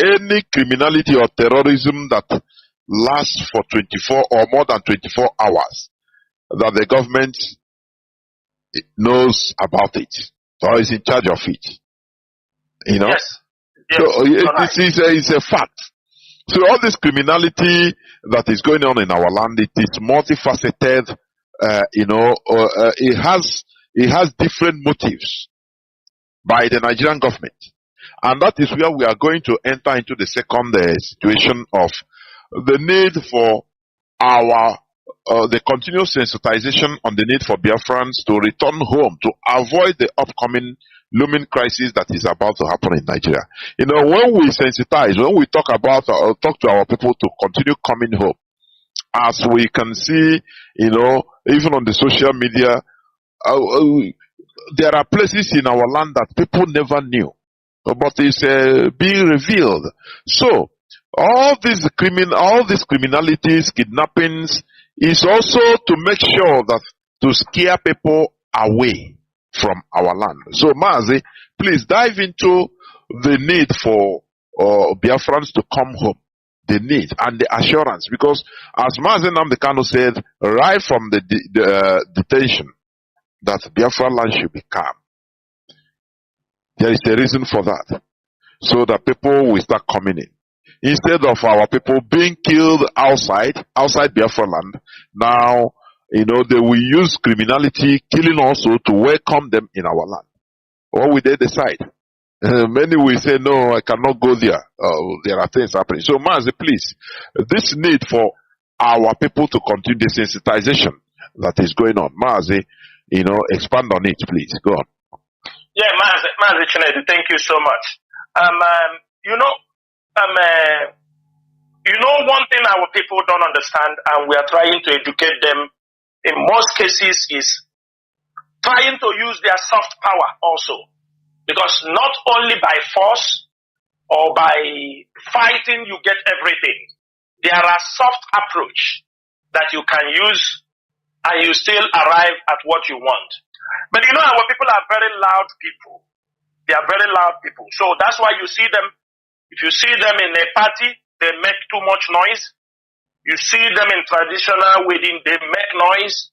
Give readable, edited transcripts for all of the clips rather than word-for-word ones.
any criminality or terrorism that lasts for 24 or more than 24 hours, that the government knows about it or is in charge of it. You know? Yes. Yes. So it's a fact. So all this criminality that is going on in our land, it is multifaceted. It has different motives by the Nigerian government, and that is where we are going to enter into the second situation of the need for the continuous sensitization on the need for Biafrans to return home to avoid the upcoming looming crisis that is about to happen in Nigeria. You know, when we sensitize, when we talk to our people to continue coming home, as we can see, you know, even on the social media, there are places in our land that people never knew, but it's being revealed. So all these criminalities, kidnappings, is also to make sure that to scare people away from our land. So Mazi, please dive into the need for Biafrans to come home, the need and the assurance, because as Mazi Nnamdi Kanu said right from the detention, that Biafra land should be calm. There is a reason for that, so that people will start coming in. Instead of our people being killed outside Biafra land, now, you know, they will use criminality, killing also, to welcome them in our land. What will they decide? Many will say, no, I cannot go there. There are things happening. So, Mazi, please, this need for our people to continue the sensitization that is going on. Mazi, you know, expand on it, please. Go on. Yeah, Mazi Chinedu, thank you so much. One thing our people don't understand, and we are trying to educate them in most cases, is trying to use their soft power also. Because not only by force or by fighting you get everything. There are soft approach that you can use and you still arrive at what you want. But you know, our people are very loud people. They are very loud people. So that's why you see them, if you see them in a party, they make too much noise. You see them in traditional wedding, they make noise.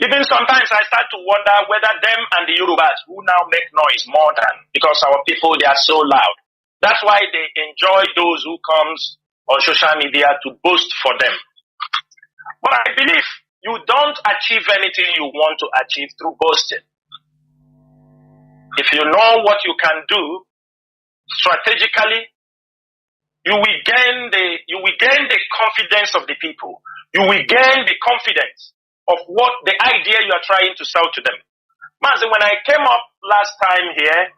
Even sometimes I start to wonder whether them and the Yorubas who now make noise more than, because our people, they are so loud. That's why they enjoy those who comes on social media to boast for them. But I believe you don't achieve anything you want to achieve through boasting. If you know what you can do strategically, you will gain the confidence of the people. You will gain the confidence of what the idea you are trying to sell to them. Mazi, when I came up last time here,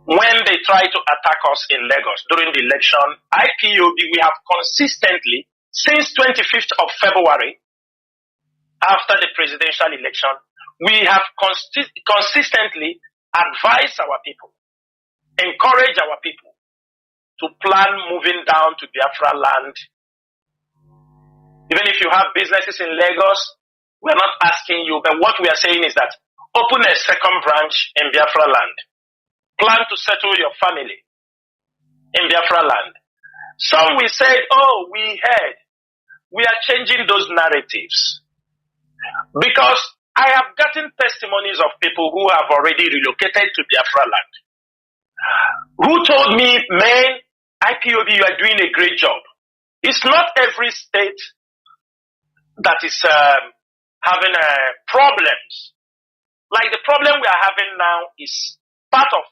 when they tried to attack us in Lagos during the election, IPOB, we have consistently, since 25th of February, after the presidential election, we have consistently advised our people, encourage our people to plan moving down to Biafra land. Even if you have businesses in Lagos, we're not asking you, but what we are saying is that open a second branch in Biafra land. Plan to settle your family in Biafra land. Some will say, oh, we heard. We are changing those narratives. Because I have gotten testimonies of people who have already relocated to Biafra land, who told me, man, IPOB, you are doing a great job. It's not every state that is having problems. Like the problem we are having now is part of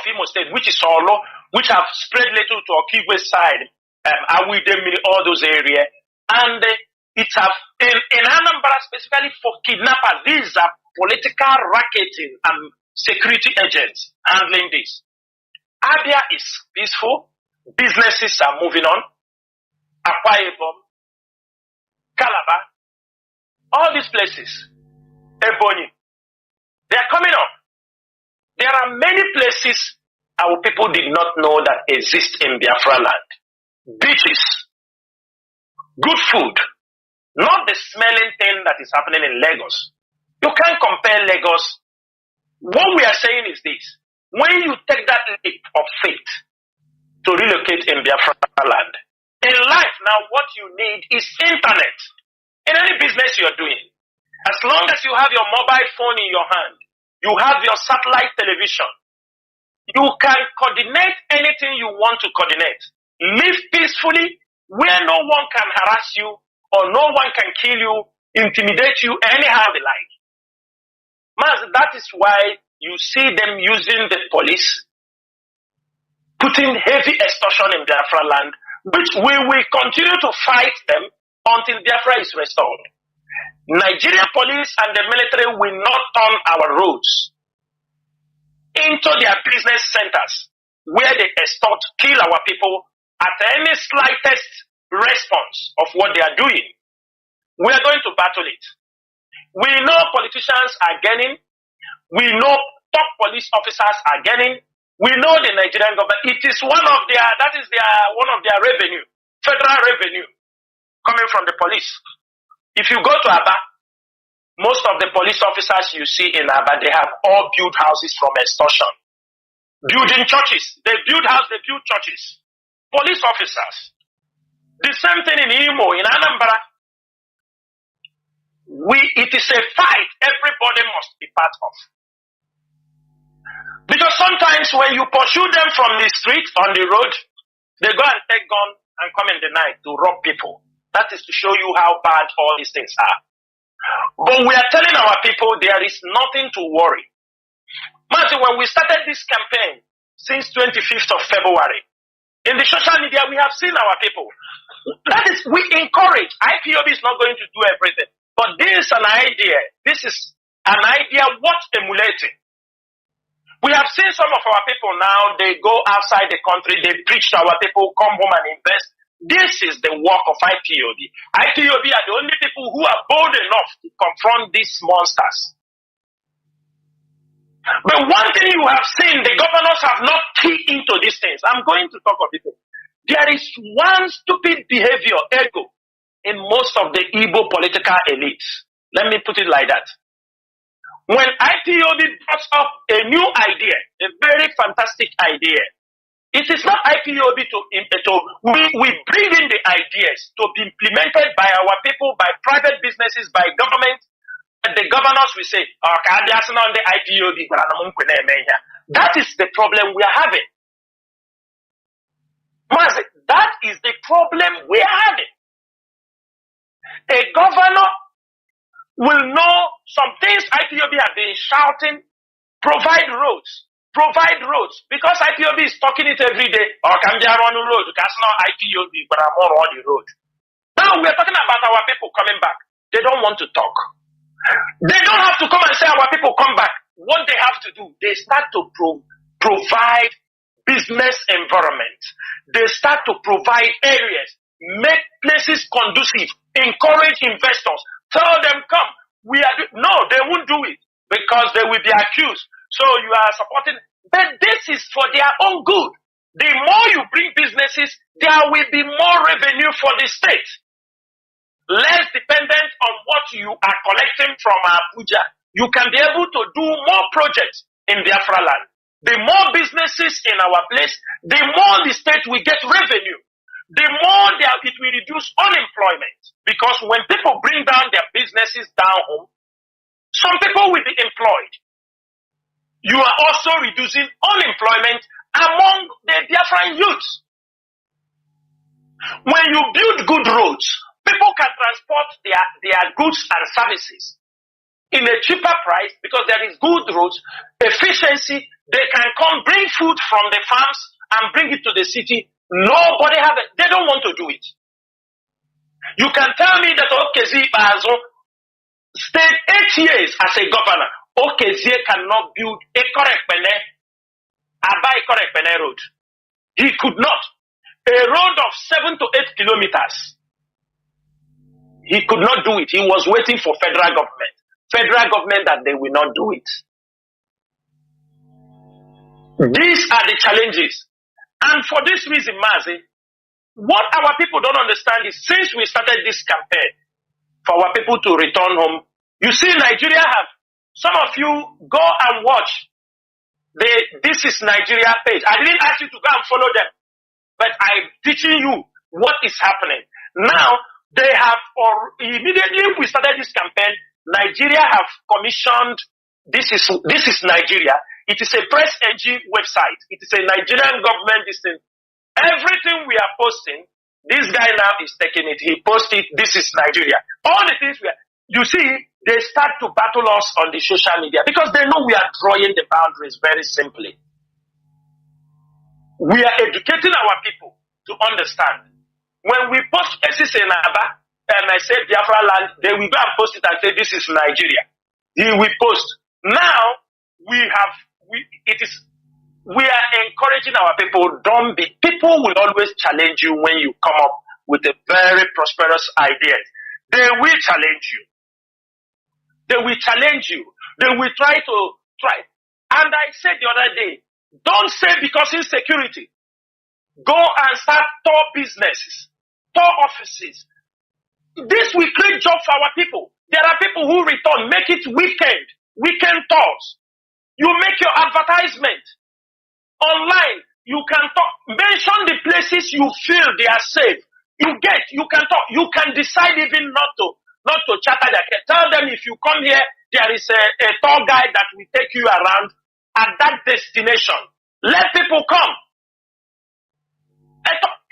Imo State, which is Solo, which have spread little to Okigwe side, Awidemili, all those areas. And it have, in Anambra specifically for kidnappers, these are political racketing and security agents handling this. Abia is peaceful. Businesses are moving on. Akwa Ibom, Calabar, all these places, Ebony, they are coming up. There are many places our people did not know that exist in Biafra land. Beaches, good food, not the smelling thing that is happening in Lagos. You can't compare Lagos. What we are saying is this. When you take that leap of faith to relocate in Biafra land, in life now what you need is internet. In any business you're doing, as long as you have your mobile phone in your hand, you have your satellite television, you can coordinate anything you want to coordinate. Live peacefully where no one can harass you or no one can kill you, intimidate you anyhow they like. Mazi, that is why you see them using the police, putting heavy extortion in Biafra land, which we will continue to fight them until Biafra is restored. Nigerian police and the military will not turn our roads into their business centers where they extort, kill our people at any slightest response of what they are doing. We are going to battle it. We know politicians are gaining. We know top police officers are gaining. We know the Nigerian government. It is one of their revenue, federal revenue, coming from the police. If you go to Aba, most of the police officers you see in Aba, they have all built houses from extortion. Building churches. They build houses, they build churches. Police officers. The same thing in Imo, in Anambra. It is a fight everybody must be part of. Because sometimes when you pursue them from the street, on the road, they go and take gun and come in the night to rob people. That is to show you how bad all these things are. But we are telling our people there is nothing to worry. Mazi, when we started this campaign since 25th of February, in the social media we have seen our people. That is, we encourage. IPOB is not going to do everything. But this is an idea. This is an idea worth emulating. We have seen some of our people now, they go outside the country, they preach to our people, come home and invest. This is the work of IPOB. IPOB are the only people who are bold enough to confront these monsters. But one thing you have seen, the governors have not keyed into these things. I'm going to talk of it. There is one stupid behavior, ego, in most of the Igbo political elites. Let me put it like that. When IPOB brought up a new idea, a very fantastic idea, it is not IPOB we bring in the ideas to be implemented by our people, by private businesses, by government, and the governors will say, on the IPOB. That is the problem we are having. That is the problem we are having. A governor will know some things IPOB have been shouting, provide roads, because IPOB is talking it every day. Or can be on the road, because now IPOB, but I'm on the road. Now we are talking about our people coming back. They don't want to talk. They don't have to come and say our people come back. What they have to do, they start to provide business environment. They start to provide areas, make places conducive, encourage investors. Tell them, come. No, they won't do it because they will be accused. So you are supporting. But this is for their own good. The more you bring businesses, there will be more revenue for the state. Less dependent on what you are collecting from Abuja. You can be able to do more projects in Biafra land. The more businesses in our place, the more the state will get revenue. The more it will reduce unemployment. Because when people bring down their businesses down home, some people will be employed. You are also reducing unemployment among the Biafran youths. When you build good roads, people can transport their goods and services in a cheaper price because there is good roads, efficiency. They can come bring food from the farms and bring it to the city. Nobody have it. They don't want to do it. You can tell me that Okezie Bazo stayed 8 years as a governor. Okezie cannot build a Aba-Ikorekpene road. He could not. A road of 7 to 8 kilometers. He could not do it. He was waiting for federal government. Federal government that they will not do it. These are the challenges. And for this reason, Mazi, what our people don't understand is since we started this campaign for our people to return home, you see Nigeria have, some of you go and watch This is Nigeria page. I didn't ask you to go and follow them, but I'm teaching you what is happening. Now, they have, or immediately we started this campaign, Nigeria have commissioned, this is Nigeria. It is a press NG website. It is a Nigerian government thing. Everything we are posting, this guy now is taking it. He posted, this is Nigeria. All the things you see, they start to battle us on the social media because they know we are drawing the boundaries very simply. We are educating our people to understand. When we post cases in Aba, and I say Biafra land, they will go and post it and say this is Nigeria. He will post. Now we are encouraging our people. People will always challenge you when you come up with a very prosperous idea. They will challenge you. They will challenge you. They will try. And I said the other day, don't say because insecurity. Go and start tour businesses, tour offices. This will create jobs for our people. There are people who return, make it weekend tours. You make your advertisement online. You can talk, mention the places you feel they are safe. You can talk. You can decide even not to charter their care. Tell them if you come here, there is a tour guide that will take you around at that destination. Let people come.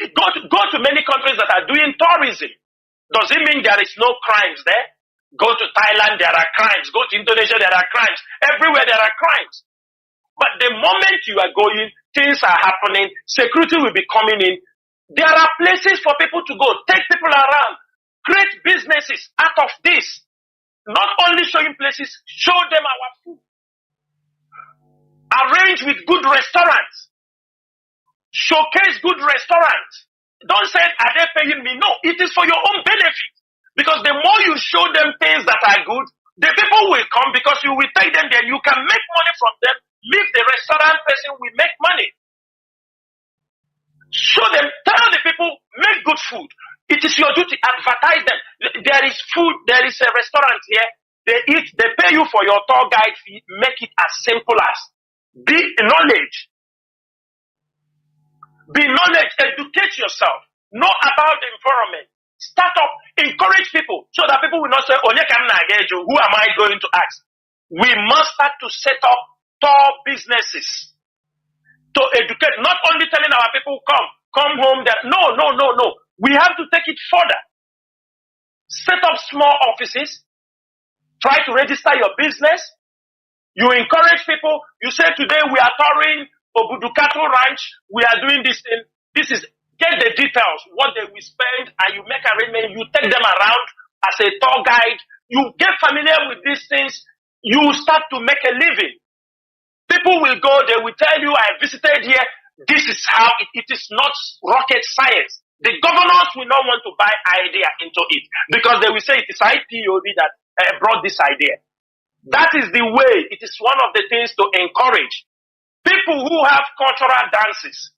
Go to many countries that are doing tourism. Does it mean there is no crimes there? Go to Thailand, there are crimes. Go to Indonesia, there are crimes. Everywhere there are crimes. But the moment you are going, things are happening. Security will be coming in. There are places for people to go. Take people around. Create businesses out of this. Not only showing places, show them our food. Arrange with good restaurants. Showcase good restaurants. Don't say, are they paying me? No, it is for your own benefit. Because the more you show them things that are good, the people will come because you will take them there. You can make money from them. Leave the restaurant person will make money. Show them, tell the people, make good food. It is your duty, advertise them. There is food, there is a restaurant here. They eat, they pay you for your tour guide fee. Make it as simple as be knowledge. Be knowledge, educate yourself. Know about the environment. Start up, encourage people so that people will not say, who am I going to ask? We must start to set up tour businesses to educate, not only telling our people, come home. No. We have to take it further. Set up small offices. Try to register your business. You encourage people. You say, today we are touring Obudukato Ranch. We are doing this thing. This is, get the details, what they will spend, and you make arrangement. You take them around as a tour guide. You get familiar with these things. You start to make a living. People will go, they will tell you, I visited here. This is how it is not rocket science. The governors will not want to buy idea into it because they will say it is IPOB that brought this idea. That is the way. It is one of the things to encourage. People who have cultural dances,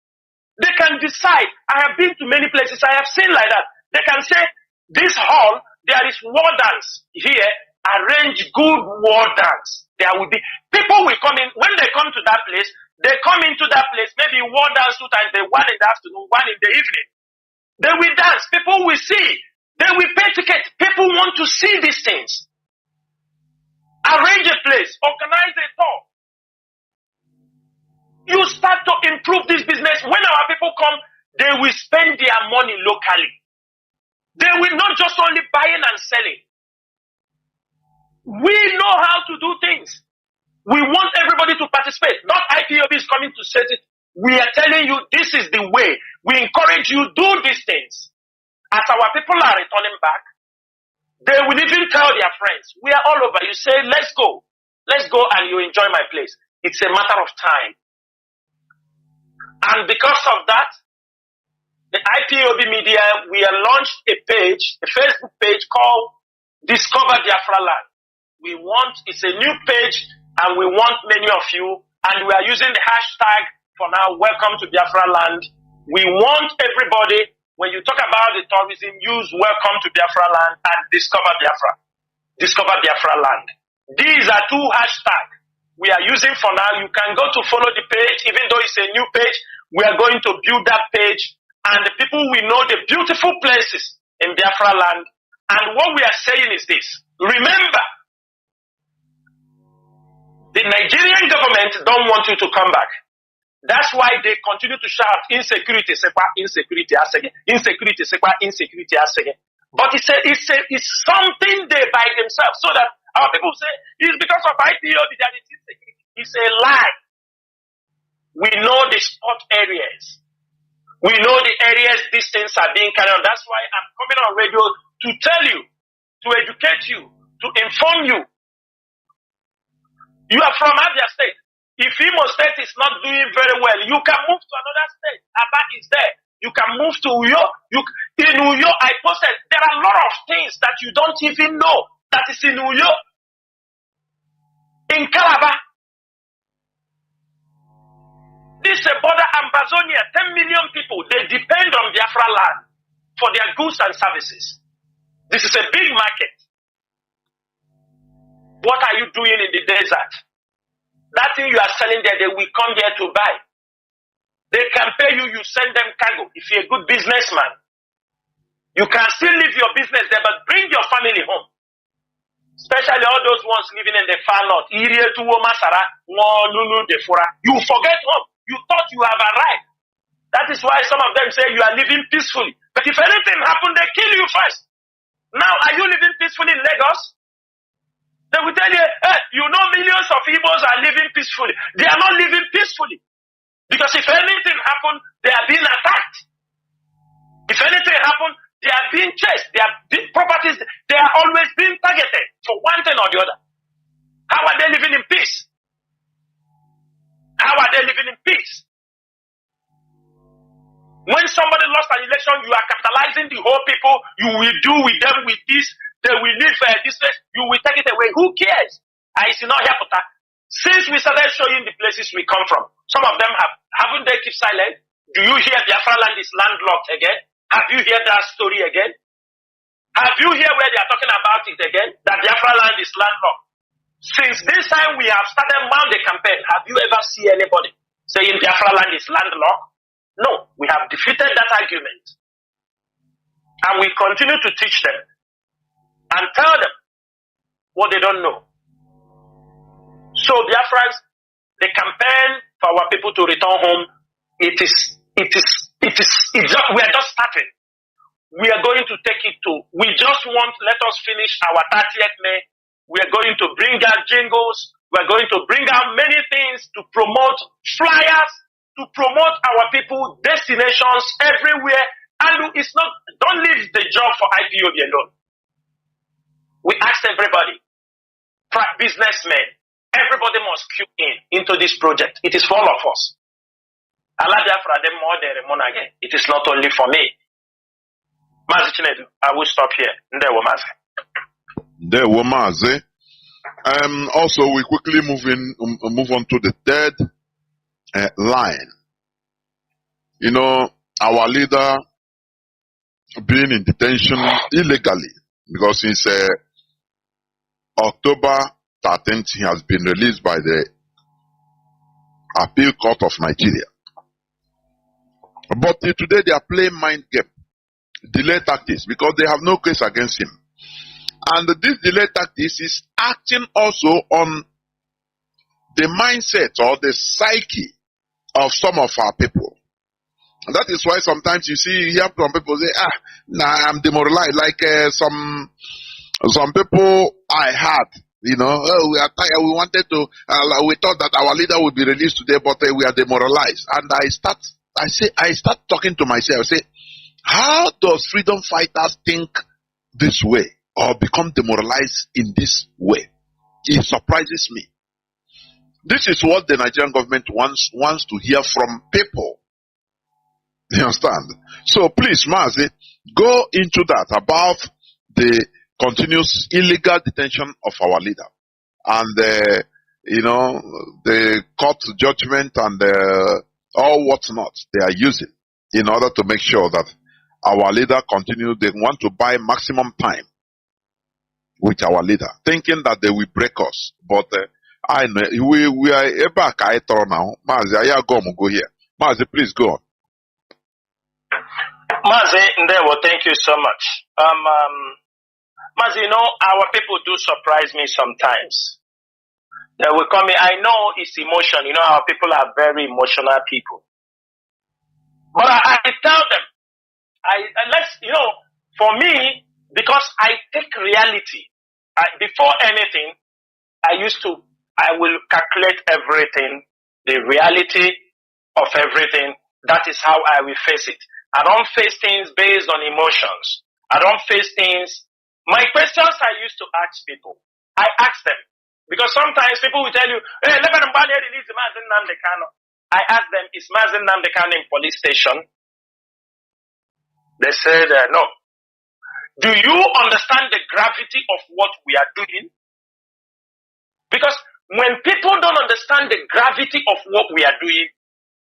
they can decide. I have been to many places. I have seen like that. They can say, this hall, there is war dance here. Arrange good war dance. There will be, people will come in. When they come to that place, they come into that place, maybe war dance 2 times, one in the afternoon, one in the evening. They will dance. People will see. They will pay tickets. People want to see these things. Arrange a place. Organize a tour. You start to improve this business. When our people come, they will spend their money locally. They will not just only buying and selling. We know how to do things. We want everybody to participate. Not IPOB is coming to set it. We are telling you this is the way. We encourage you do these things. As our people are returning back, they will even tell their friends. We are all over. You say, let's go. Let's go and you enjoy my place. It's a matter of time. And because of that, the IPOB media, we have launched a page, a Facebook page called Discover Biafra Land. It's a new page and we want many of you, and we are using the hashtag for now, welcome to Biafra Land. We want everybody, when you talk about the tourism, use welcome to Biafra Land and discover Biafra. Discover Biafra Land. These are 2 hashtags. we are using for now. You can go to follow the page, even though it's a new page. We are going to build that page, and the people will know the beautiful places in Biafra land. And what we are saying is this: remember, the Nigerian government don't want you to come back. That's why they continue to shout insecurity, insecurity, insecurity, insecurity. But it's something they by themselves, so that our people say it's because of IPOB that it's insecurity. It's a lie. We know the spot areas. We know the areas these things are being carried on. That's why I'm coming on radio to tell you, to educate you, to inform you. You are from Abia State. If Imo State is not doing very well, you can move to another state. Aba is there. You can move to Uyo. In Uyo, I posted, there are a lot of things that you don't even know that is in Uyo. In Calabar. This is a border Amazonia, 10 million people, they depend on Biafra land for their goods and services. This is a big market. What are you doing in the desert? That thing you are selling there, they will come here to buy. They can pay you, you send them cargo. If you're a good businessman, you can still leave your business there, but bring your family home. Especially all those ones living in the far north. You forget home. You thought you have arrived. That is why some of them say you are living peacefully. But if anything happens, they kill you first. Now, are you living peacefully in Lagos? They will tell you, hey, you know millions of Igbos are living peacefully. They are not living peacefully. Because if anything happens, they are being attacked. If anything happens, they are being chased. Their properties, they are always being targeted for one thing or the other. How are they living in peace? How are they living in peace? When somebody lost an election, you are capitalizing the whole people. You will do with them with this. They will live this place. You will take it away. Who cares? I see not here. Since we started showing the places we come from, some of them haven't they kept silent? Do you hear Biafra land is landlocked again? Have you heard that story again? Have you heard where they are talking about it again? That Biafra land is landlocked. Since this time we have started mount the campaign, have you ever seen anybody saying Biafra land is landlocked? No, we have defeated that argument. And we continue to teach them and tell them what they don't know. So Biafrans, the campaign for our people to return home, we are just starting. We are going to take it to, let us finish our 30th May. We are going to bring out jingles. We are going to bring out many things to promote flyers, to promote our people, destinations everywhere. And it's not, don't leave the job for IPOB alone. We ask everybody, businessmen, everybody must queue into this project. It is for all of us. It is not only for me. Mazi Chinedu, I will stop here. Ndewo Mazi. Also, we quickly move on to the third line. You know, our leader being in detention illegally, because since October 13th, he has been released by the Appeal Court of Nigeria. But today they are playing mind game, delay tactics, because they have no case against him. And this delay tactics is acting also on the mindset or the psyche of some of our people. And that is why sometimes you hear from people say, I'm demoralized. Like some people I had, we are tired. We wanted to, we thought that our leader would be released today, but we are demoralized. And I start talking to myself, say, how does freedom fighters think this way or become demoralized in this way? It surprises me. This is what the Nigerian government wants to hear from people. You understand? So please, Mazi, go into that about the continuous illegal detention of our leader and the court judgment and all what's not they are using in order to make sure that our leader continue. They want to buy maximum time with our leader, thinking that they will break us. But I know we are back. I thought now, Mazi, I go here. Mazi, please go on. Mazi, thank you so much. Mazi, our people do surprise me sometimes. They will come in. I know it's emotion. Our people are very emotional people. But I tell them, for me, because I take reality. Before anything, I will calculate everything, the reality of everything. That is how I will face it. I don't face things based on emotions. I don't face things. My questions I used to ask people, I ask them. Because sometimes people will tell you, hey, Lebanon release Mazi Nnamdi Kanu. I ask them, is Mazi Nnamdi Kanu in police station? They said, no. Do you understand the gravity of what we are doing? Because when people don't understand the gravity of what we are doing,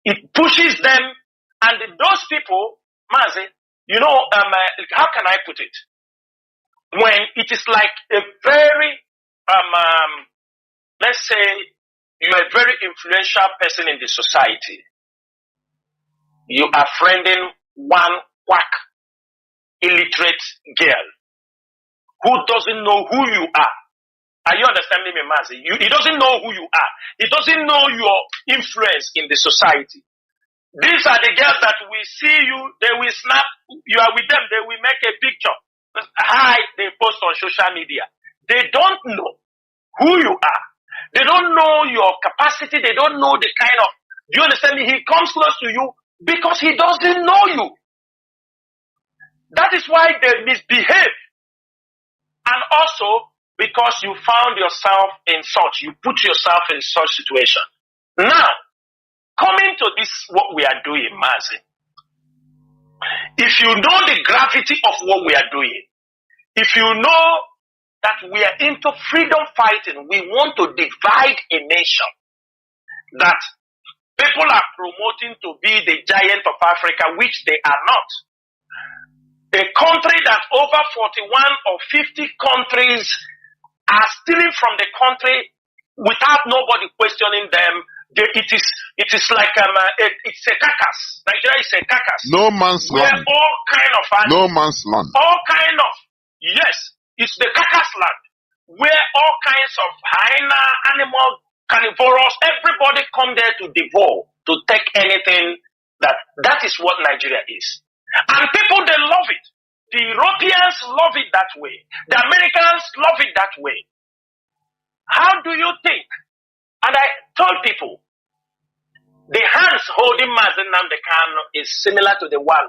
it pushes them, and those people, Mazi, how can I put it? When it is like a very, let's say, you are a very influential person in the society. You are friending one quack, illiterate girl who doesn't know who you are. Are you understanding me, Mazi? He doesn't know who you are. He doesn't know your influence in the society. These are the girls that will see you, they will snap, you are with them, they will make a picture. Hi, they post on social media. They don't know who you are. They don't know your capacity. They don't know the kind of, do you understand me? He comes close to you because he doesn't know you. That is why they misbehave. And also, because you found yourself in you put yourself in such situation. Now, coming to this, what we are doing, Mazi, if you know the gravity of what we are doing, if you know that we are into freedom fighting, we want to divide a nation, that people are promoting to be the giant of Africa, which they are not. A country that over 41 or 50 countries are stealing from the country without nobody questioning them. It is like it's a carcass. Nigeria is a carcass. No man's land. All kind of animals, no man's land. All kind of, yes, it's the carcass land where all kinds of hyena, animal, carnivorous, everybody come there to devour, to take anything. That is what Nigeria is. And people, they love it. The Europeans love it that way. The Americans love it that way. How do you think? And I told people, the hands holding Mazi Nnamdi Kanu is similar to the one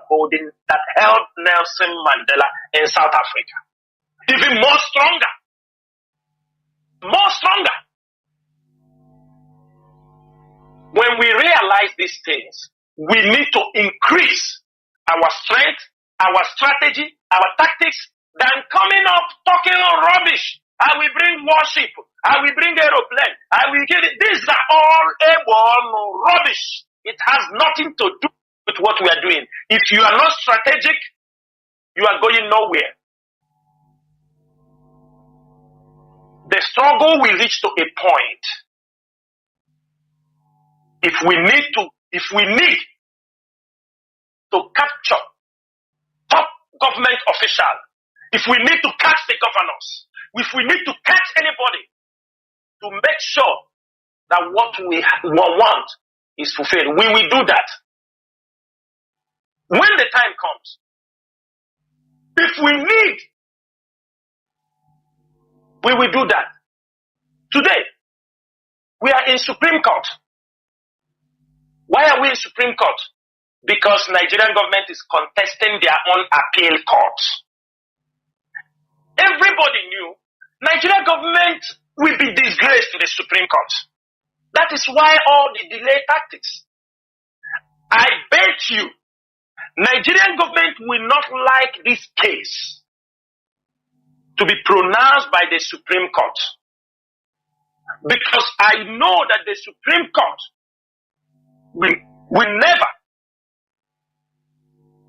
that held Nelson Mandela in South Africa. Even more stronger. More stronger. When we realize these things, we need to increase our strength, our strategy, our tactics, than coming up talking rubbish. I will bring warship. I will bring aeroplane. I will get it. These are all airborne rubbish. It has nothing to do with what we are doing. If you are not strategic, you are going nowhere. The struggle will reach to a point. If we need to capture top government official, if we need to catch the governors, if we need to catch anybody to make sure that what we want is fulfilled, we will do that. When the time comes, if we need, we will do that. Today, we are in Supreme Court. Why are we in Supreme Court? Because Nigerian government is contesting their own appeal courts. Everybody knew Nigerian government will be disgraced to the Supreme Court. That is why all the delay tactics. I bet you, Nigerian government will not like this case to be pronounced by the Supreme Court. Because I know that the Supreme Court will never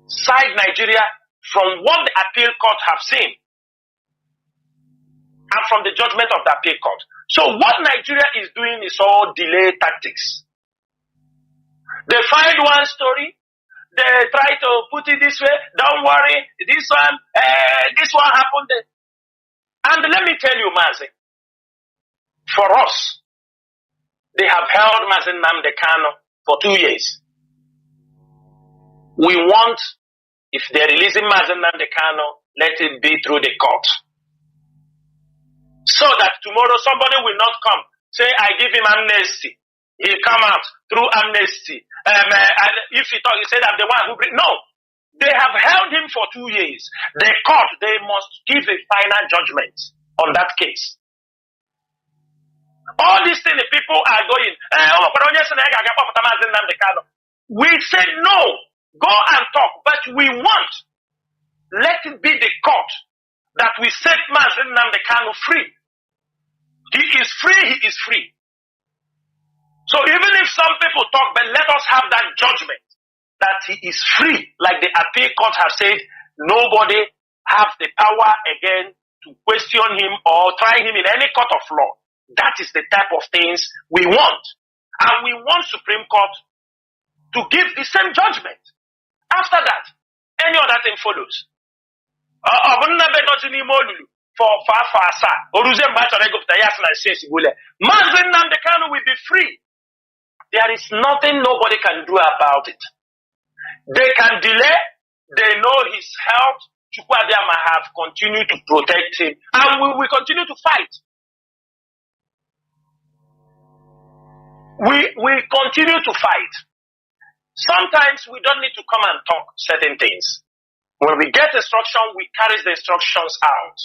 side Nigeria from what the appeal court have seen and from the judgment of the appeal court. So what Nigeria is doing is all delay tactics. They find one story, they try to put it this way, don't worry, this one happened. And let me tell you, Mazi, for us, they have held Mazi Nnamdi Kanu for 2 years. We want, if they're releasing Mazi Nnamdi Kanu, let it be through the court. So that tomorrow somebody will not come, say, I give him amnesty. He'll come out through amnesty. And if he talk, he said, I'm the one who no. They have held him for 2 years. The court, they must give a final judgment on that case. All these things, the people are going, we say no, go and talk, but we want, let it be the court that we set Mazi Nnamdi Kanu free. He is free, he is free. So even if some people talk, but let us have that judgment that he is free, like the appeal court have said, nobody have the power again to question him or try him in any court of law. That is the type of things we want. And we want Supreme Court to give the same judgment. After that, any other thing follows. For Fasa, Mazi Nnamdi Kanu will be free. There is nothing nobody can do about it. They can delay, they know his health. Chukwuadama have continued to protect him, and we will continue to fight. We continue to fight. Sometimes we don't need to come and talk certain things. When we get instruction, we carry the instructions out.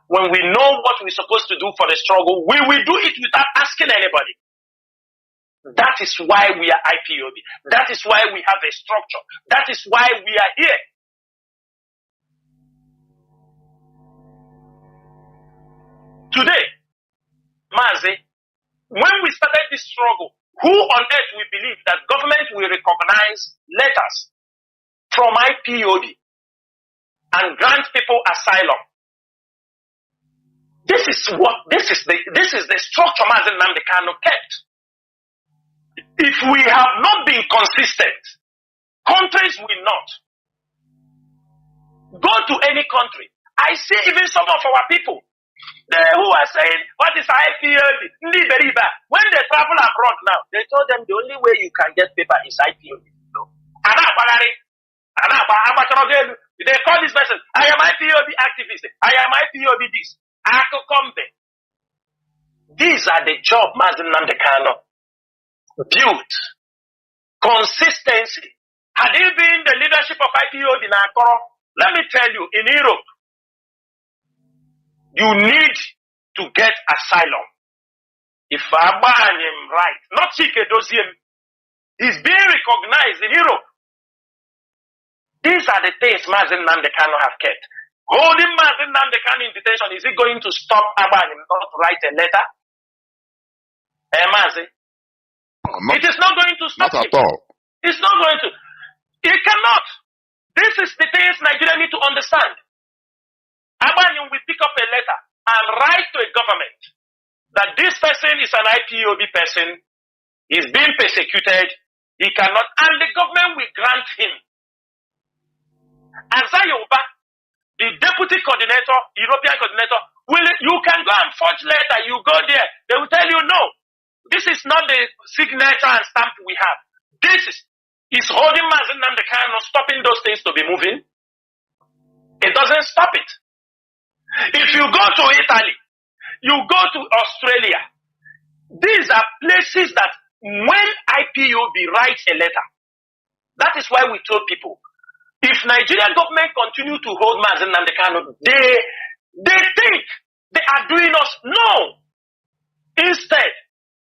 When we know what we're supposed to do for the struggle, we will do it without asking anybody. That is why we are IPOB. That is why we have a structure. That is why we are here. Today, Mazi, when we started this struggle, who on earth will believe that government will recognize letters from IPOB and grant people asylum? This is the structure Mazi Nnamdi Kanu kept. If we have not been consistent, countries will not. Go to any country. I see even some of our people who are saying, what is IPOB? When they travel abroad now, they told them the only way you can get paper is IPOB. No. They call this person, I am IPOB activist, I am IPOB this. These are the job Mazi Nnamdi Kanu built. Consistency. Had he been the leadership of IPOB in Akoro, let me tell you, in Europe, you need to get asylum. If Abanim right, not Chinedu, is being recognized in Europe. These are the things Mazi Nnamdi Kanu have kept. Holding Mazi Nnamdi Kanu in detention, is it going to stop Abanim not to write a letter? Mazi? It is not going to stop him. Not at all. It's not going to. It cannot. This is the things Nigeria need to understand. Abanim will pick up a letter and write to a government that this person is an IPOB person, he's being persecuted, he cannot, and the government will grant him. And Zayoba, the deputy coordinator, European coordinator, you can go and forge letter, you go there, they will tell you no. This is not the signature and stamp we have. This is holding Mazi Nnamdi Kanu, stopping those things to be moving. It doesn't stop it. If you go to Italy, you go to Australia, these are places that when IPOB writes a letter, that is why we told people, if Nigerian government continue to hold Mazi Nnamdi Kanu, they think they are doing us. No. Instead,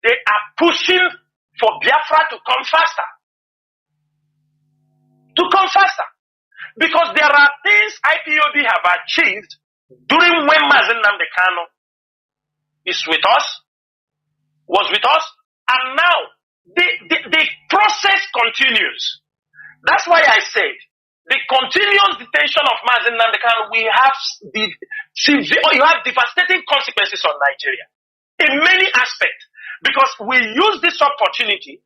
they are pushing for Biafra to come faster. To come faster. Because there are things IPOB have achieved during when Mazi Nnamdi Kanu is with us, was with us, and now the process continues. That's why I said the continuous detention of Mazi Nnamdi Kanu will have you have devastating consequences on Nigeria. in many aspects, because we use this opportunity.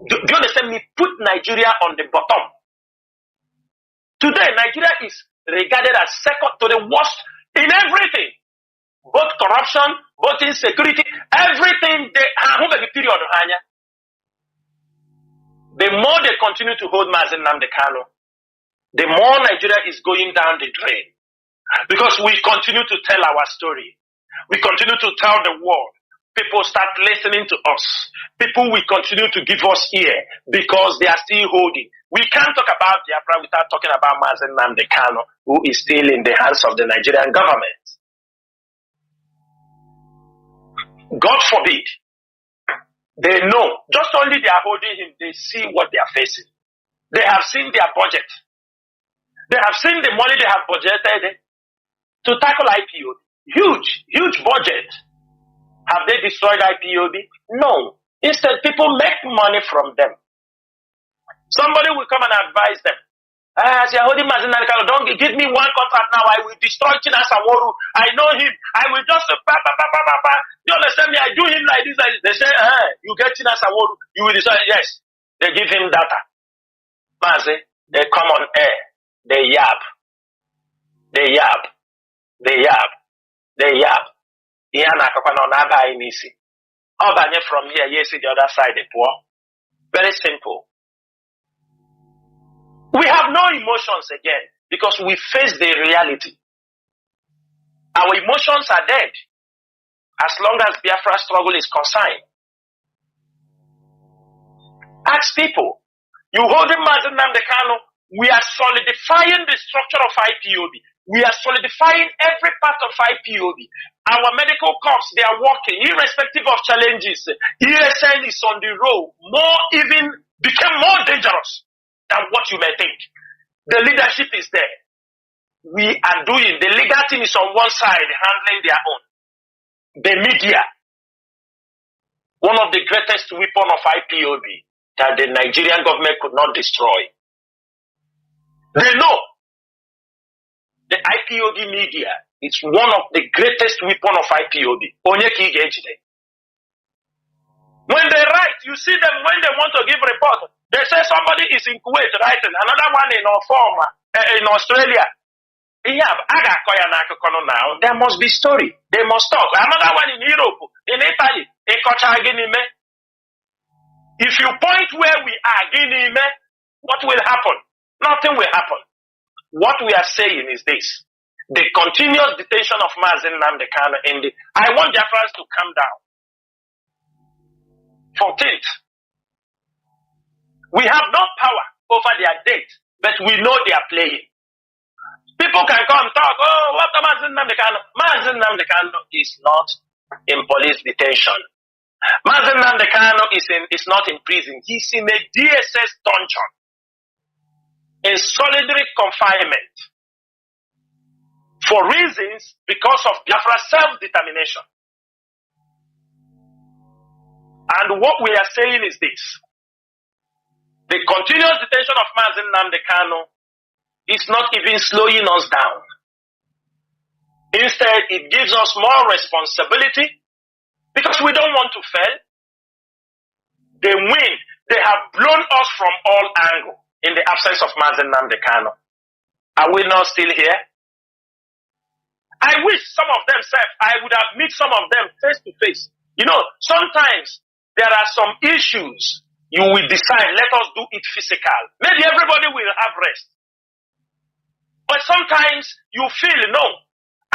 Do you understand me? Put Nigeria on the bottom. Today, Nigeria is regarded as second to the worst in everything. Both corruption, both insecurity, everything. The more they continue to hold Mazi Nnamdi Kanu, the more Nigeria is going down the drain. Because we continue to tell our story. We continue to tell the world. People start listening to us. People will continue to give us ear because they are still holding. We can't talk about Biafra without talking about Mazi Nnamdi Kanu, who is still in the hands of the Nigerian government. God forbid. They know. Just only they are holding him, they see what they are facing. They have seen their budget. They have seen the money they have budgeted to tackle IPOB. Huge budget. Have they destroyed IPOB? No. Instead, people make money from them. Somebody will come and advise them. As you're holding Mazi Nnamdi Kanu, don't give me one contract now. I will destroy Chinedu. I know him. I will just You understand me? I do him like this. They say, you get Chinedu, you will destroy. Yes. They give him data. Mazi, they come on air. They yab. From here, yes, the other side, the poor. Very simple. We have no emotions again because we face the reality. Our emotions are dead as long as Biafra struggle is concerned. Ask people, you holding Mazi Nnamdi Kanu, we are solidifying the structure of IPOB. We are solidifying every part of IPOB. Our medical corps, they are working irrespective of challenges. ESN is on the road, became more dangerous than what you may think. The leadership is there. We are doing, the legal team is on one side handling their own. The media, one of the greatest weapons of IPOB that the Nigerian government could not destroy. They know the IPOB media is one of the greatest weapons of IPOB. When they write, you see them when they want to give report. They say somebody is in Kuwait writing, another one in Australia. Yeah, now. There must be story. They must talk. Another one in Europe, in Italy, if you point where we are, what will happen? Nothing will happen. What we are saying is this. The continuous detention of Mazi Nnamdi Kanu I want Biafrans to calm down. 14th. We have no power over their date, but we know they are playing. People can come and talk, what Mazi Nnamdi Kanu? Mazi Nnamdi Kanu is not in police detention. Mazi Nnamdi Kanu is not in prison. He's in a DSS dungeon, in solitary confinement, for reasons because of Biafra's self-determination. And what we are saying is this. The continuous detention of Mazi Nnamdi Kanu is not even slowing us down. Instead, it gives us more responsibility because we don't want to fail. They win. They have blown us from all angles in the absence of Mazi Nnamdi Kanu. Are we not still here? I wish some of them said, I would have met some of them face to face. You know, sometimes there are some issues you will decide, let us do it physical. Maybe everybody will have rest. But sometimes you feel no.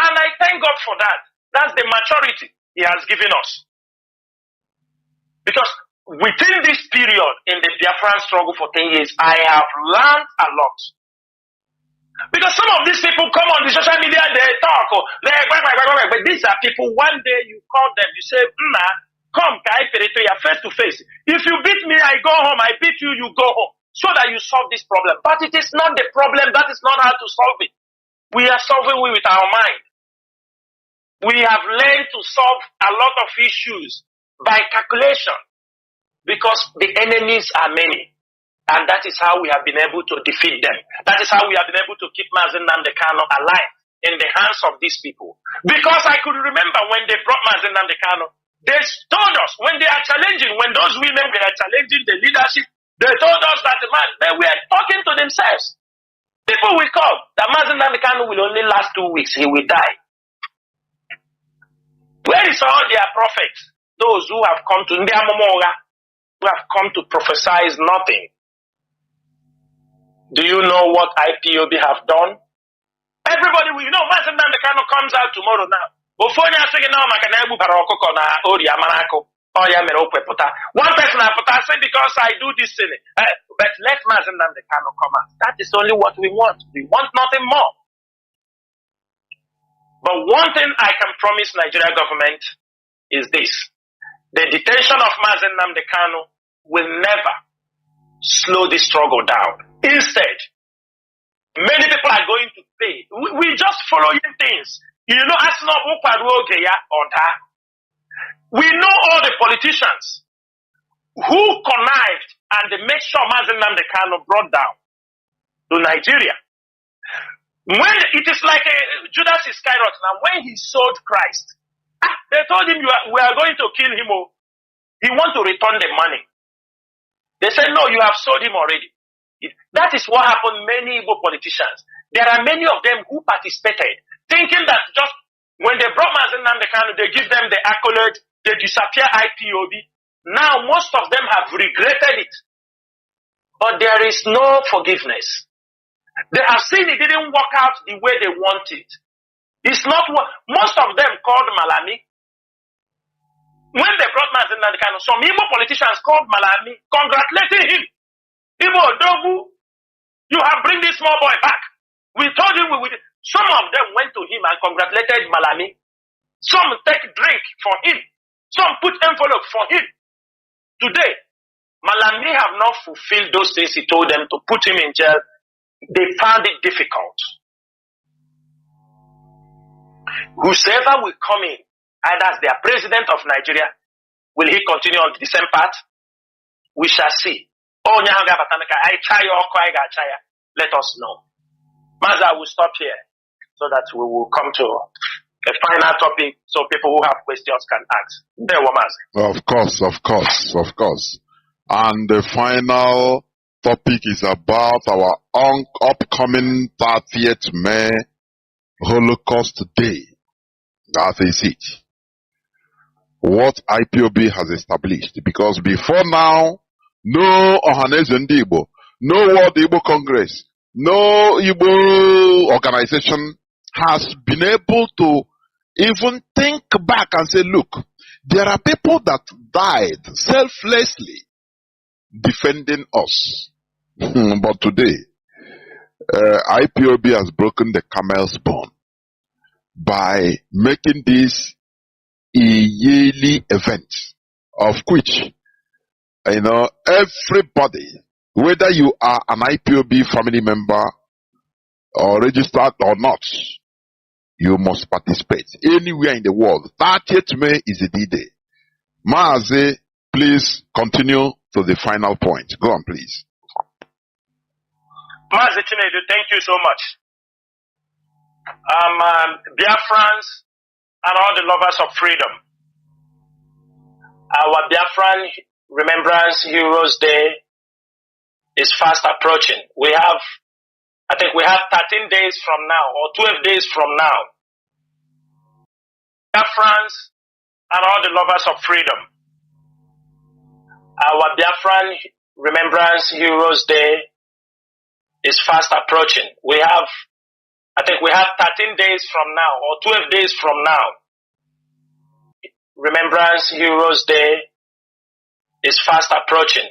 And I thank God for that. That's the maturity He has given us. Because within this period in the Biafran struggle for 10 years, I have learned a lot. Because some of these people come on the social media, they talk, but these are people, one day you call them, you say, come, face to face. If you beat me, I go home. I beat you, you go home. So that you solve this problem. But it is not the problem. That is not how to solve it. We are solving it with our mind. We have learned to solve a lot of issues by calculation. Because the enemies are many. And that is how we have been able to defeat them. That is how we have been able to keep Mazi Nnamdi Kanu alive. in the hands of these people. Because I could remember when they brought Mazi Nnamdi Kanu, they told us, when they are challenging, when those women were challenging the leadership, they told us that they were talking to themselves. People will call that Mazi Nnamdi Kanu will only last 2 weeks, he will die. Where is all their prophets? Those who have come to Ndiamomoga, who have come to prophesy nothing. Do you know what IPOB have done? Everybody will know Mazi Nnamdi Kanu comes out tomorrow now. One person has said because I do this thing. But let Mazi Nnamdi Kanu come out. That is only what we want. We want nothing more. But one thing I can promise Nigeria government is this. The detention of Mazi Nnamdi Kanu will never slow the struggle down. Instead, many people are going to pay. We just following things. You know, we know all the politicians who connived and they make sure Mazi Nnamdi Kanu brought down to Nigeria. When it is like Judas Iscariot now, when he sold Christ, they told him, we are going to kill him. He wants to return the money. They said, no, you have sold him already. That is what happened to many Igbo politicians. There are many of them who participated, thinking that just when they brought Mazi Nnamdi Kanu, they give them the accolade, they disappear IPOB. Now most of them have regretted it. But there is no forgiveness. They have seen it didn't work out the way they wanted. It's not what most of them called Malami. When they brought Mazi Nnamdi Kanu, some Igbo politicians called Malami, congratulating him. Igbo Dogu, you have bring this small boy back. We told you we would. Some of them went to him and congratulated Malami. Some take drink for him. Some put envelope for him. Today, Malami have not fulfilled those things he told them to put him in jail. They found it difficult. Whosoever will come in, either as their president of Nigeria, will he continue on the same path? We shall see. Let us know. Mazi, I will stop here so that we will come to a final topic so people who have questions can ask. There, Mazi. Of course. And the final topic is about our upcoming 30th May Holocaust Day. That is it. What IPOB has established. Because before now, no Ohaneze Ndi Igbo, no World Igbo Congress, no Igbo organization has been able to even think back and say, look, there are people that died selflessly defending us. But today, IPOB has broken the camel's bone by making this a yearly event, of which, everybody, whether you are an IPOB family member or registered or not, you must participate anywhere in the world. 30th May is the D-Day. Mazi, please continue to the final point. Go on, please. Mazi Chinedu, thank you so much. Biafrans and all the lovers of freedom. Our Biafran Remembrance Heroes Day is fast approaching. I think we have 13 days from now or 12 days from now. Biafrans and all the lovers of freedom. Our Biafran Remembrance Heroes Day is fast approaching. I think we have 13 days from now or 12 days from now. Remembrance Heroes Day is fast approaching.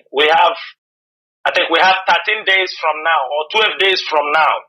I think we have 13 days from now or 12 days from now.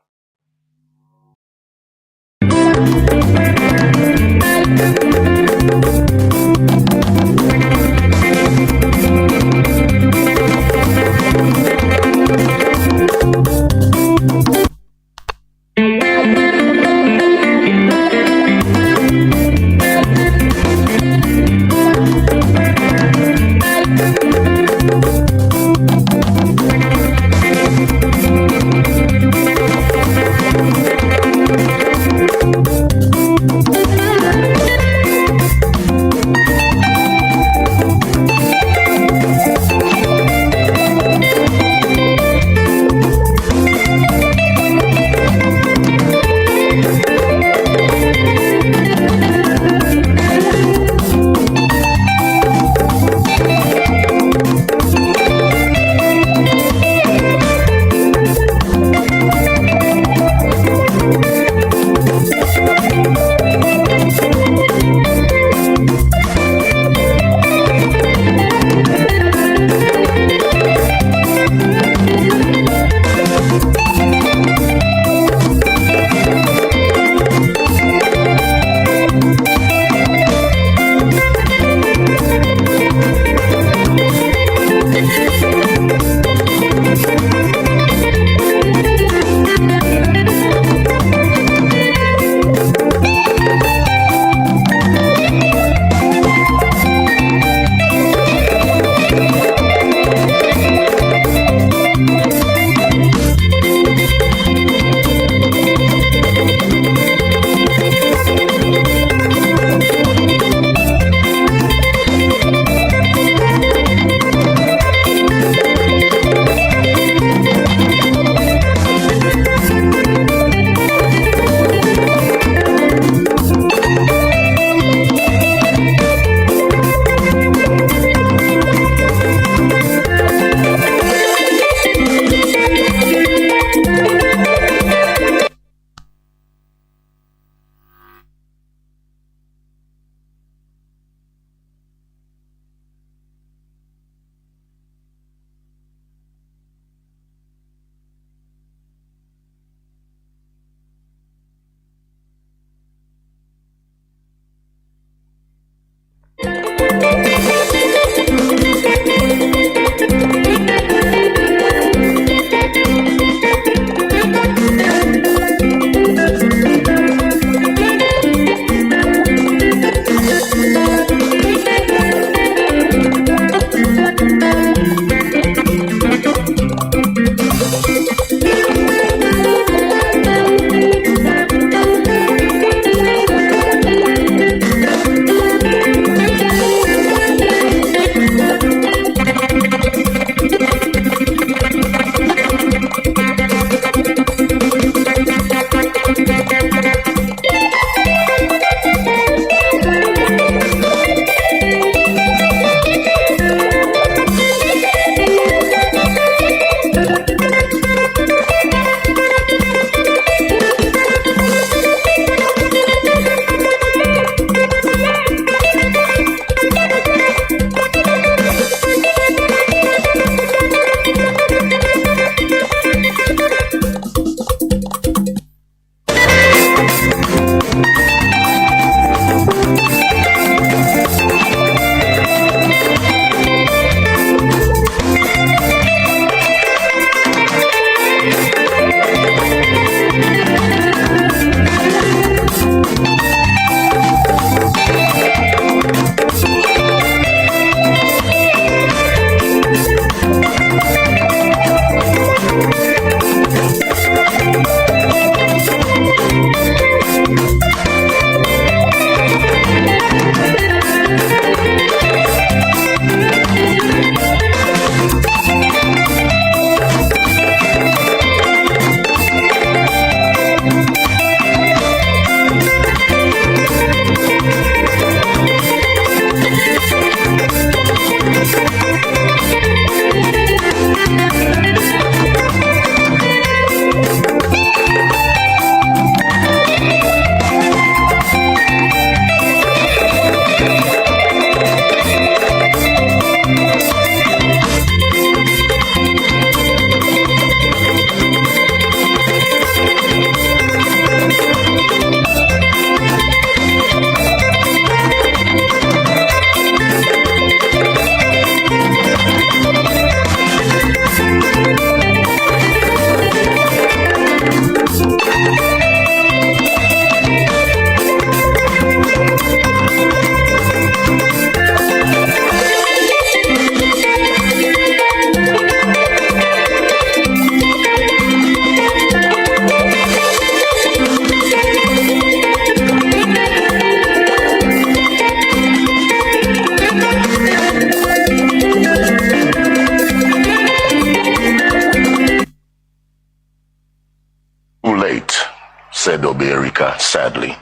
said Oberika sadly.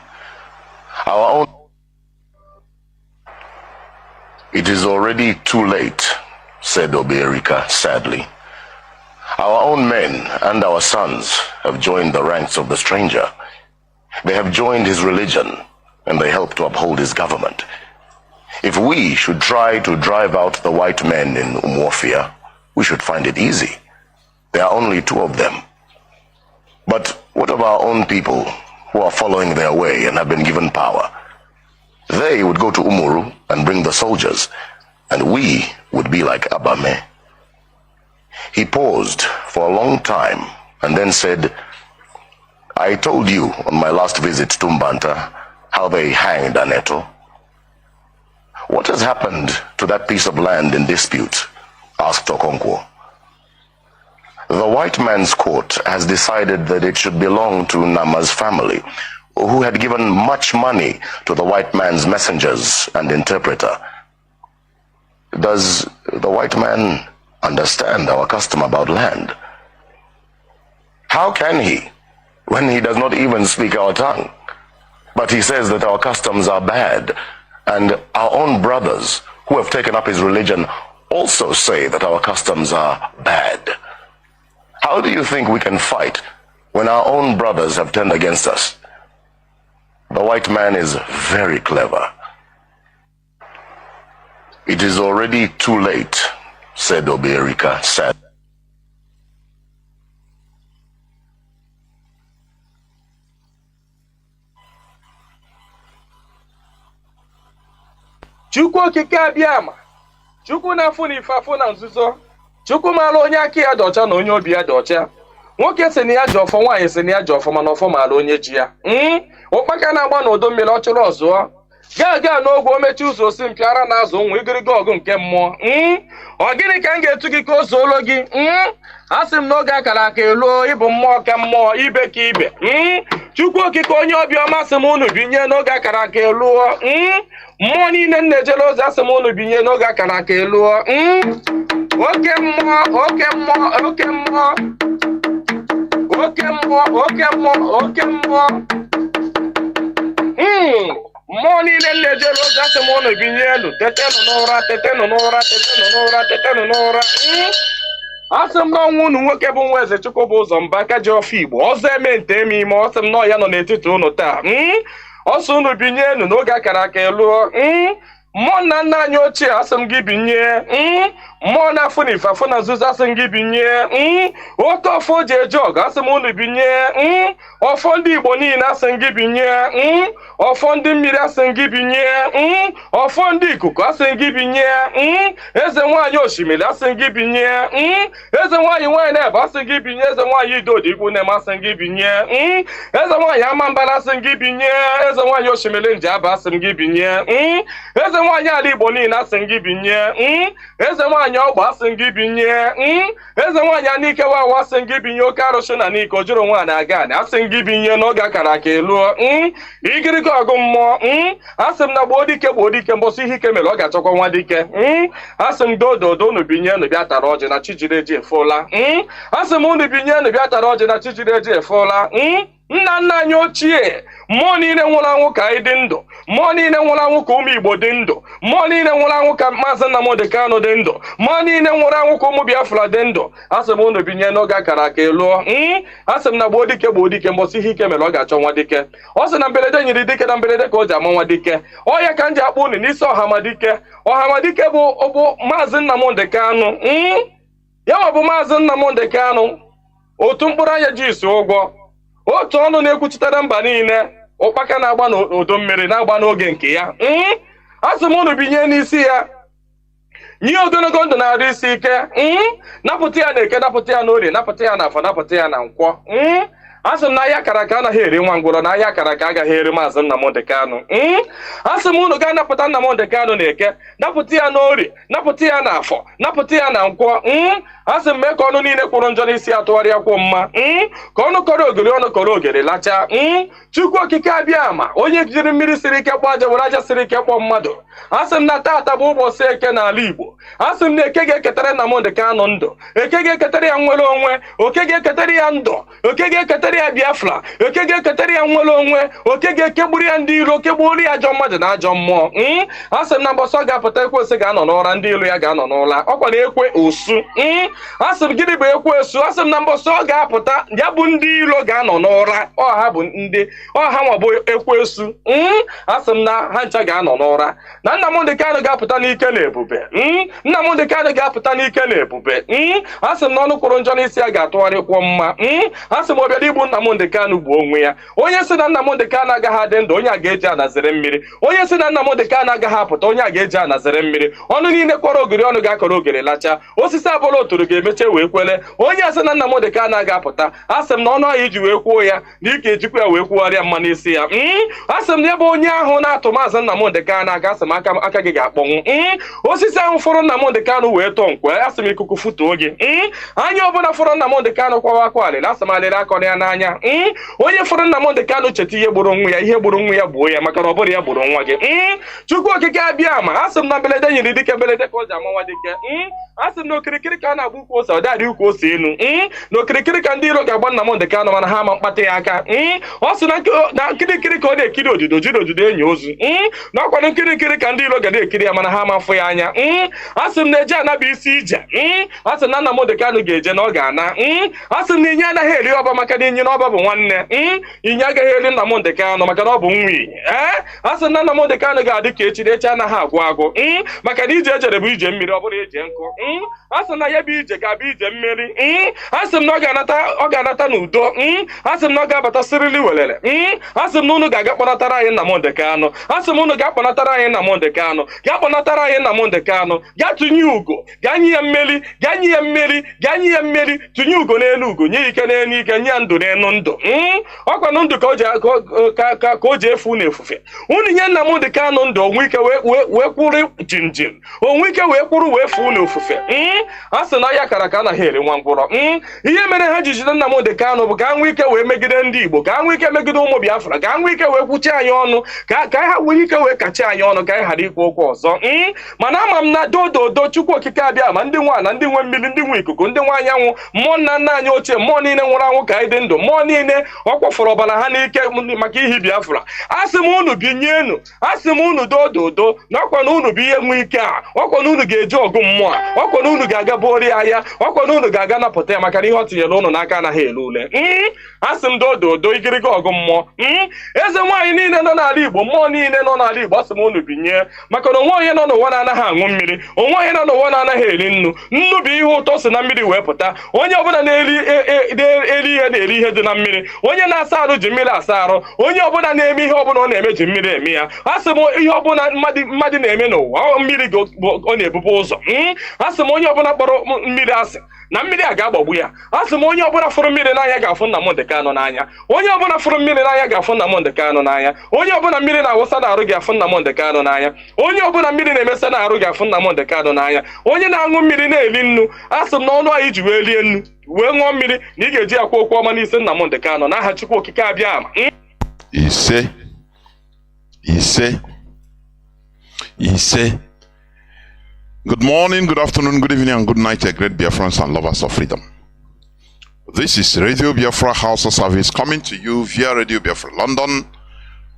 Our own... It is already too late, said Oberika sadly. Our own men and our sons have joined the ranks of the stranger. They have joined his religion, and they help to uphold his government. If we should try to drive out the white men in Umuofia, we should find it easy. There are only 2 of them. But what of our own people who are following their way and have been given power? They would go to Umuru and bring the soldiers, and we would be like Abame. He paused for a long time and then said, I told you on my last visit to Mbanta how they hanged Aneto. What has happened to that piece of land in dispute? Asked Okonkwo. The white man's court has decided that it should belong to Nama's family, who had given much money to the white man's messengers and interpreter. Does the white man understand our custom about land? How can he, when he does not even speak our tongue? But he says that our customs are bad, and our own brothers who have taken up his religion also say that our customs are bad. How do you think we can fight when our own brothers have turned against us? The white man is very clever. It is already too late, said Oberika sadly. Chukwu okike abịama, Chukwu na-afụ na ife afụ na nzuzo, Chukwu maara onye aka ya dị ọcha na onye obi ya dị ọcha. Nwoke si na ya ji ọfọ, nwaanyị si na ya ji ọfọ, mana ọfọ maara onye ji ya. Ụkpaka na-agba n'udu mmiri ọ chụrụ ọzụọ. Gaa n'ogwe o mechi ụzọ osi mpịara na azụ nwa igiriga ọgụ nke mmụọ. Ọ gịnị ka m ga-etu gị ka o zuolo gị? Asị m n'oge akara aka eluo ịbụ mmụọ ka mmụọ, ibe ka ibe. Chukwu okike onye obiọma sị m unu binye n'oge akara aka eluo. Mmụọ niile m na-ejere ozi asị m unu binye n'oge akara aka eluo. Oke mmụọ, oke mmụọ, oke mmụọ, oke mmụọ, oke mmụọ, oke mmụọ. Mmụọ niile m na-ejere ozi asị m unu binye elu. Tetenụ n'ụra, tetenụ n'ụra, tetenụ n'ụra, tetenụ n'ụra. Asị m n'ọnwụ unu nwoke bụ nwa eze Chukwu bụ ụzọ mba aka ji ọfọ Igbo ọzọ eme nte eme ime. Ọ sị m nọ ya nọ n'etiti unu taa. Ọsọ unu binye enu n'oge akara aka eluo. Mmụọ na nna anyị ochie asị m gị binye. Mmụọ na-afụ na ife afụ na nzuzo asị m gị binye. Oke ọfọ ji eje ọgụ asị m unu binye. Ọfọ ndị Igbo niile asị m gị binye. Ọfọ ndị mmiri asị m gị binye. Ọfọ ndị ikuku asị m gị binye. Eze nwaanyị osimiri asị m gị binye. Eze nwaanyị na-ebe asị m gị binye. Eze nwaanyị idodi ikwu na-eme asị m gị binye. Eze nwaanyị amambara asị m gị binye. Eze nwaanyị osimiri nji aba asị m gị binye. Eze nwaanyị ala Igbo niile asị m gị binye. Eze nwaanyị ọgba asị m gị binye. Eze nwaanyị anike wawa asị m gị binye. Oke arụsị na n'ike ojuru nwaanyị aga anị asị m gị binye n'oge akara aka eluo. Igirigi ọgụ mmụọ. Asị m na gboo dike mbọsị ihe ike mere ọ ga-achọkwa nwa dike. Asị m dododo unu binye unu bịa tara ọjị na chijiri eji efola. Asị m unu binye unu bịa tara ọjị na chijiri eji efola. Nna nna anyị ochie, mmụọ niile nwụrụ anwụ ka anyị dị ndụ, mmụọ niile nwụrụ anwụ ka ụmụ Igbo dị ndụ, mmụọ niile nwụrụ anwụ ka Mazi Nnamdi Kanu dị ndụ, mmụọ niile nwụrụ anwụ ka ụmụ Biafra dị ndụ. Asị m unu binye n'oge akara aka eluo. Asị m na gboo dike mbọsị ihe ike mere ọ ga-achọ nwa dike. Ọ sị na mberede nyiri dike na mberede ka o ji ama nwa dike. Ọ ya ka m ji akpọ unu n'isi Ọhamadike. Ọhamadike bụ Mazi Nnamdi Kanu. Ya ọ bụ Mazi Nnamdi Kanu. Otu mkpụrụ anya ji isi ụgwọ. Otu ọnụ na-ekwuchitere mba niile. Ụkpaka na-agba n'udu mmiri na-agba n'oge nke ya. Asị m unu binye n'isi ya. Nye ogologo ndụ na-arụ isi ike. Napụta ya na Eke, napụta ya na Orie, napụta ya na Afọ, napụta ya na Nkwọ. Asị m na ahịa akara aka anaghị eri nwa ngwụrọ, na ahịa akara aka agaghị eri Mazi Nnamdi Kanu. Asị m unu ga-anapụta Nnamdi Kanu na Eke, napụta ya na Orie, napụta ya na Afọ, napụta ya na Nkwọ. asị m mee ka ọnụ niile kwụrụ njọ n'isi atụgharịa kwụ mma ka ọnụ kọrọ ogiri ọnụ kọrọ ogiri lacha Chukwu okike abịa ma onye jiri mmiri siri ike kpọọ aja were aja siri ike kpọọ mmadụ asị m na taata bụ ụbọchị eke n'ala Igbo asị m na eke ga-eketara Nnamdi Kanu ndụ eke ga-eketara ya nwere onwe oke ga-eketara ya ndụ oke ga-eketara ya Biafra oke ga-eketara ya nwere onwe oke ga-ekegburu ya ndị iro kegburu ya ajọ mmadụ na ajọ mmụọ asị m na mbọsọ ga-apụta ekwensu ga-anọ n'ụra ndị ilo ya ga-anọ n'ụla ọkwa na ekwe osu asị m gịnị bụ ekwe osu asị m na mbọsọ ga-apụta ya bụ ndị ilo ga-anọ n'ụra ọha bụ ndị ọha ma bụ ekwensu asị m na ha ncha ga-anọ n'ụra na Nnamdi Kanu ga-apụta n'ike na ebube Nnamdi Kanu ga-apụta n'ike na ebube asị m na ọnụ kwụrụ njọ n'isi ya ga-atụgharịkwọ mma asị m ọbịa igbu Nnamdi Kanu gbuo onwe ya onye si na Nnamdi Kanu agaghị adị ndụ onye a ga-eji anazere mmiri onye si na Nnamdi Kanu agaghị apụta onye a ga-eji anazere mmiri ọnụ niile kọrọ ogiri ọnụ ga-akọrọ ogiri lacha osisi abụla oturu ga-emeche wee kwele onye asị na Nnamdi Kanu ga-apụta asị m na ọnụ ahụ iji wee kwuo ya na ike ejikwa ya wee kwugharịa mma n'isi ya asị m na ebe onye ahụ na-atụ maazị Nnamdi Kanu aka asị m aka gị ga-akpọnwụ osisi ahụ fọrọ Nnamdi Kanu wee tọọ nkwe asị m ikuku futuo gị anya ọbụla fọrọ Nnamdi Kanu kwawa akwa alịla asị m alịla akọrọ ya n'anya onye fọrọ Nnamdi Kanu cheta ihe gburu nwa ya ihe gburu nwa ya gbuo ya maka na ọ bụrụ ya gburu nwa gị Chukwu okike abịa ma asị m na belede nyere dike belede ka o ji amawa dike asị m na okirikiri ka a na-agba ukwu ose ọ dadị ukwu ose elu na okirikiri ka ndị iro ga-agba Nnamdi Kanu mana ha ama mkpata ya aka ọ sị na nkirikiri ka ọ na-ekiri odido jiri odido enyi ozu na ọkwanụ nkirikiri ka ndị iro ga na-ekiri ya mana ha ama mfụ ya anya asị m na eje anaba isi ije asị na Nnamdi Kanu ga-eje na ọ ga-ana asị m na inye anaghị eri ọba maka na inye na ọba bụ nwanne inye agaghị eri Nnamdi Kanu maka na ọ bụ nwa iyi asị na Nnamdi Kanu ga-adị ka echi echi anaghị agwụ agwụ maka na ije ejere bụ ije mmiri ọ bụrụ eje nkụ asị na ya bụ ije ga-abụ ije mmiri asị m na ọ ga-anata n'udo asị m na ọ ga-abata sirili welere asị m na unu ga-aga kpọnatara anyị Nnamdi Kanu asị m unu ga-akpọnatara anyị Nnamdi Kanu ga-akpọnatara anyị Nnamdi Kanu ga-tụnye ugo ga-nye ya mmeri ga-nye ya mmeri ga-nye ya mmeri tụnye ugo n'elu ugo nye ike n'elu ike nye ya ndụ n'elu ndụ ọkwanụ ndụ ka o ji efu na-efufe unu nye Nnamdi Kanu ndụ onwe ike wee kwụrụ jinjin onwe ike wee kwụrụ wee fuo n'ofufe a sị na ya kara ka anaghị eri nwa ngwụrọ ihe mere ha ji jide Nnamdi Kanu bụ ka ha nwee ike wee megide ndị Igbo ka ha nwee ike megide ụmụ Biafra ka ha nwee ike wee kwuchie anyị ọnụ ka ha nwee ike wee kachie anyị ọnụ ka anyị ghara ikwu okwu ọzọ mana ama m na dododo Chukwu okike abịa ma ndị nwa na ndị nwe mmiri ndị nwe ikuku ndị nwe anyanwụ mmụọ nna nna anyị ochie mmụọ niile nwụrụ anwụ ka anyị dị ndụ mmụọ niile ọ kwafọrọ ọbara ha n'ike maka ihi Biafra asị m unu binyenu asị m unu dododo na ọkwa na unu bụ ihe nwe ike a ọkwa na unu ga-eji ọgụ mmụọ a ọkwa na unu ga-aga bụori ahịa ọkwa na unu ga-aga napụta ya maka na ihe ọ tinyere unu n'aka anaghị ele ule asị m dododo igiriga ọgụ mmụọ eze nwaanyị niile nọ n'ala Igbo mmụọ niile nọ n'ala Igbo asị m unu binye maka na onwe onye nọ n'ụwa na-anaghị aṅụ mmiri onwe onye nọ n'ụwa na-anaghị eri nnu nnu bụ ihe ụtọ si na mmiri wee pụta onye ọbụla na-eri ihe na-eri ihe dị na mmiri onye na-asa arụ ji mmiri asa arụ onye ọbụla na-eme ihe ọbụla ọ na-eme ji mmiri eme ya asị m ihe ọbụla mmadụ na-eme n'ụwa mmiri ọ na-ebubu ụzọ asị m onye ọbụla kpọrọ mmiri asị na mmiri a ga-agbagbu ya asị m onye ọbụla fụrụ mmiri n'anya ga-afụ Nnamdi Kanu n'anya onye ọbụla fụrụ mmiri n'anya ga-afụ Nnamdi Kanu n'anya onye ọbụla mmiri na-awụsa n'arụ ga-afụ Nnamdi Kanu n'anya onye ọbụla mmiri na-emesa n'arụ ga-afụ Nnamdi Kanu n'anya onye na-aṅụ mmiri na-eri nnu asị m na ọnụ anyị ji wee rie nnu wee ṅụọ mmiri na ị ga-eji akwa okwu ọma n'isi Nnamdi Kanu n'aha Chukwu okike abịa ama ise. Good morning, good afternoon, good evening, and good night, great Biafrans and lovers of freedom. This is Radio Biafra HAUSA-SERVICE coming to you via Radio Biafra London.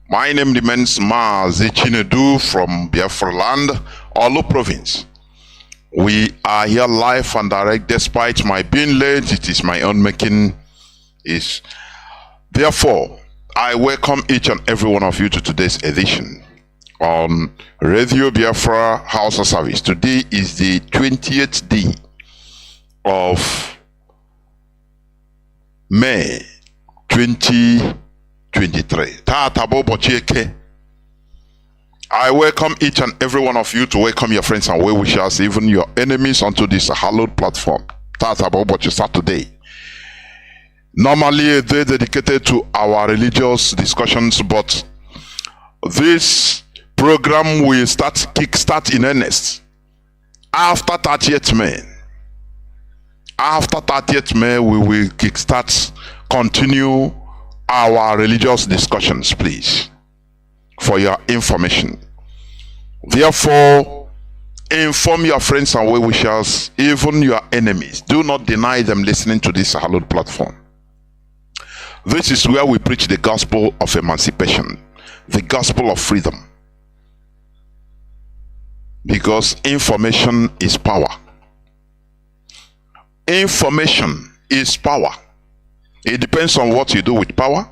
My name remains Mazi Chinedu from Biafra land, Olu province. We are here live and direct despite my being late. It is my own making. Therefore, I welcome each and every one of you to today's edition on Radio Biafra HAUSA-SERVICE. Today is the 20th day of May 2023. I welcome each and every one of you to welcome your friends and well-wishers, even your enemies, onto this hallowed platform. Saturday. Normally a day dedicated to our religious discussions, but this program will kickstart in earnest after 30th May. After 30th May, we will continue our religious discussions, please, for your information. Therefore, inform your friends and well-wishers, even your enemies. Do not deny them listening to this hallowed platform. This is where we preach the gospel of emancipation, the gospel of freedom. Because information is power. Information is power. It depends on what you do with power.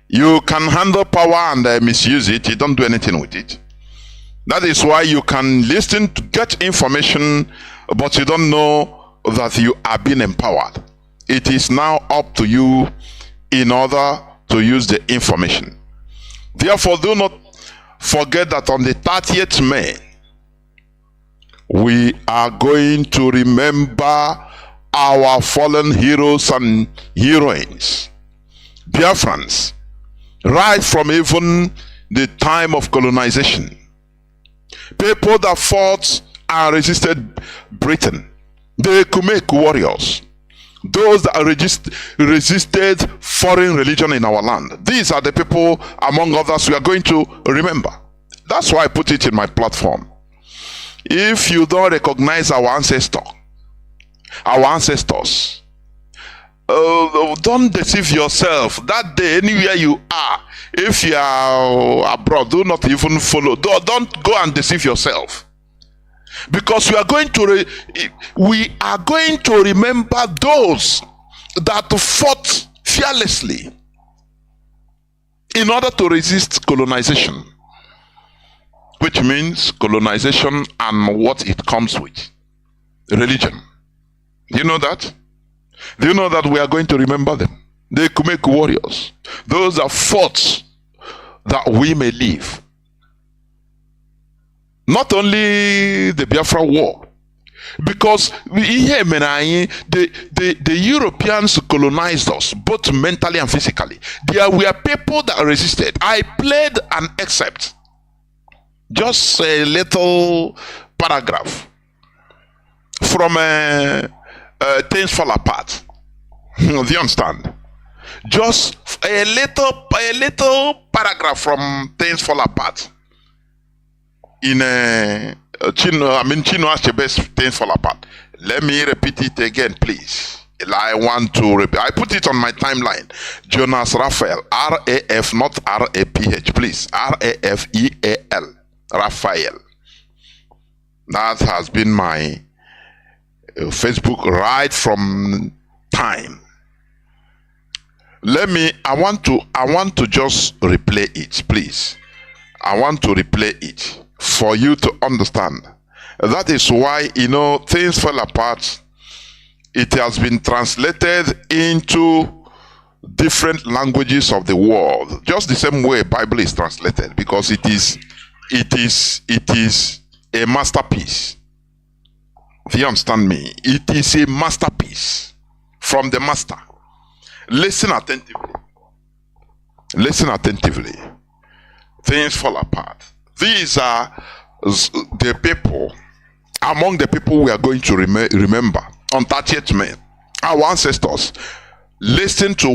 You can handle power and misuse it. You don't do anything with it. That is why you can listen to get information, but you don't know that you are being empowered. It is now up to you in order to use the information. Therefore, do not forget that on the 30th May, we are going to remember our fallen heroes and heroines, Biafrans, right from even the time of colonization. People that fought and resisted Britain, the Kumek warriors, those that resisted foreign religion in our land. These are the people, among others, we are going to remember. That's why I put it in my platform. If you don't recognize our ancestors, don't deceive yourself. That day, anywhere you are, if you are abroad, do not even follow. Don't go and deceive yourself. Because we are going to remember those that fought fearlessly in order to resist colonization, which means colonization and what it comes with, religion. Do you know that? Do you know that we are going to remember them? The Kumek warriors, those that fought that we may live. Not only the Biafra war, because the Europeans colonized us both mentally and physically. There were people that resisted. I played an excerpt, just a little paragraph from Things Fall Apart. Do you understand? Just a little paragraph from Things Fall Apart. In Chino Achebe's Things Fall Apart. Let me repeat it again, please. I want to repeat. I put it on my timeline. Jonas Raphael, R-A-F, not R-A-P-H, please. R-A-F-E-A-L, Raphael. That has been my Facebook right from time. I want to just replay it, please. I want to replay it for you to understand. That is why, Things Fell Apart. It has been translated into different languages of the world, just the same way Bible is translated, because it is a masterpiece. Do you understand me? It is a masterpiece from the master. Listen attentively. Listen attentively. Things Fall Apart. These are the people, among the people we are going to remember on 30th May. Our ancestors. Listen to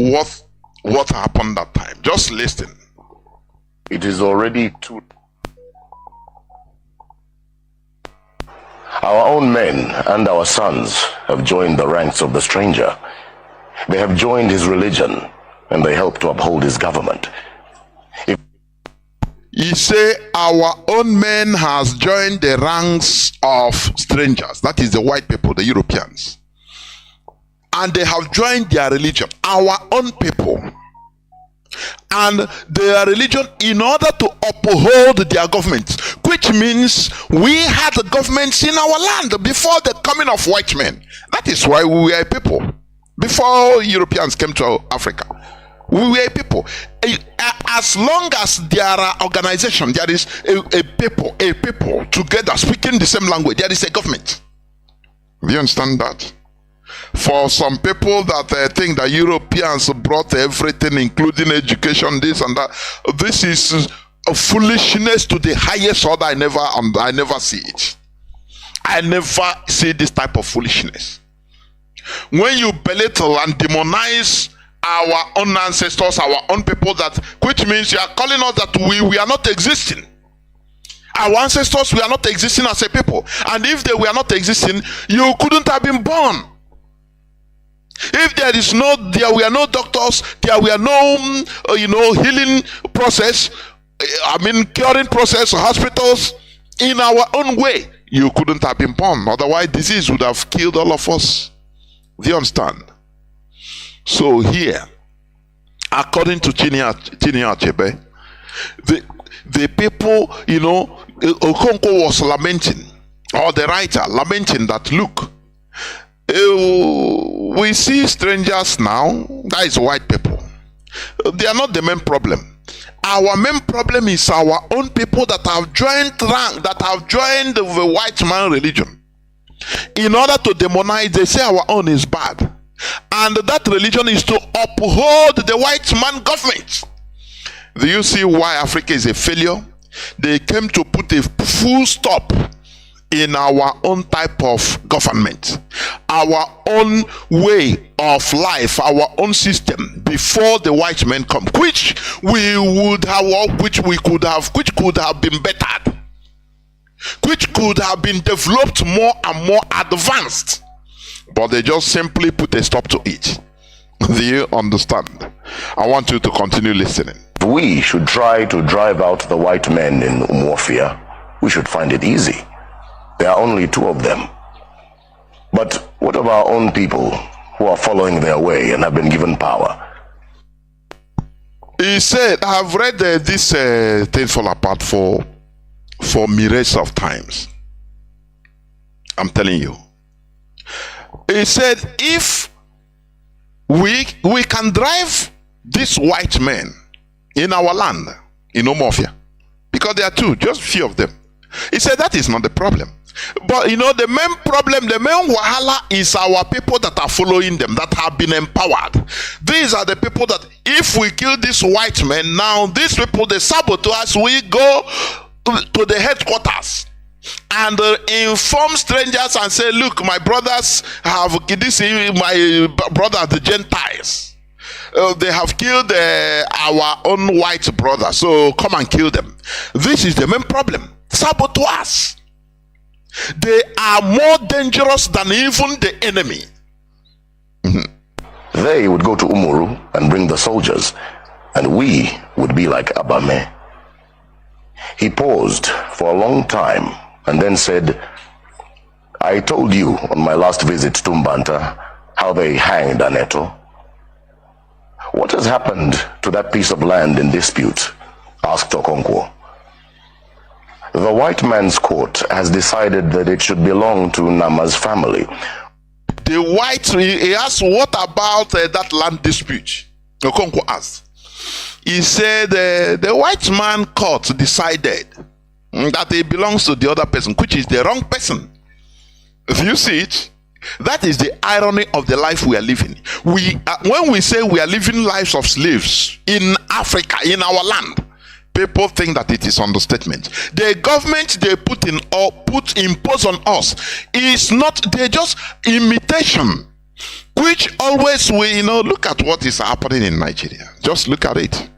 what happened that time. Just listen. It is already too. Our own men and our sons have joined the ranks of the stranger. They have joined his religion, and they help to uphold his government. He say our own men has joined the ranks of strangers. That is the white people, the Europeans. And they have joined their religion, our own people. And their religion in order to uphold their government, which means we had governments in our land before the coming of white men. That is why we were a people. Before Europeans came to Africa, we were a people. As long as there are organization, there is a people together speaking the same language, there is a government. Do you understand that? For some people that think that Europeans brought everything, including education, this and that, this is a foolishness to the highest order. I never see it. I never see this type of foolishness. when you belittle and demonize our own ancestors, our own people, that which means you are calling us that we are not existing. Our ancestors were not existing as a people, and if they were not existing, you couldn't have been born. If there were no doctors, there were no healing process, curing process, hospitals in our own way, you couldn't have been born. Otherwise, disease would have killed all of us. Do you understand? So here, according to Chinedu, the people, Okonkwo was lamenting, or the writer lamenting that, look, we see strangers now, that is white people. They are not the main problem. Our main problem is our own people that have joined the white man religion. In order to demonize, they say our own is bad. And that religion is to uphold the white man government. Do you see why Africa is a failure? They came to put a full stop in our own type of government, our own way of life, our own system before the white men come, which could have been bettered, which could have been developed more and more advanced, but they just simply put a stop to it. Do you understand? I want you to continue listening. We should try to drive out the white men in Umuofia. We should find it easy. There are only 2 of them. But what of our own people who are following their way and have been given power? He said, I have read this thing fall apart for myriads of times. I'm telling you. He said, if we can drive these white men in our land, in Umuofia, because there are 2, just few of them. He said that is not the problem. But the main problem, the main wahala is our people that are following them, that have been empowered. These are the people that, if we kill these white men, now these people, they sabotage us, we go to the headquarters and inform strangers and say, look, my brothers have this, my brothers, the Gentiles. They have killed our own white brother, so come and kill them. This is the main problem. Saboteurs. They are more dangerous than even the enemy. They would go to Umuru and bring the soldiers, and we would be like Abame. He paused for a long time and then said, I told you on my last visit to Mbanta how they hanged Aneto. What has happened to that piece of land in dispute? Asked Okonkwo. The white man's court has decided that it should belong to Nama's family. The white, he asked, what about that land dispute? Okonkwo asked. He said the white man court decided that it belongs to the other person, which is the wrong person. Do you see it? That is the irony of the life we are living. When we say we are living lives of slaves in Africa, in our land, people think that it is understatement. The government they impose on us is not, they just imitation, which always look at what is happening in Nigeria. Just look at it.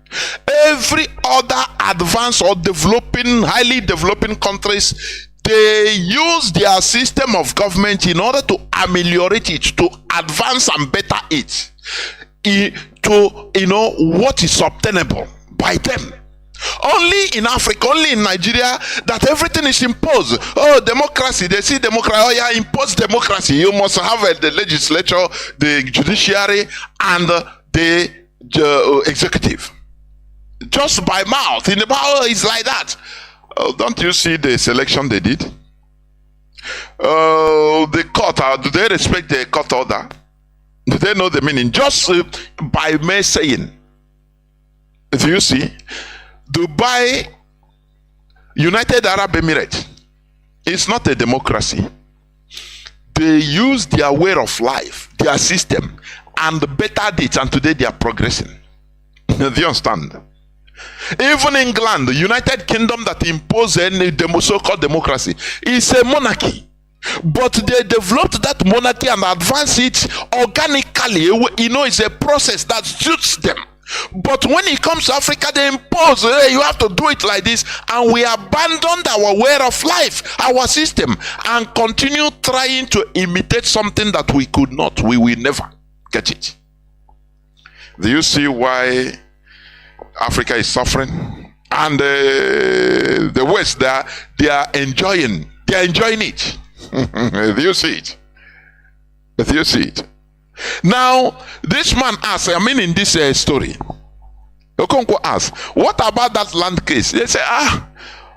Every other advanced or highly developing countries, they use their system of government in order to ameliorate it, to advance and better it, to what is obtainable by them. Only in Africa, only in Nigeria, that everything is imposed. Oh, democracy, they see democracy. Oh yeah, impose democracy. You must have the legislature, the judiciary, and the executive. Just by mouth. In the power is like that. Don't you see the selection they did? The court, do they respect the court order? Do they know the meaning? Just by mere saying. Do you see? Dubai, United Arab Emirates, it's not a democracy. They use their way of life, their system, and bettered it, and today they are progressing. Do you understand? Even England, the United Kingdom that imposed any so-called democracy, is a monarchy. But they developed that monarchy and advanced it organically. You know, it's a process that suits them. But when it comes to Africa, they impose, hey, you have to do it like this, and we abandoned our way of life, our system, and continue trying to imitate something that we could not. We will never get it. Do you see why Africa is suffering? And the West, they are enjoying it. Do you see it? Do you see it? Now, this man asked, in this story, Okonkwo asked, what about that land case? They say,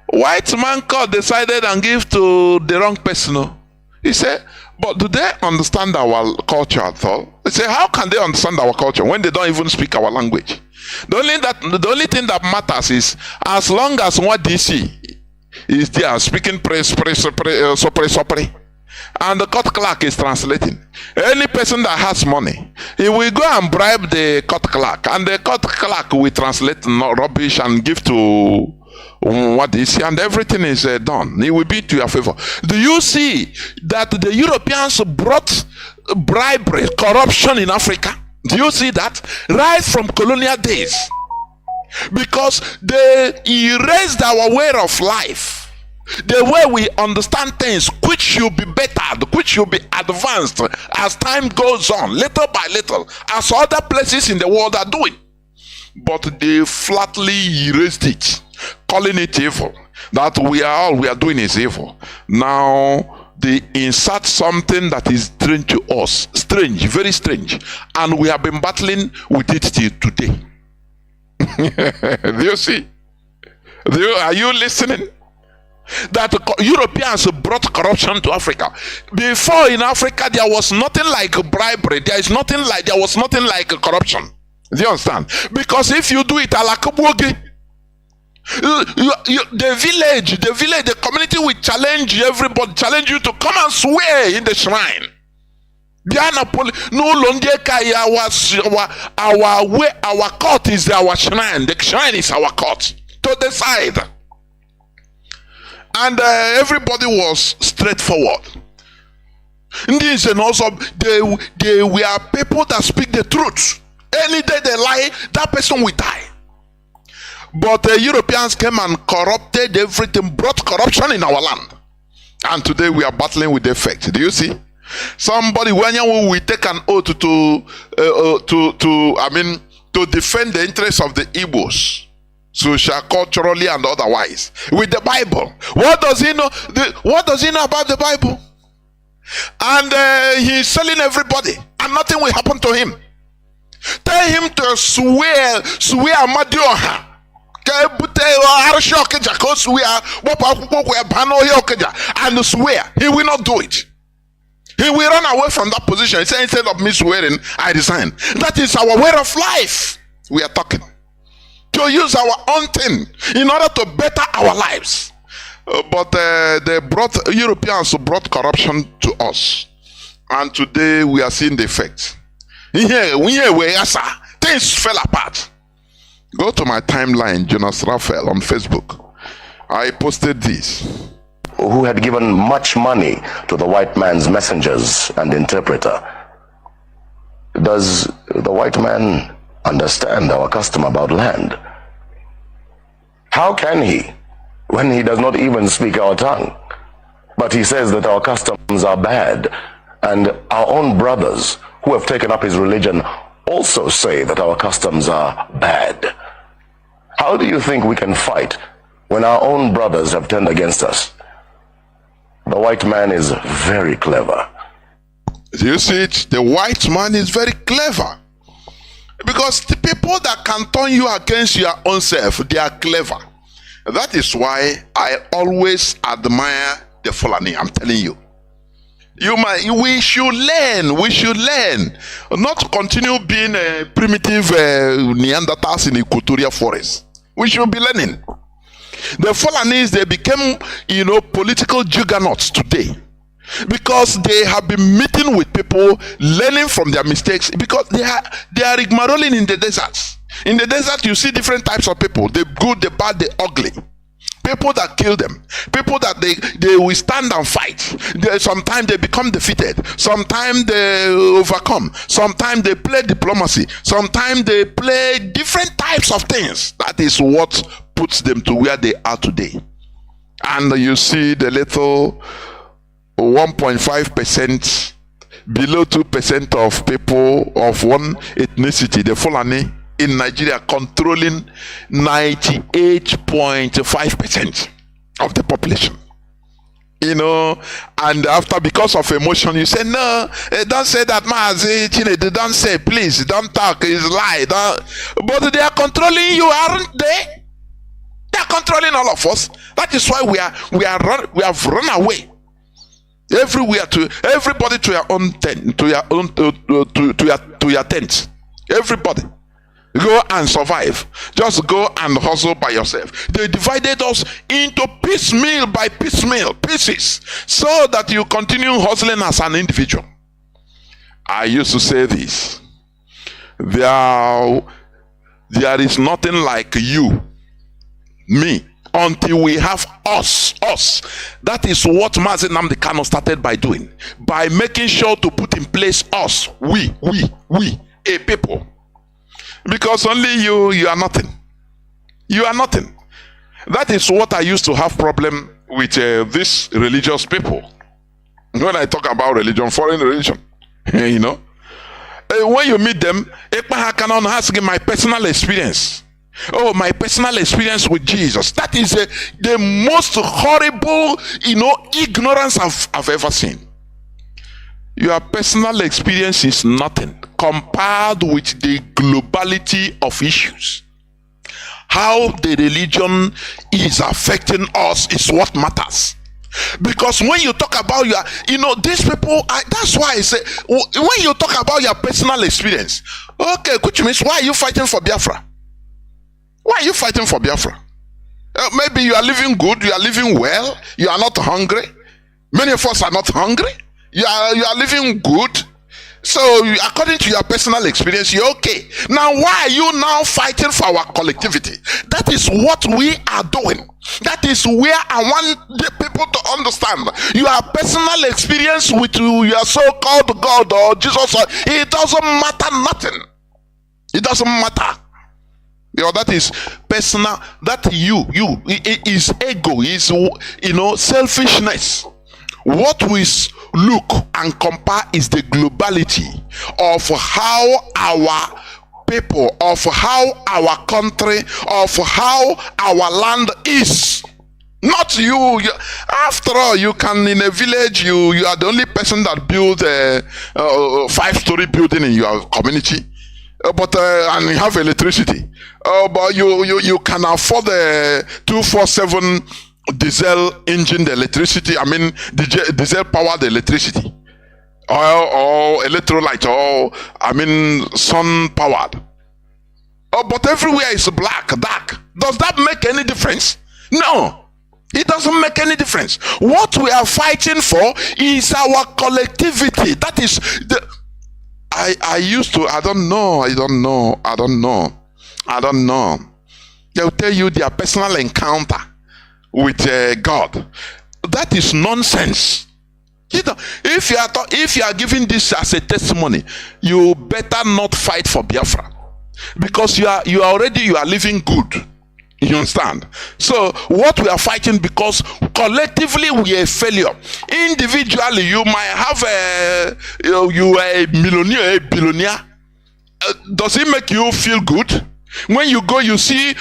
white man court decided and give to the wrong person. He said, but do they understand our culture at all? They say, how can they understand our culture when they don't even speak our language? The only thing that matters is, as long as what DC is there speaking and the court clerk is translating. Any person that has money, he will go and bribe the court clerk, and the court clerk will translate rubbish and give to what is, and everything is done. It will be to your favor. Do you see that the Europeans brought bribery, corruption in Africa? Do you see that? Right from colonial days. Because they erased our way of life. The way we understand things, which should be better, which should be advanced as time goes on, little by little, as other places in the world are doing. But they flatly erased it, calling it evil. That all we are doing is evil. Now they insert something that is strange to us, strange, very strange, and we have been battling with it till today. Do you see? Are you listening? That Europeans brought corruption to Africa. Before, in Africa, there was nothing like bribery. There was nothing like corruption. Do you understand? Because if you do it, the community will challenge everybody, challenge you to come and swear in the shrine. Our court is our shrine. The shrine is our court to decide. And everybody was straightforward. And also, they were people that speak the truth. Any day they lie, that person will die. But the Europeans came and corrupted everything, brought corruption in our land. And today we are battling with the effect. Do you see? Somebody, when you will take an oath to defend the interests of the Igbos, social, culturally, and otherwise, with the Bible. What does he know? What does he know about the Bible? And he's selling everybody, and nothing will happen to him. Tell him to swear Madioha. And swear. He will not do it. He will run away from that position. He said, instead of me swearing, I resign. That is our way of life. We are talking. To use our own thing in order to better our lives. But Europeans brought corruption to us. And today we are seeing the effect. Things fell apart. Go to my timeline, Jonas Raphael, on Facebook. I posted this. Who had given much money to the white man's messengers and interpreter. Does the white man understand our custom about land? How can he, when he does not even speak our tongue? But he says that our customs are bad, and our own brothers who have taken up his religion also say that our customs are bad. How do you think we can fight when our own brothers have turned against us? The white man is very clever. Do you see it? The white man is very clever. Because the people that can turn you against your own self, they are clever. That is why I always admire the Fulani. I'm telling you. We should learn. Not continue being primitive Neanderthals in the Equatorial forest. We should be learning. The Fulanis, they became, political juggernauts today. Because they have been meeting with people, learning from their mistakes, because they are rigmaroling in the deserts. In the desert, you see different types of people, the good, the bad, the ugly. People that kill them, people that they will stand and fight. Sometimes they become defeated, sometimes they overcome, sometimes they play diplomacy, sometimes they play different types of things. That is what puts them to where they are today. And you see the little 1.5%, below 2% of people of one ethnicity, the Fulani in Nigeria, controlling 98.5% of the population. You know, and after, because of emotion, you say, no, don't say that, Mazi, Chinedu, don't say, please, don't talk, it's lie. But they are controlling you, aren't they? They are controlling all of us. That is why we have run away everywhere, to everybody to your own tent, to your tent. Everybody. Go and survive. Just go and hustle by yourself. They divided us into piecemeal by piecemeal, pieces, so that you continue hustling as an individual. I used to say this. There is nothing like you, me, until we have us. That is what Mazi Nnamdi Kanu started by doing. By making sure to put in place us, we, a people. Because only you are nothing. You are nothing. That is what I used to have problem with these religious people. When I talk about religion, foreign religion, you know. When you meet them, Ekpa ask my personal experience. Oh, my personal experience with Jesus. That is the most horrible, ignorance I've ever seen. Your personal experience is nothing compared with the globality of issues. How the religion is affecting us is what matters. Because when you talk about these people, that's why I say, when you talk about your personal experience, okay, which means, why are you fighting for Biafra? Why are you fighting for Biafra? Maybe you are living good, you are living well, you are not hungry. Many of us are not hungry. You are living good. So according to your personal experience, you're okay. Now why are you now fighting for our collectivity? That is what we are doing. That is where I want the people to understand. Your personal experience with your so-called God or Jesus, it doesn't matter nothing. It doesn't matter. That is personal. That is ego, is selfishness. What we look and compare is the globality of how our people, of how our country, of how our land is. Not you. After all, you can, in a village, you are the only person that built a 5-story building in your community, and you have electricity. But you can afford a 247 diesel engine, the electricity, diesel powered electricity, or electrolyte, or sun powered. But everywhere is black, dark. Does that make any difference? No, it doesn't make any difference. What we are fighting for is our collectivity. That is I don't know. They'll tell you their personal encounter with God. That is nonsense. If you are giving this as a testimony, you better not fight for Biafra, because you are living good. You understand? So what we are fighting, because collectively we are a failure. Individually, you might have you are a millionaire, a billionaire. Does it make you feel good? When you go, you see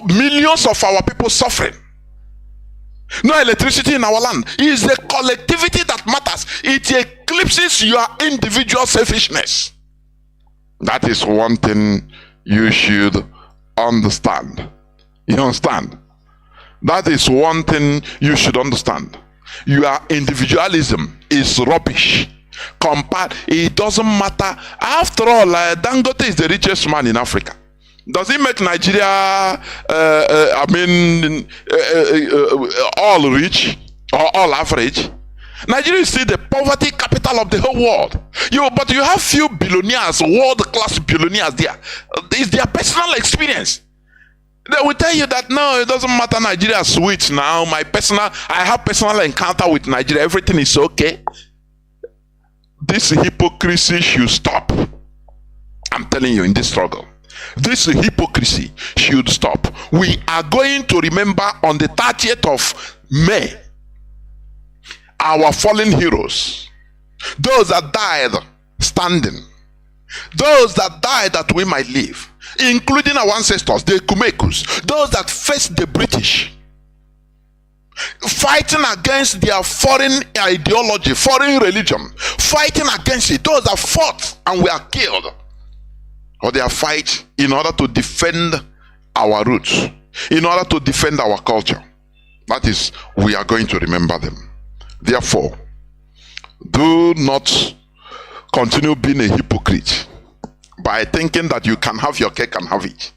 millions of our people suffering. No electricity in our land. It is the collectivity that matters. It eclipses your individual selfishness. That is one thing you should understand. You understand? That is one thing you should understand. Your individualism is rubbish. It doesn't matter. After all, Dangote is the richest man in Africa. Does it make Nigeria all rich or all average? Nigeria is still the poverty capital of the whole world. But you have few billionaires, world-class billionaires there. It's their personal experience. They will tell you that no, it doesn't matter. Nigeria is sweet now. I have personal encounter with Nigeria. Everything is okay. This hypocrisy should stop. I'm telling you, in this struggle, this hypocrisy should stop. We are going to remember on the 30th of May our fallen heroes, those that died standing, those that died that we might live, including our ancestors, the Kumekus, those that faced the British, fighting against their foreign ideology, foreign religion, fighting against it, those that fought and were killed, or they fight in order to defend our roots, in order to defend our culture. That is, we are going to remember them. Therefore, do not continue being a hypocrite by thinking that you can have your cake and have it.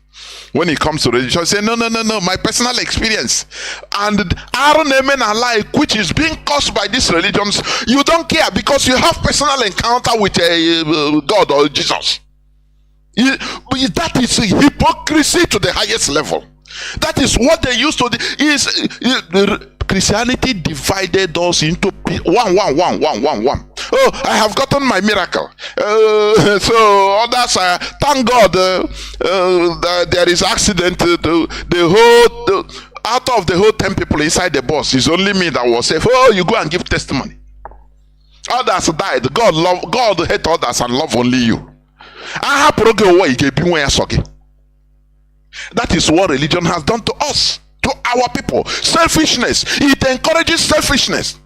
When it comes to religion, say no, my personal experience and which is being caused by these religions, you don't care because you have personal encounter with God or Jesus. That is hypocrisy to the highest level. That is what they used to Christianity divided us into one. Oh, I have gotten my miracle. So others, thank God, there is accident. Out of the whole 10 people inside the bus, it's only me that was safe. Oh, you go and give testimony. Others died. God hate others and love only you. That is what religion has done to us, to our people. Selfishness. It encourages selfishness.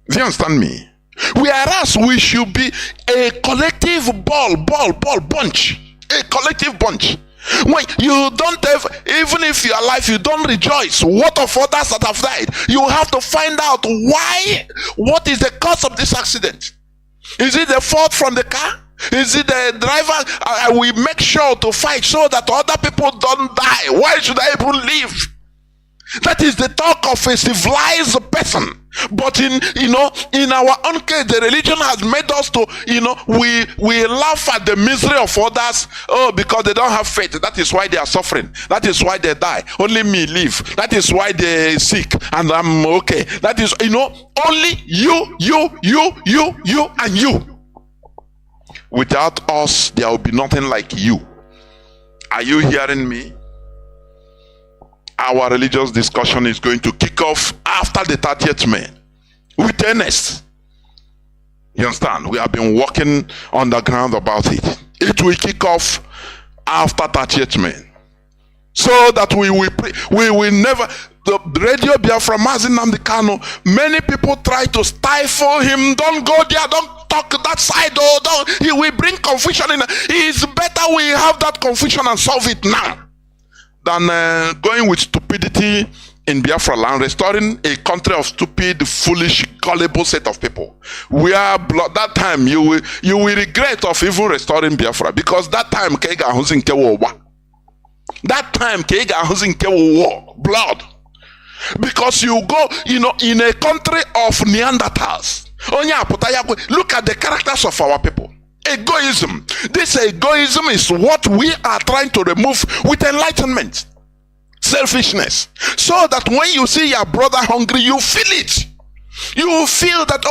Do you understand me? Whereas we should be a collective bunch. A collective bunch. When you don't have, even if you are alive, you don't rejoice. What of others that have died? You have to find out why. What is the cause of this accident? Is it the fault from the car? Is it the driver? We make sure to fight so that other people don't die. Why should I even live? That is the talk of a civilized person. But in our own case, the religion has made us to, we laugh at the misery of others. Oh, because they don't have faith. That is why they are suffering. That is why they die. Only me live. That is why they sick and I'm okay. That is, only you and you. Without us, there will be nothing like you. Are you hearing me? Our religious discussion is going to kick off after the 30th May with earnest. You understand? We have been working on the ground about it. It will kick off after 30th May, so that we will never. The radio Biafra, Mazi Nnamdi Kanu, many people try to stifle him. Don't go there, don't talk that side, he will bring confusion in. It's better we have that confusion and solve it now than going with stupidity in Biafra land, restoring a country of stupid, foolish, gullible set of people. We are that time you will regret of even restoring Biafra, because that time war, blood. Because you go, in a country of Neanderthals. Look at the characters of our people. Egoism. This egoism is what we are trying to remove with enlightenment. Selfishness. So that when you see your brother hungry, you feel it. You feel that,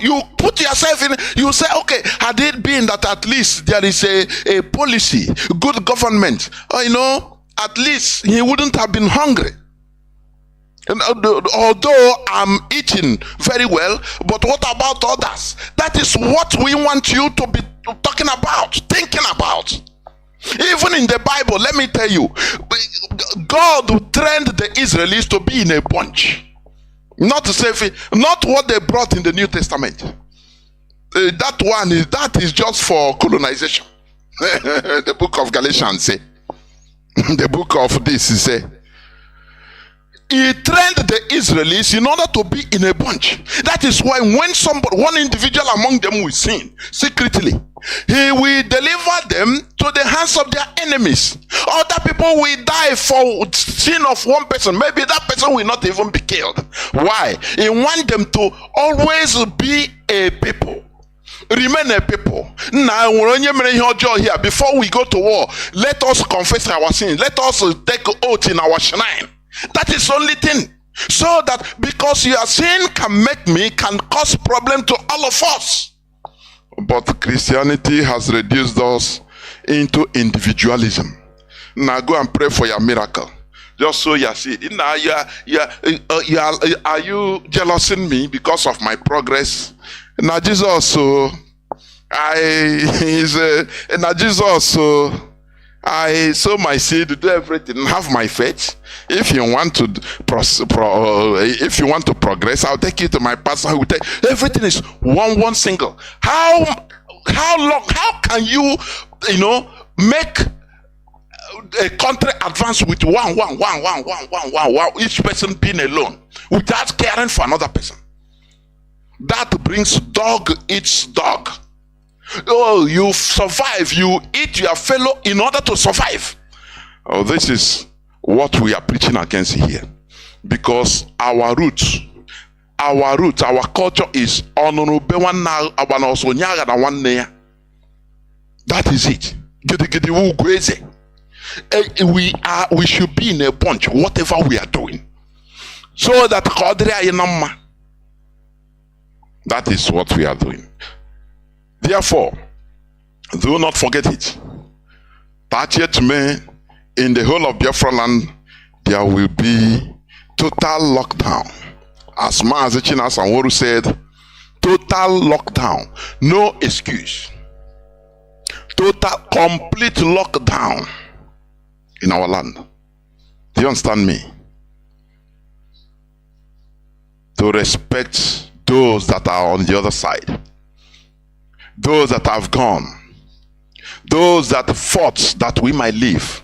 you put yourself in, you say, okay, had it been that at least there is a policy, good government, at least he wouldn't have been hungry. And although I'm eating very well, but what about others? That is what we want you to be talking about, thinking about. Even in the Bible, let me tell you, God trained the Israelites to be in a bunch. Not what they brought in the New Testament. That is just for colonization. The book of Galatians say. The book of this say. He trained the Israelites in order to be in a bunch. That is why when one individual among them will sin secretly, he will deliver them to the hands of their enemies. Other people will die for sin of one person. Maybe that person will not even be killed. Why? He wants them to always be a people. remain a people. Now, here, before we go to war, let us confess our sins. Let us take oath in our shrine. That is the only thing. So that because your sin can cause problem to all of us. But Christianity has reduced us into individualism. Now go and pray for your miracle. Just so you see it. Now are you jealous in me because of my progress? Now Jesus, so I sow my seed, do everything, have my faith. If you want to progress, I'll take you to my pastor who will take everything is one single. How can you make a country advance with one, each person being alone without caring for another person? That brings dog eats dog. Oh, you survive, you eat your fellow in order to survive. Oh, this is what we are preaching against here. Because our roots, our culture is that is it. We should be in a bunch, whatever we are doing. So that is what we are doing. Therefore, do not forget it. 30th May, in the whole of Biafra land, there will be total lockdown. As Mazi Chinedu said, total lockdown, no excuse. Total, complete lockdown in our land. Do you understand me? To respect those that are on the other side. Those that have gone, those that fought that we might live.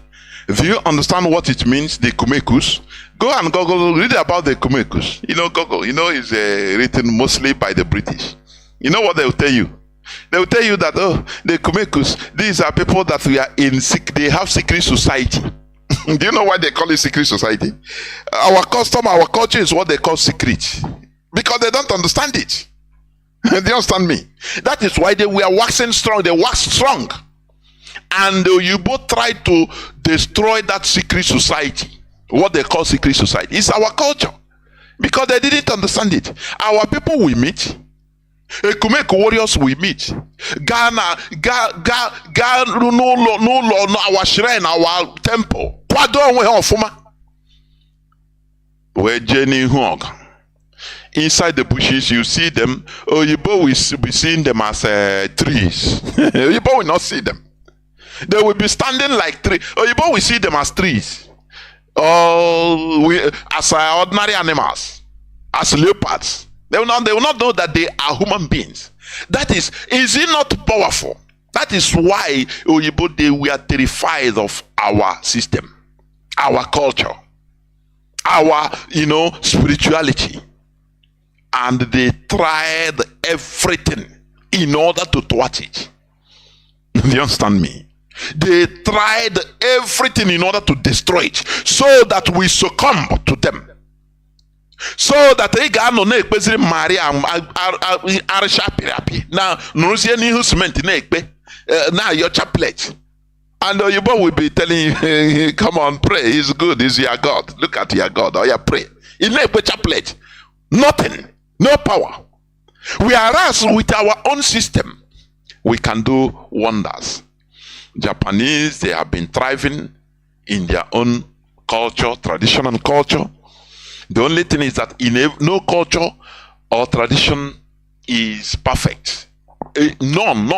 Do you understand what it means, the Kumekus? Go and Google, read about the Kumekus. Google, is written mostly by the British. You know what they will tell you? They will tell you that, the Kumekus, these are people that they have secret society. Do you know why they call it secret society? Our custom, our culture is what they call secret. Because they don't understand it. Do you understand me? That is why they were waxing strong. They waxed strong. And you both tried to destroy that secret society. What they call secret society. It's our culture. Because they didn't understand it. Our people we meet. Ekumeku warriors we meet. Ghana, no, our shrine, our temple. Where Jenny Hog. Inside the bushes, you see them. You will be seeing them as trees. You will not see them. They will be standing like trees. You will see them as trees. As ordinary animals, as leopards. They will not know that they are human beings. That is it not powerful? That is why they were terrified of our system, our culture, our spirituality. And they tried everything in order to thwart it. Do you understand me? They tried everything in order to destroy it, so that we succumb to them. So that they got no Maria now now your chaplet. And you both will be telling you, come on, pray, he's good, he's your God. Look at your God, or you pray. In chaplet, nothing. No power. Whereas with our own system, we can do wonders. Japanese, they have been thriving in their own culture, tradition and culture. The only thing is that no culture or tradition is perfect. None.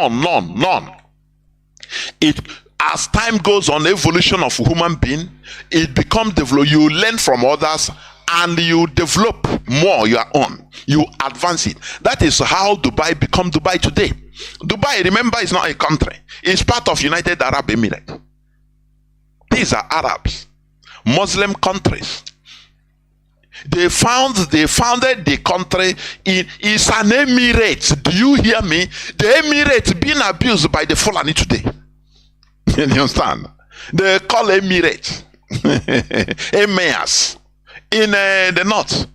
As time goes on, evolution of human being, it becomes developed. You learn from others and you develop more your own. You advance it. That is how Dubai become Dubai today. Dubai, remember, is not a country. It's part of United Arab Emirates. These are Arabs, Muslim countries. They founded the country it's an emirate. Do you hear me? The emirate being abused by the Fulani today. You understand? They call emirate emirs in the north.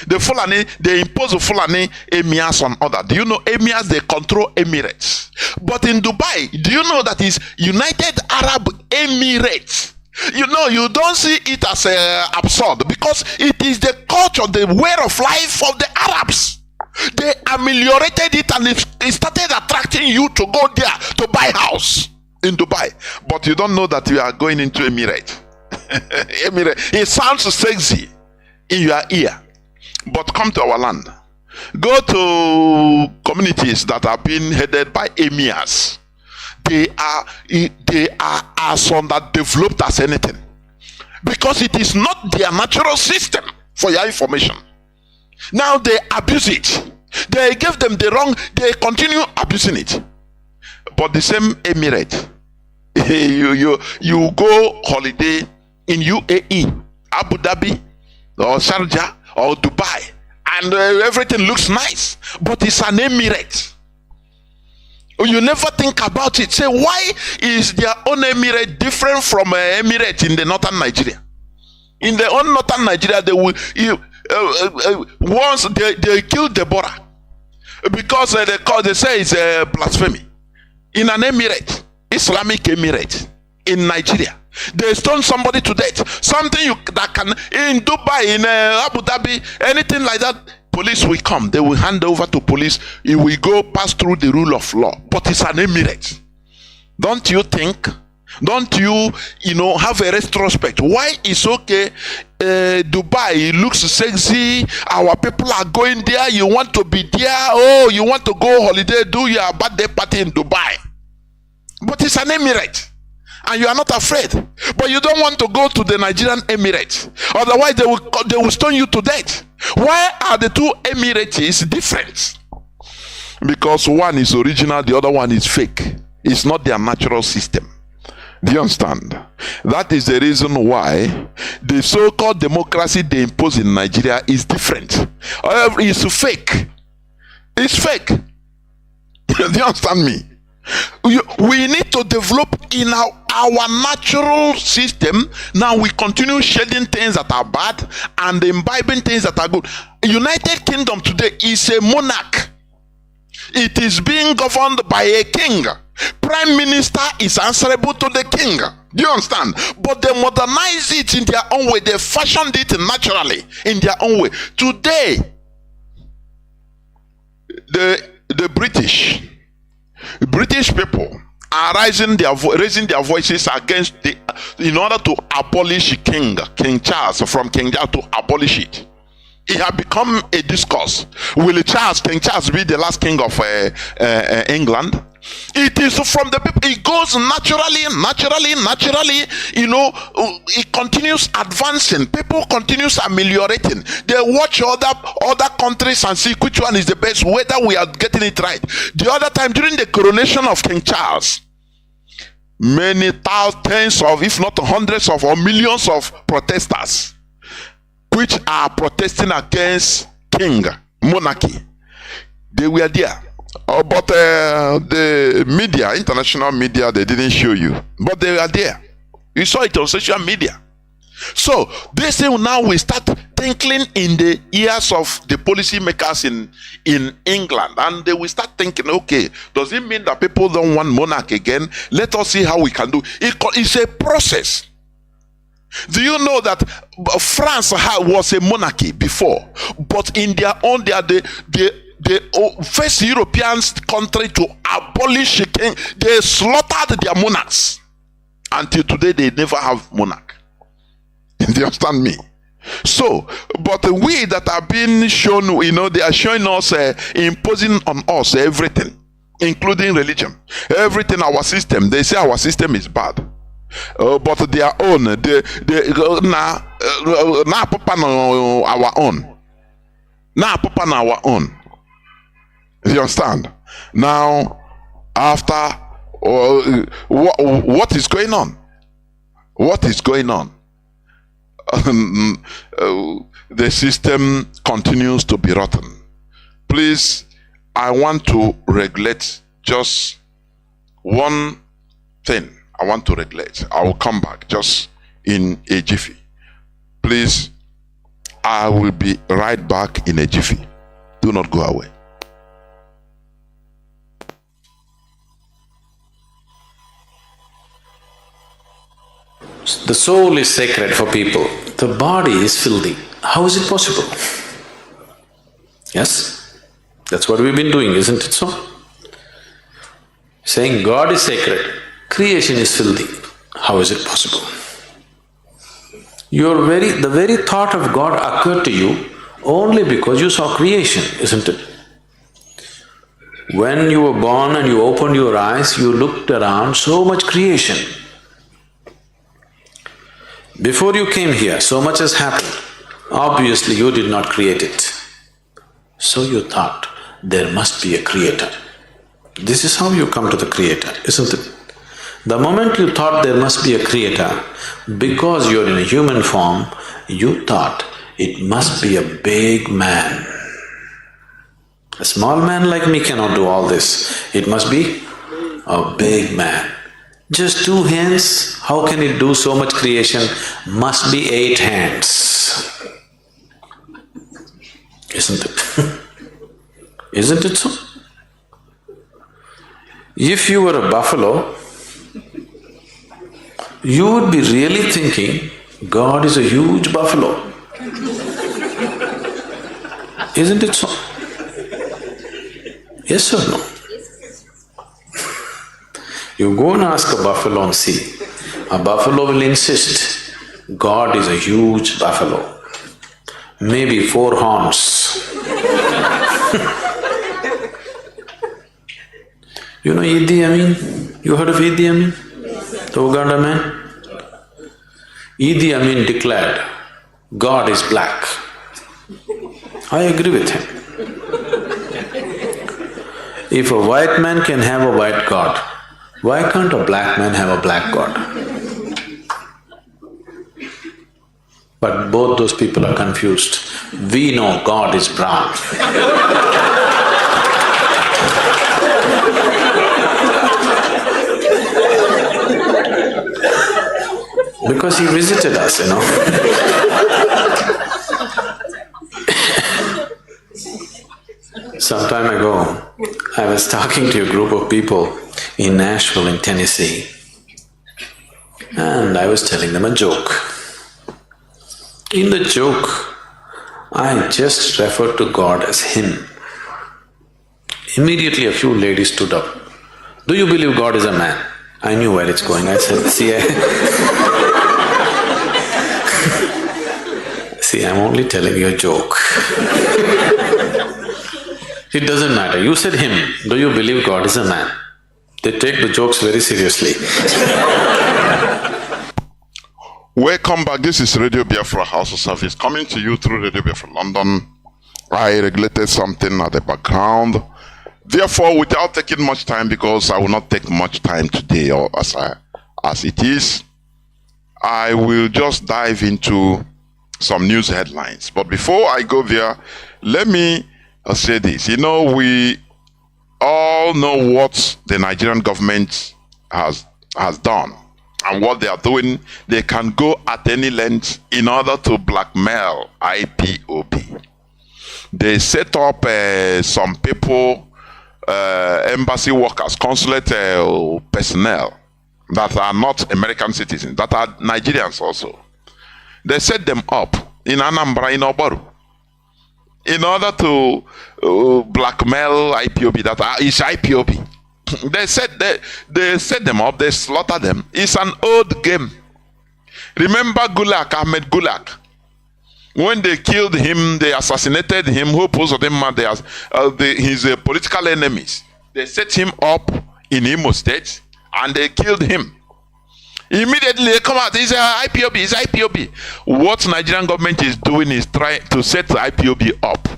The Fulani, they impose the Fulani emirs on others. Do you know emirs, they control emirates? But in Dubai, do you know that is United Arab Emirates? You know, you don't see it as absurd because it is the culture, the way of life of the Arabs. They ameliorated it and it started attracting you to go there to buy house in Dubai. But you don't know that you are going into Emirate. Emirate. It sounds sexy in your ear. But come to our land. Go to communities that are being headed by emirs. They are as underdeveloped as anything. Because it is not their natural system, for your information. Now they abuse it. They give them the wrong, they continue abusing it. But the same emirate, you go holiday in UAE, Abu Dhabi, or Sharjah, or Dubai, and everything looks nice, but it's an emirate. You never think about it. Say, why is their own emirate different from an emirate in the northern Nigeria? In the own northern Nigeria, they will once they killed Deborah because they say it's a blasphemy. In an emirate, Islamic emirate in Nigeria, they stone somebody to death. Something that can in Dubai, in Abu Dhabi, anything like that, police will come. They will hand over to police. It will go pass through the rule of law. But it's an emirate. Don't you think? Don't you have a retrospect? Why is okay? Dubai looks sexy. Our people are going there. You want to be there? Oh, you want to go holiday? Do your birthday party in Dubai? But it's an emirate. And you are not afraid, but you don't want to go to the Nigerian Emirates. Otherwise, they will stone you to death. Why are the two Emirates different? Because one is original, the other one is fake. It's not their natural system. Do you understand? That is the reason why the so-called democracy they impose in Nigeria is different. It's fake. It's fake. Do you understand me? We need to develop in our natural system. Now we continue shedding things that are bad and imbibing things that are good. United Kingdom today is a monarch. It is being governed by a king. Prime Minister is answerable to the king. Do you understand? But they modernize it in their own way. They fashioned it naturally in their own way. Today, the British people are raising their voices against in order to abolish King Charles, from King Charles to abolish it. It has become a discourse. Will King Charles be the last king of England? It is from the people. It goes naturally. It continues advancing. People continues ameliorating. They watch other countries and see which one is the best, whether we are getting it right. The other time during the coronation of King Charles, many thousands of, if not hundreds of, or millions of protesters, which are protesting against monarchy, they were there. But the media, international media, they didn't show you. But they were there. You saw it on social media. So they say now we start tinkling in the ears of the policymakers in England, and they will start thinking, okay, does it mean that people don't want monarch again? Let us see how we can do it. It's a process. Do you know that France was a monarchy before, but in their own, they are the first European country to abolish king. They slaughtered their monarchs. Until today, they never have monarch. Do you understand me? So, but we that are being shown, they are showing us, imposing on us everything, including religion, everything, our system. They say our system is bad. But their own, our own. Now, Papa, our own. You understand? Now, after what is going on? What is going on? The system continues to be rotten. Please, I want to regulate just one thing. I want to regulate. I will come back just in a jiffy. Please, I will be right back in a jiffy. Do not go away. The soul is sacred for people. The body is filthy. How is it possible? Yes? That's what we've been doing, isn't it so? Saying God is sacred, creation is filthy. How is it possible? The very thought of God occurred to you only because you saw creation, isn't it? When you were born and you opened your eyes, you looked around, so much creation. Before you came here, so much has happened. Obviously, you did not create it. So you thought there must be a creator. This is how you come to the creator, isn't it? The moment you thought there must be a creator, because you're in a human form, you thought it must be a big man. A small man like me cannot do all this. It must be a big man. Just 2 hands, how can it do so much creation? Must be 8 hands. Isn't it? Isn't it so? If you were a buffalo, you would be really thinking, God is a huge buffalo. Isn't it so? Yes or no? You go and ask a buffalo and see. A buffalo will insist, God is a huge buffalo. Maybe 4 horns. You know Idi Amin? You heard of Idi Amin? The Uganda man? Idi Amin declared, God is black. I agree with him. If a white man can have a white God, why can't a black man have a black God? But both those people are confused. We know God is brown. Because he visited us, you know. Some time ago, I was talking to a group of people in Nashville in Tennessee, and I was telling them a joke. In the joke, I just referred to God as Him. Immediately a few ladies stood up. Do you believe God is a man? I knew where it's going. I said, see, I'm only telling you a joke. It doesn't matter. You said Him. Do you believe God is a man? They take the jokes very seriously. Welcome back. This is Radio Biafra HAUSA-SERVICE coming to you through Radio Biafra London. I regulated something at the background. Therefore, without taking much time, because I will not take much time today or as it is, I will just dive into some news headlines. But before I go there, let me say this. You know, we all know what the Nigerian government has done and what they are doing. They can go at any length in order to blackmail IPOB. They set up some people, embassy workers, consulate personnel that are not American citizens, that are Nigerians also. They set them up in Anambra, in Obaru, in order to blackmail IPOB, that is IPOB. They set them up, they slaughter them. It's an old game. Remember Gulak, Ahmed Gulak? When they killed him, they assassinated him, who posed him as his political enemies. They set him up in Imo State and they killed him. Immediately they come out, it's IPOB, it's IPOB. What Nigerian government is doing is trying to set the IPOB up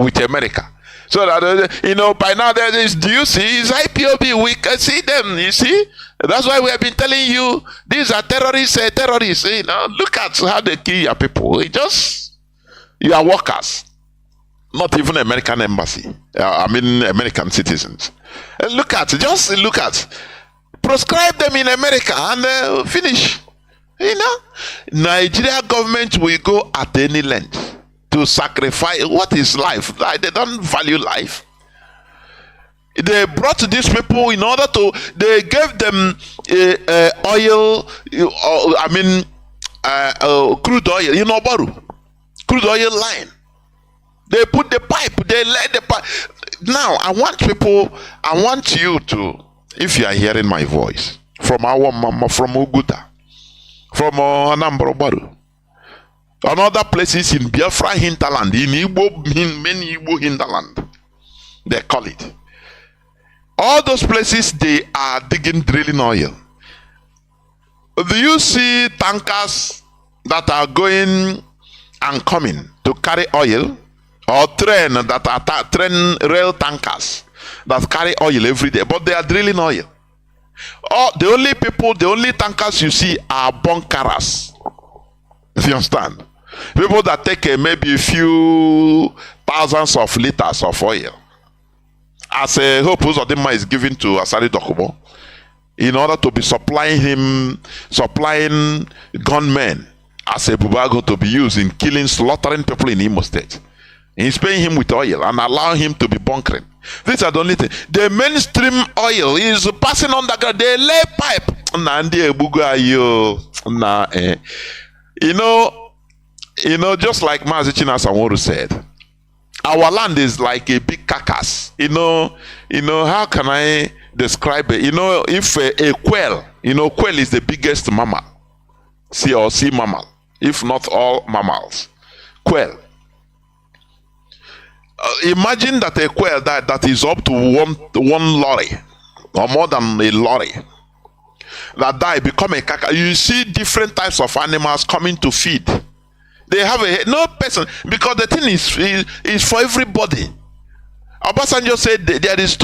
with America. So that, you know, by now there is, do you see, it's IPOB, we can see them, you see? That's why we have been telling you, these are terrorists, you know, look at how they kill your people. It just, you are workers, not even American embassy, American citizens. Just look at, proscribe them in America and finish. You know, Nigeria government will go at any length to sacrifice. What is life? Like, they don't value life. They brought these people in order to, they gave them oil, crude oil, you know, crude oil line. They put the pipe, they let the pipe. Now, I want you to, if you are hearing my voice, from our mama, from Uguta, from Anambra Baru, and other places in Biafra hinterland, in many Igbo hinterland, they call it. All those places, they are drilling oil. Do you see tankers that are going and coming to carry oil? Or train rail tankers that carry oil every day, but they are drilling oil. Oh, the only tankers you see are bunkerers. If you understand, people that take maybe a few thousands of liters of oil, as a Hope Uzodinma is given to Asari Dokubo, in order to be supplying gunmen as a bubago to be used in killing, slaughtering people in Imo State. He's paying him with oil and allowing him to be bunkering. These are the only things. The mainstream oil is passing underground. They lay pipe. You know, just like Mazi Chinasa said, our land is like a big carcass. You know, how can I describe it? You know, if a quail, quail is the biggest mammal, sea mammal, if not all mammals. Quail. Imagine that a quail that is up to one lorry or more than a lorry that die, become a caca. You see different types of animals coming to feed. They have no person, because the thing is for everybody. Obasanjo said there is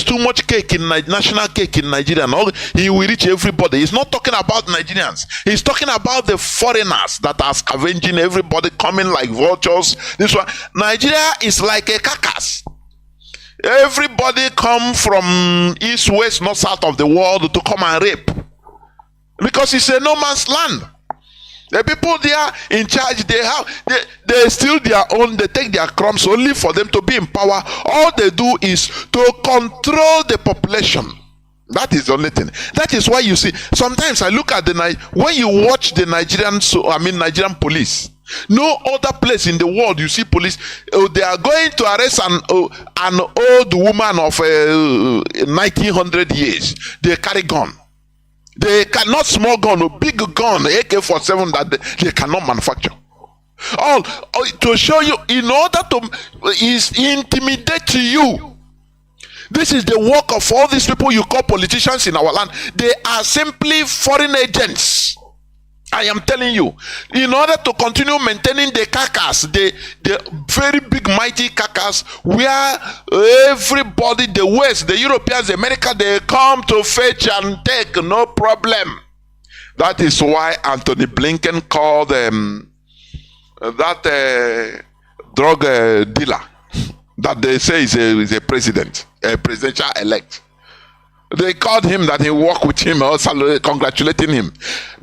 too much cake in national cake in Nigeria. No, he will reach everybody. He's not talking about Nigerians. He's talking about the foreigners that are scavenging everybody, coming like vultures. This one, Nigeria is like a carcass. Everybody come from east, west, north, south of the world to come and rape, because it's a no man's land. The people there in charge, they steal their own, they take their crumbs only for them to be in power. All they do is to control the population. That is the only thing. That is why you see, sometimes I look at when you watch the Nigerian police, no other place in the world you see police, they are going to arrest an old woman of 1900 years. They carry gun. They cannot small gun, a big gun, AK-47 that they cannot manufacture. All to show you, in order to intimidate you. This is the work of all these people you call politicians in our land. They are simply foreign agents. I am telling you, in order to continue maintaining the carcass, the very big mighty carcass, where everybody, the West, the Europeans, the America, they come to fetch and take, no problem. That is why Anthony Blinken called that drug dealer that they say is a president, a presidential elect. They called him that he worked with him, also congratulating him,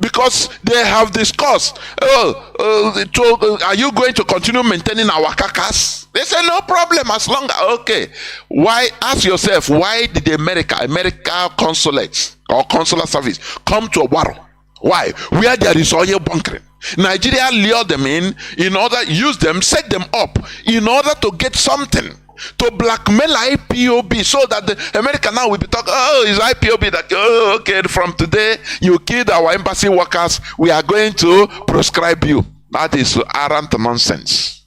because they have discussed, are you going to continue maintaining our carcass? They say no problem, as long as, okay. Why, ask yourself, why did America consulates or consular service come to Waro? Why? Where there is oil bunkering. Nigeria lured them in order, use them, set them up in order to get something, to blackmail IPOB, so that the America now will be talking, it's IPOB that, okay, from today you killed our embassy workers, we are going to proscribe you. That is arrant nonsense.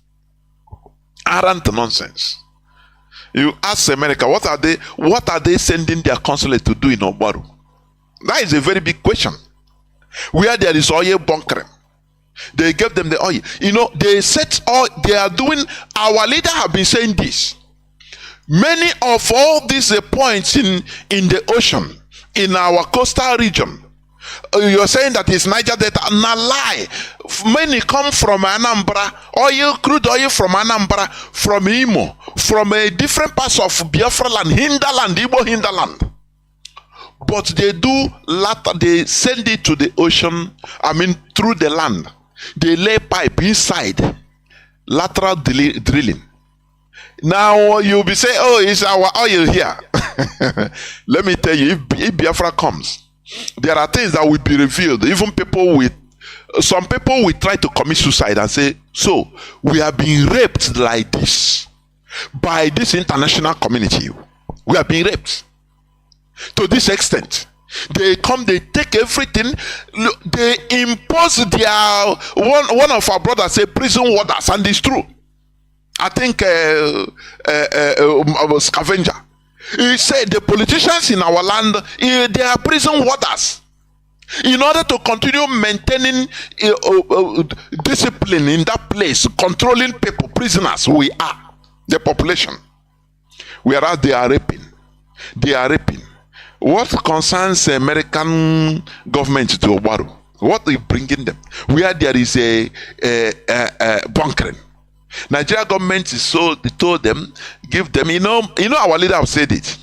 Arrant nonsense. You ask America, what are they sending their consulate to do in Obaru? That is a very big question. Where there is oil bunkering, they gave them the oil. They set all, they are doing, our leader have been saying this. Many of all these points in the ocean, in our coastal region, you're saying that it's Niger Delta. Not lie. Many come from Anambra, crude oil from Anambra, from Imo, from different parts of Biafra land, hinterland, Igbo hinterland. But they do they send it to the ocean, through the land. They lay pipe inside, lateral drilling. Now you'll be saying, oh, it's our oil here. Let me tell you, if Biafra comes, there are things that will be revealed. Even some people will try to commit suicide and say, so we are being raped like this by this international community. We are being raped to this extent. They come, they take everything, they impose their one of our brothers say prison warders, and it's true. I think Scavenger. He said the politicians in our land, they are prison warders. In order to continue maintaining discipline in that place, controlling people, prisoners, we are the population. Whereas they are raping. They are raping. What concerns American government to Obaru? What are bringing them? Where there is a bunkering. Nigeria government is told them, give them, our leader have said it.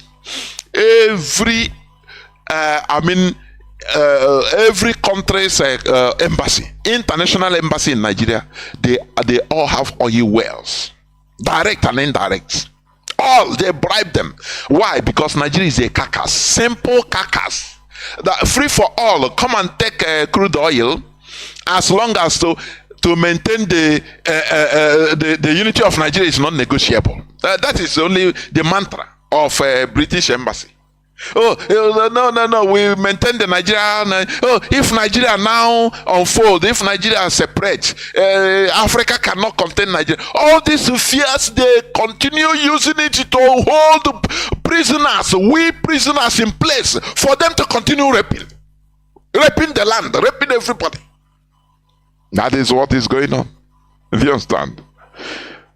Every country's embassy, international embassy in Nigeria, they all have oil wells, direct and indirect. All they bribe them. Why? Because Nigeria is a carcass, simple carcass, that free for all. Come and take crude oil, as long as to maintain the unity of Nigeria is not negotiable. That is only the mantra of British embassy. No, we maintain the Nigeria. If Nigeria now unfold, if Nigeria separate, Africa cannot contain Nigeria. All these fears, they continue using it to hold prisoners, we prisoners in place, for them to continue raping the land, raping everybody. That is what is going on. Do you understand?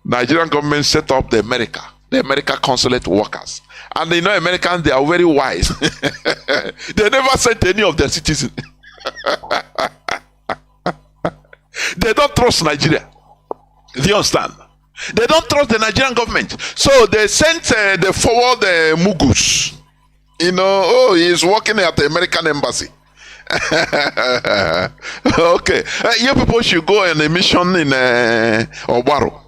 Nigerian government set up the America consulate workers. And Americans, they are very wise. They never sent any of their citizens. They don't trust Nigeria. Do you understand? They don't trust the Nigerian government. So they sent, they forward Mugus. He's working at the American embassy. Okay. You people should go on a mission in Obaru.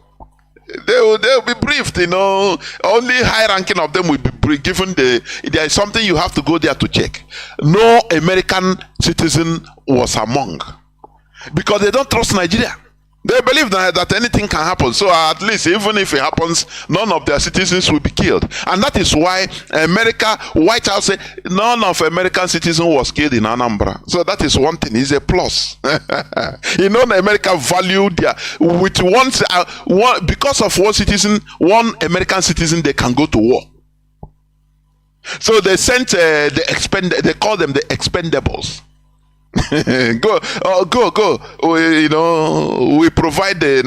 They'll be briefed, only high ranking of them will be given there is something you have to go there to check. No American citizen was among, because they don't trust Nigeria. They believe that anything can happen. So at least even if it happens, none of their citizens will be killed. And that is why White House said none of American citizens was killed in Anambra. So that is one thing, is a plus. America valued with one because of one American citizen, they can go to war. So they sent they call them the expendables. Go. We provide the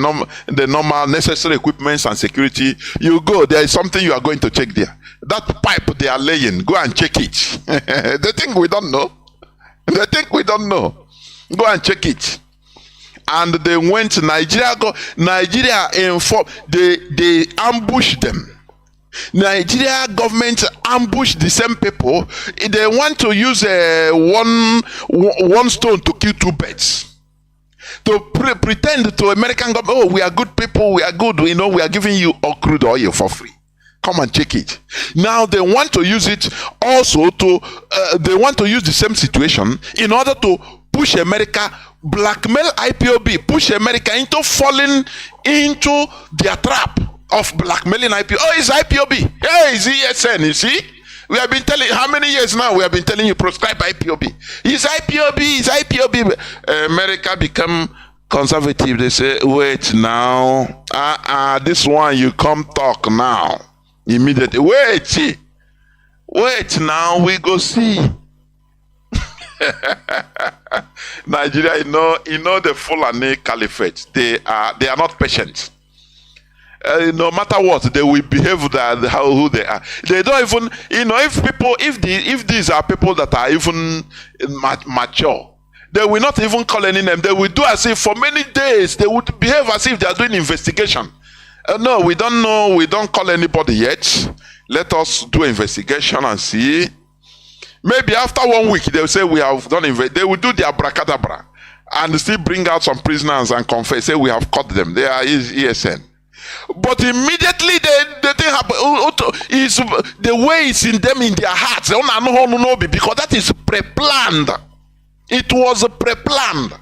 normal necessary equipments and security. You go, there is something you are going to check there. That pipe they are laying, go and check it. They think we don't know. Go and check it. And they went to Nigeria informed, they ambushed them. Nigeria government ambushed the same people. They want to use one stone to kill two birds. To pretend to American government, we are good people, we are good, we are giving you crude oil for free. Come and check it. Now they want to use it also they want to use the same situation in order to push America, blackmail IPOB, push America into falling into their trap of blackmailing IPOB. Oh, it's IPOB. Hey, it's ESN, you see? We have been telling, how many years now we have been telling you proscribe IPOB. It's IPOB. America become conservative. They say, wait now. This one you come talk now. Immediately. Wait now, we go see. Nigeria, you know the Fulani Caliphate. They are not patient. No matter what, they will behave who they are. They don't even, if these are people that are even mature, they will not even call any name. They will do as if for many days they would behave as if they are doing investigation. No, we don't know. We don't call anybody yet. Let us do investigation and see. Maybe after 1 week, they'll say we have done it. They will do their abracadabra and still bring out some prisoners and confess, say we have caught them. They are ESN. But immediately the thing happen is the way it's in them in their hearts. Because that is pre-planned. It was pre-planned.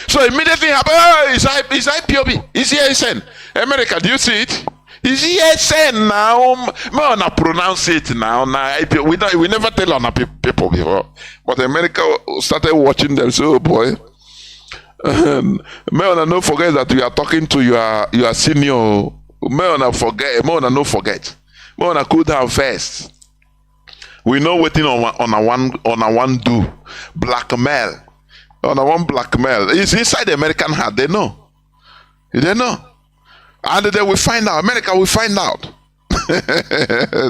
So immediately happen. Oh, it's IPOB. It's ESN. America, do you see it? It's ESN now. We don't pronounce it now. We never tell on people before. But America started watching them. So, oh boy. May not forget that you are talking to your senior. May not forget. May not forget. May not cool down first. We know waiting on a one do blackmail. On a one blackmail. It's inside the American heart. They know. They know. And they will find out. America will find out.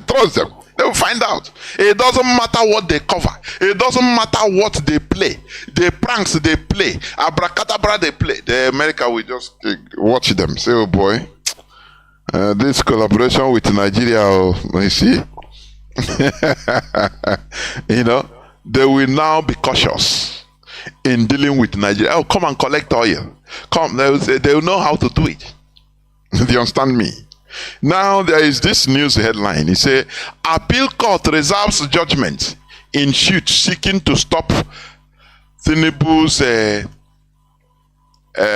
Trust them. They will find out. It doesn't matter what they cover. It doesn't matter what they play. The pranks they play. Abracadabra they play. The America will just watch them. Say, oh boy. This collaboration with Nigeria, you see? You know, they will now be cautious in dealing with Nigeria. Oh, come and collect oil. Come. They will know how to do it. Do you understand me? Now there is this news headline. It says, appeal court reserves judgment in suit seeking to stop Tinubu's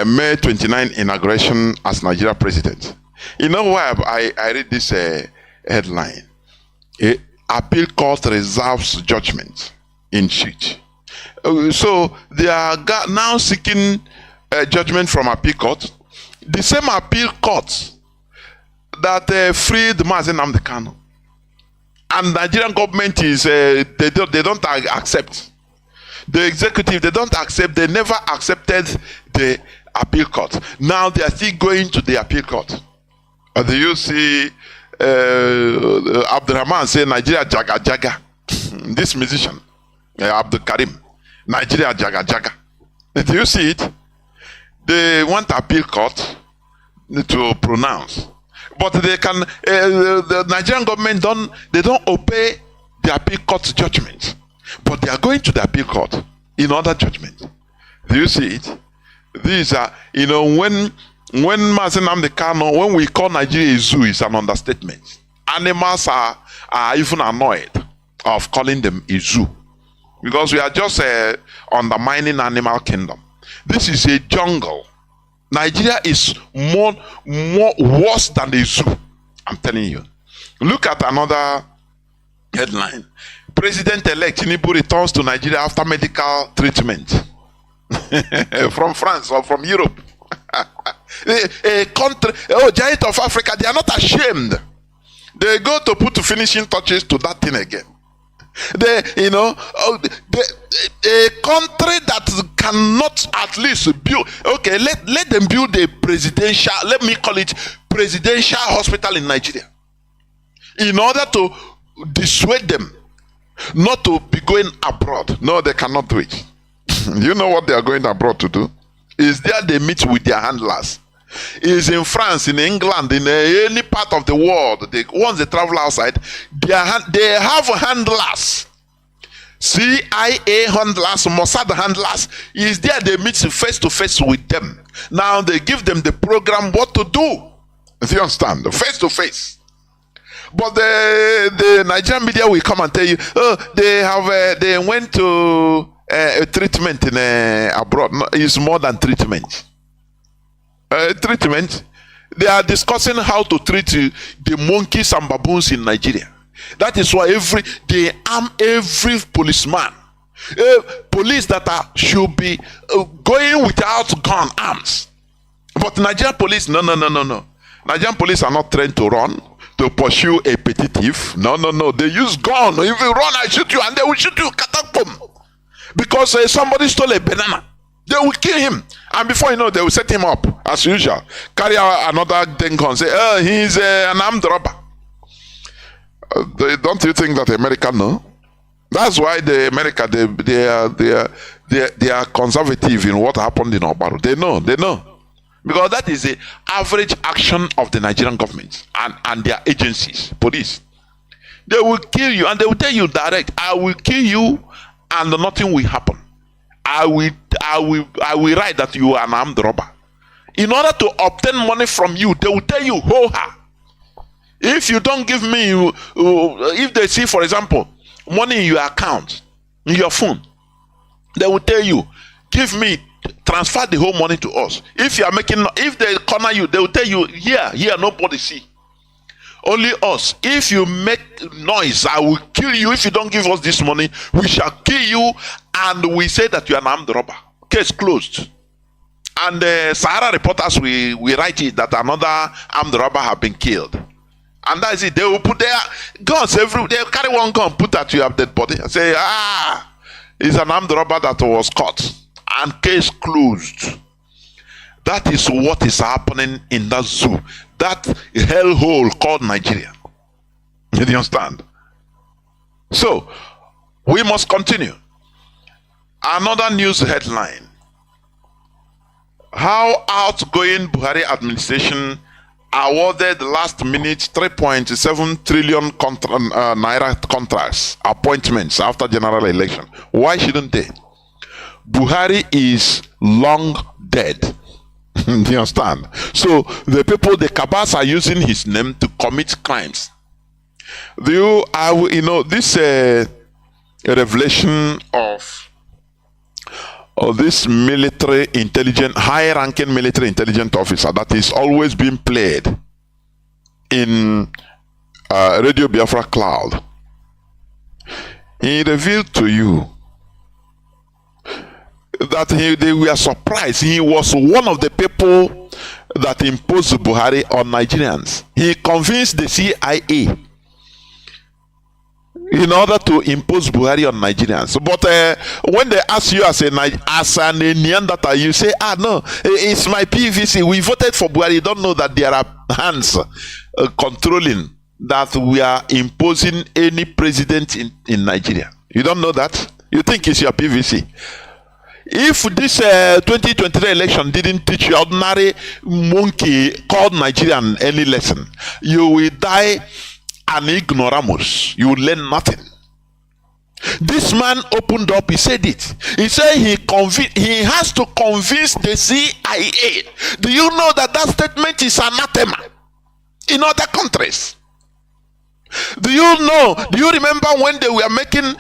May 29 inauguration as Nigeria president. You know why I read this headline? Appeal court reserves judgment in suit. So they are now seeking judgment from appeal court. The same appeal court that freed Mazi Nnamdi Kanu, and Nigerian government is they don't accept. The executive, they don't accept. They never accepted the appeal court. Now they are still going to the appeal court. Do you see Abdurrahman say Nigeria Jaga Jaga? This musician, Abdul Karim, Nigeria Jaga Jaga. Do you see it? They want appeal court to pronounce, but they can. The Nigerian government don't obey the appeal court judgment, but they are going to the appeal court in other judgment. Do you see it? These are, you know, when Mazi Nnamdi Kanu, when we call Nigeria a zoo, it's an understatement. Animals are even annoyed of calling them a zoo, because we are just undermining animal kingdom. This is a jungle. Nigeria is more worse than a zoo. I'm telling you. Look at another headline. President-elect Chinedu returns to Nigeria after medical treatment from France or from Europe. A country, giant of Africa, they are not ashamed. They go to put finishing touches to that thing again. A country that cannot at least build, okay, let them build a presidential, let me call it presidential hospital in Nigeria, in order to dissuade them not to be going abroad. No, they cannot do it. You know what they are going abroad to do? Is there they meet with their handlers. Is in France, in England, in any part of the world. Once they travel outside, they have handlers. CIA handlers, Mossad handlers. Is there they meet face to face with them. Now they give them the program what to do. Do you understand? Face to face. But the Nigerian media will come and tell you, oh, they went to a treatment in abroad. No, it's more than treatment. Treatment. They are discussing how to treat the monkeys and baboons in Nigeria. That is why they arm every policeman. Police that should be going without gun arms. But Nigerian police, no. Nigerian police are not trained to run, to pursue a petty thief. No. They use gun. If you run, I shoot you, and they will shoot you. Catapum. Because somebody stole a banana. They will kill him. And before you know, they will set him up, as usual. Carry out another thing and say, he's an armed robber. Don't you think that America know? That's why they are conservative in what happened in Obaru. They know. Because that is the average action of the Nigerian government and their agencies, police. They will kill you, and they will tell you direct, I will kill you and nothing will happen. I will write that you are an armed robber. In order to obtain money from you, they will tell you, if you don't give me, if they see, for example, money in your account, in your phone, they will tell you, give me, transfer the whole money to us. If you are making, if they corner you, they will tell you, here, nobody see. Only us. If you make noise, I will kill you. If you don't give us this money, we shall kill you, and we say that you are an armed robber. Case closed. And the Sahara reporters, we write it that another armed robber have been killed. And that is it. They will put their guns everywhere. They carry one gun, put that you have dead body, and say, it's an armed robber that was caught. And case closed. That is what is happening in that zoo, that hellhole called Nigeria. You understand? So, we must continue. Another news headline. How outgoing Buhari administration awarded last minute 3.7 trillion naira contracts, appointments after general election. Why shouldn't they? Buhari is long dead. Do you understand? So the people, the cabals, are using his name to commit crimes. This revelation of this military intelligence, high-ranking military intelligence officer that is always being played in Radio Biafra Cloud. He revealed to you that they were surprised. He was one of the people that imposed Buhari on Nigerians. He convinced the CIA in order to impose Buhari on Nigerians. But when they ask you as an Neanderthal, you say, no, it's my PVC. We voted for Buhari. You don't know that there are hands controlling that we are imposing any president in Nigeria. You don't know that? You think it's your PVC. If this 2023 election didn't teach you ordinary monkey called Nigerian any lesson, you will die an ignoramus. You will learn nothing. This man opened up, he said it. He said he has to convince the CIA. Do you know that statement is anathema in other countries? Do you remember when they were making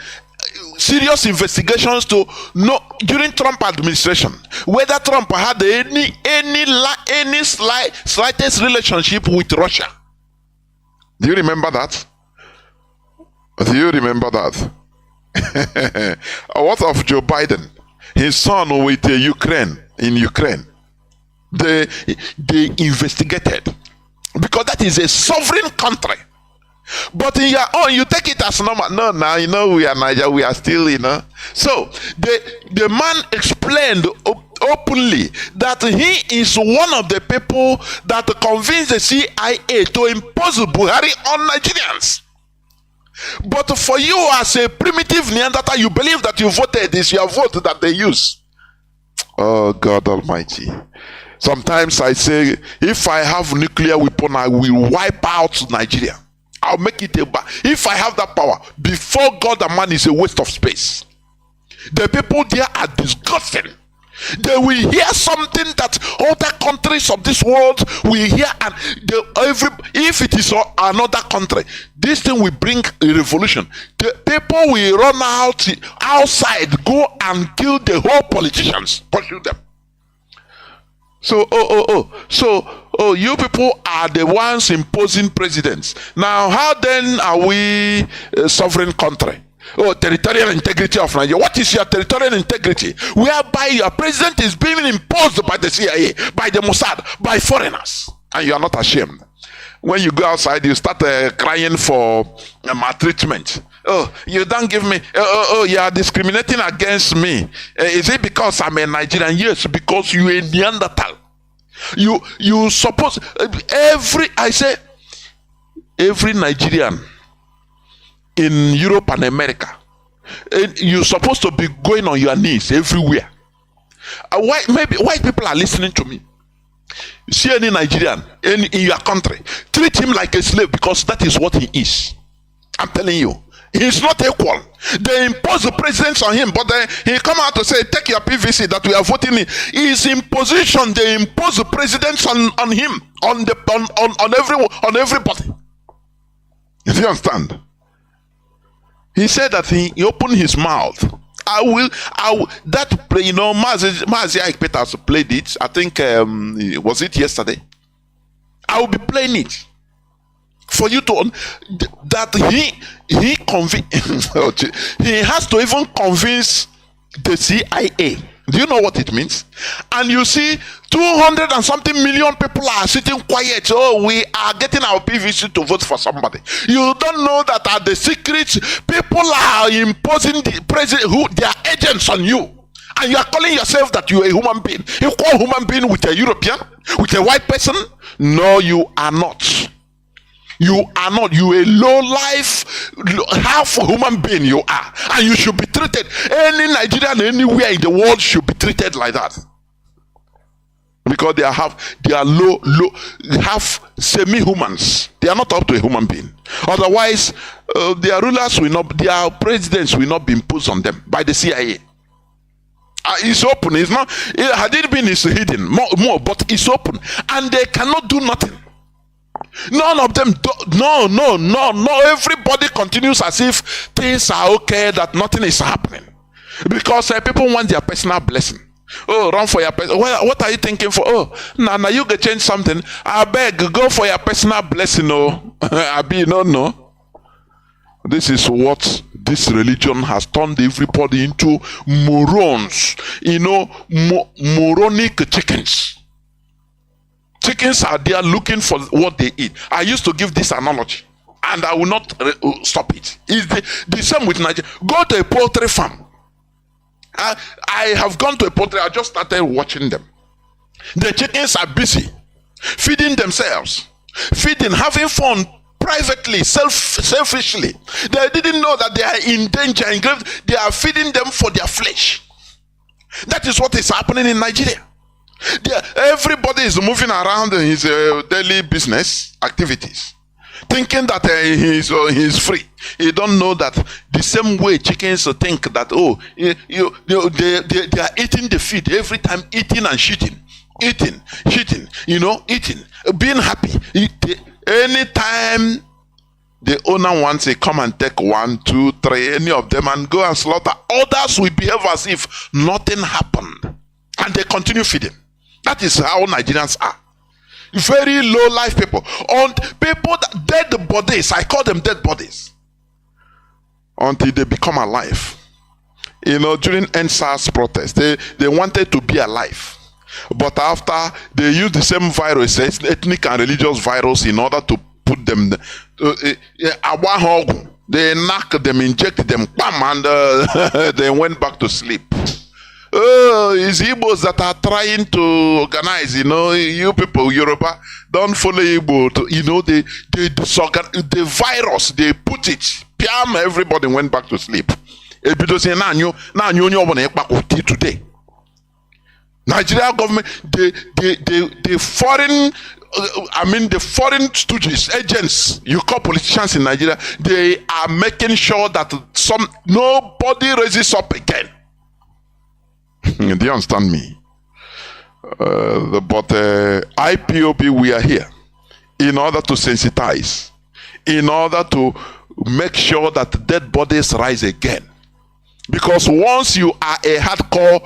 serious investigations to know during Trump administration whether Trump had any slightest relationship with Russia? Do you remember that? Do you remember that? What of Joe Biden? His son with Ukraine, in Ukraine. They investigated because that is a sovereign country. But in your own, you take it as normal. No, now we are Nigeria, we are still, So the man explained openly that he is one of the people that convinced the CIA to impose Buhari on Nigerians. But for you as a primitive Neanderthal, you believe that you voted, is your vote that they use. Oh God Almighty. Sometimes I say, if I have nuclear weapon, I will wipe out Nigeria. I'll make it if I have that power, before God and man, is a waste of space. The people there are disgusting. They will hear something that other countries of this world will hear, and if it is another country, this thing will bring a revolution. The people will run outside, go and kill the whole politicians, pursue them. So, you people are the ones imposing presidents. Now, how then are we a sovereign country? Territorial integrity of Nigeria. What is your territorial integrity? Whereby your president is being imposed by the CIA, by the Mossad, by foreigners, and you are not ashamed. When you go outside, you start crying for maltreatment. You don't give me. You are discriminating against me. Is it because I'm a Nigerian? Yes, because you are a Neanderthal. You suppose every Nigerian in Europe and America, you're supposed to be going on your knees everywhere. Maybe white people are listening to me. See any Nigerian in your country, treat him like a slave, because that is what he is. I'm telling you. He's not equal. They impose the presidents on him, but then he come out to say, take your PVC that we are voting in. He's in position. They impose the presidents on him, on everybody. Do you understand? He said that he opened his mouth. Mazi Peters played it. I think, was it yesterday? I will be playing it for you to that he has to even convince the CIA. Do you know what it means? And you see 200 and something million people are sitting quiet. Oh, we are getting our PVC to vote for somebody. You don't know that at the secret people are imposing the president, who they are agents on you. And you are calling yourself that you are a human being. You call human being with a European, with a white person? No, you are not. You are not. You a low life, half human being you are. And you should be treated. Any Nigerian anywhere in the world should be treated like that. Because they are low, half semi-humans. They are not up to a human being. Otherwise, their rulers will not, their presidents will not be imposed on them by the CIA. It's open. It's not. Had it been, it's hidden more, but it's open, and they cannot do nothing. None of them. No. Everybody continues as if things are okay, that nothing is happening, because people want their personal blessing. Oh, run for your personal. What are you thinking for? Oh, now you can change something. I beg, go for your personal blessing. Oh, no. This is what this religion has turned everybody into morons. Moronic chickens. Chickens are there looking for what they eat. I used to give this analogy, and I will not stop it. It's the same with Nigeria. Go to a poultry farm. I have gone to a poultry. I just started watching them. The chickens are busy feeding themselves, having fun privately, selfishly. They didn't know that they are in danger, in grave. They are feeding them for their flesh. That is what is happening in Nigeria. Everybody is moving around in his daily business activities, thinking that he's free. He don't know that the same way chickens think that they are eating the feed every time, eating and shitting, eating, being happy. Anytime the owner wants to come and take 1, 2, 3, any of them, and go and slaughter, others will behave as if nothing happened, and they continue feeding. That is how Nigerians are. Very low life people. On people that dead bodies, I call them dead bodies, until they become alive. During NSAS protest, they wanted to be alive. But after they used the same virus, ethnic and religious virus, in order to put them, they knocked them, injected them, and they went back to sleep. It's Igbos that are trying to organize, you people, Yoruba, don't follow Igbo. The virus, they put it, Piam, everybody went back to sleep. Today. Nigeria government, the foreign, the foreign stooges, agents, you call politicians in Nigeria, they are making sure that nobody raises up again. Do you understand me? But IPOB, we are here in order to sensitize, in order to make sure that dead bodies rise again. Because once you are a hardcore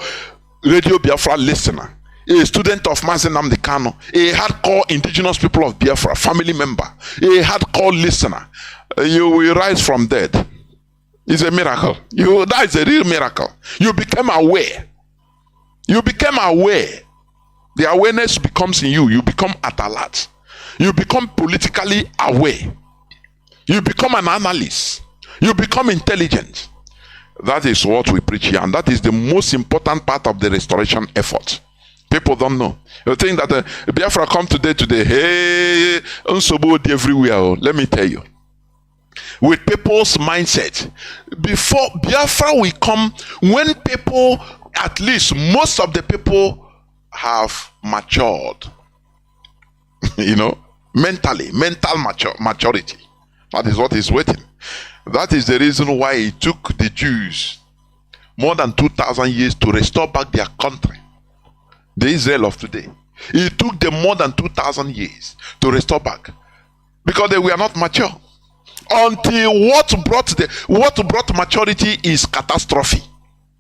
Radio Biafra listener, a student of Mazi Nnamdi Kanu, a hardcore indigenous people of Biafra, family member, a hardcore listener, you will rise from dead. It's a miracle. That is a real miracle. You became aware. The awareness becomes in you. You become at alert. You become politically aware. You become an analyst. You become intelligent. That is what we preach here, and that is the most important part of the restoration effort. People don't know. You think that Biafra come today, hey, unsobod everywhere. Let me tell you. With people's mindset, before Biafra will come, when people, at least most of the people, have matured, mental maturity. That is what is waiting. That is the reason why it took the Jews more than 2,000 years to restore back their country, the Israel of today. It took them more than 2,000 years to restore back because they were not mature. Until what brought maturity is catastrophe.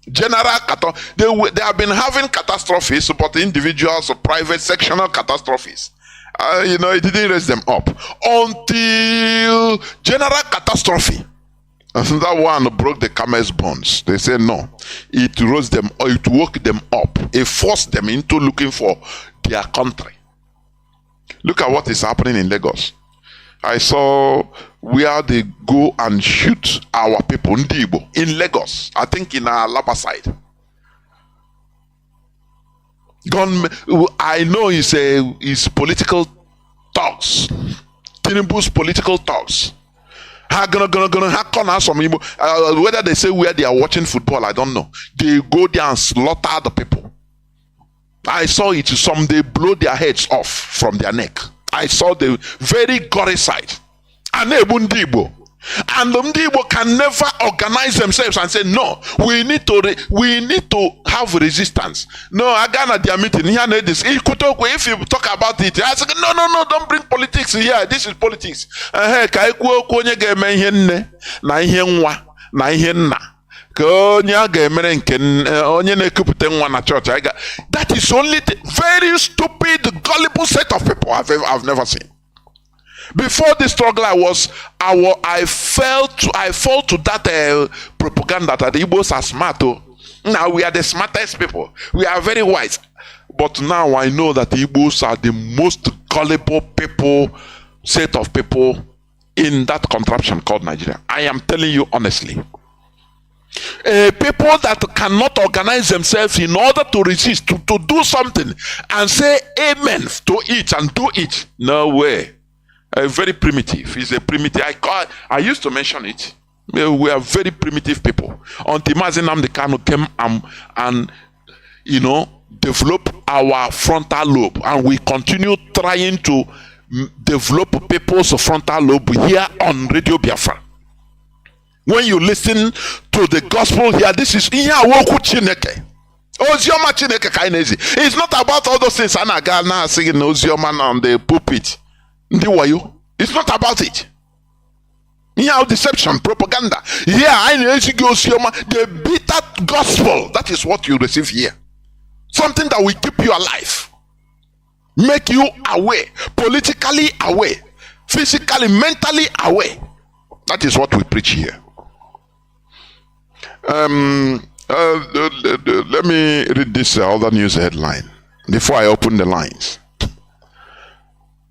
They have been having catastrophes, but individuals or private sectional catastrophes. It didn't raise them up until general catastrophe. And that one broke the camel's bones. They said no. It rose them, or it woke them up. It forced them into looking for their country. Look at what is happening in Lagos. I saw where they go and shoot our people, Ndibo, in Lagos. I think in Alaba side. I know it's political talks. Tinubu's political talks. Whether they say where they are watching football, I don't know. They go there and slaughter the people. I saw it. Some they blow their heads off from their neck. I saw the very gory sight. And the Mdibo can never organize themselves and say, no, we need to have resistance. No, I got at their meeting. If you talk about it, I said, no, don't bring politics here. This is politics. That is only the very stupid, gullible set of people I've never seen. Before the struggle, I fell to that propaganda that the Igbos are smart. Now we are the smartest people. We are very wise. But now I know that the Igbos are the most gullible set of people in that contraption called Nigeria. I am telling you honestly. People that cannot organize themselves in order to resist, to do something and say amen to it and do it. No way. Very primitive. It's a primitive. I used to mention it. We are very primitive people. Until Mazi Nnamdi Kanu came and develop our frontal lobe, and we continue trying to develop people's frontal lobe here on Radio Biafra. When you listen to the gospel here, this is Chineke. Ozioma Chineke kainezi. It's not about all those things. Anagana singing Ozioma on the pulpit. It's not about it. Deception, propaganda. Here, the bitter gospel. That is what you receive here. Something that will keep you alive, make you aware, politically aware, physically, mentally aware. That is what we preach here. Let me read this other news headline before I open the lines.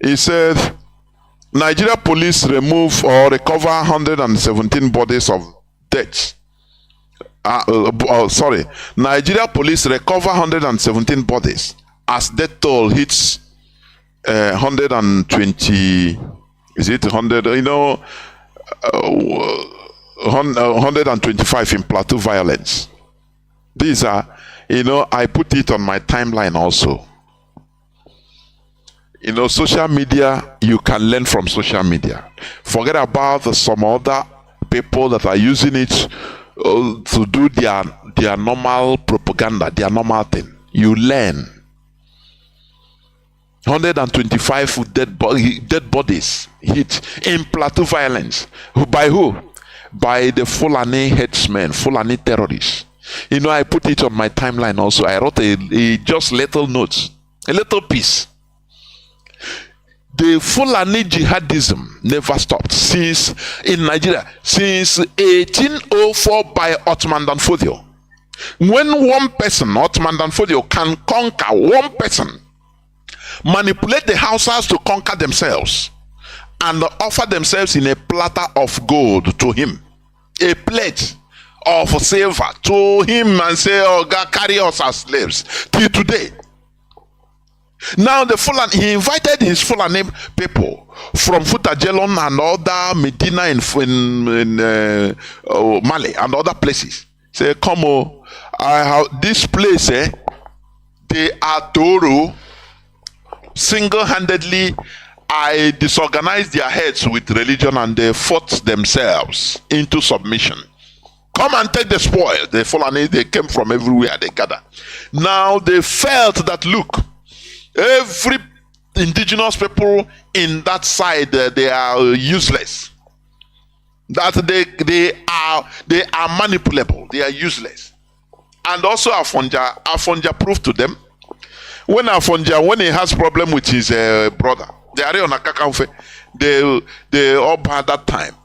He said, Nigeria police remove or recover 117 bodies of deaths. Nigeria police recover 117 bodies as death toll hits 120. Is it 100? 125 in plateau violence. These are, I put it on my timeline also. Social media, you can learn from social media. Forget about some other people that are using it to do their normal propaganda, their normal thing. You learn. 125 dead bodies hit in plateau violence. By who? By the Fulani headsmen, Fulani terrorists. I put it on my timeline also. I wrote a just little note, a little piece. The Fulani jihadism never stopped in Nigeria since 1804 by Ottoman Danfodio. When one person, Ottoman Danfodio, can conquer one person, manipulate the Hausas to conquer themselves, and offer themselves in a platter of gold to him, a plate of silver to him, and say, "Oh God, carry us as slaves." Till today. Now the Fulani, he invited his Fulani people from Futajelon and other Medina in Mali and other places. Say, come, I have this place. They are thorough, single-handedly. I disorganized their heads with religion and they fought themselves into submission. Come and take the spoil. The Fulani, they came from everywhere, they gathered. Now they felt that, look, every indigenous people in that side, they are useless. That they are manipulable, they are useless. And also Afonja proved to them, when he has problem with his brother, they all by that time.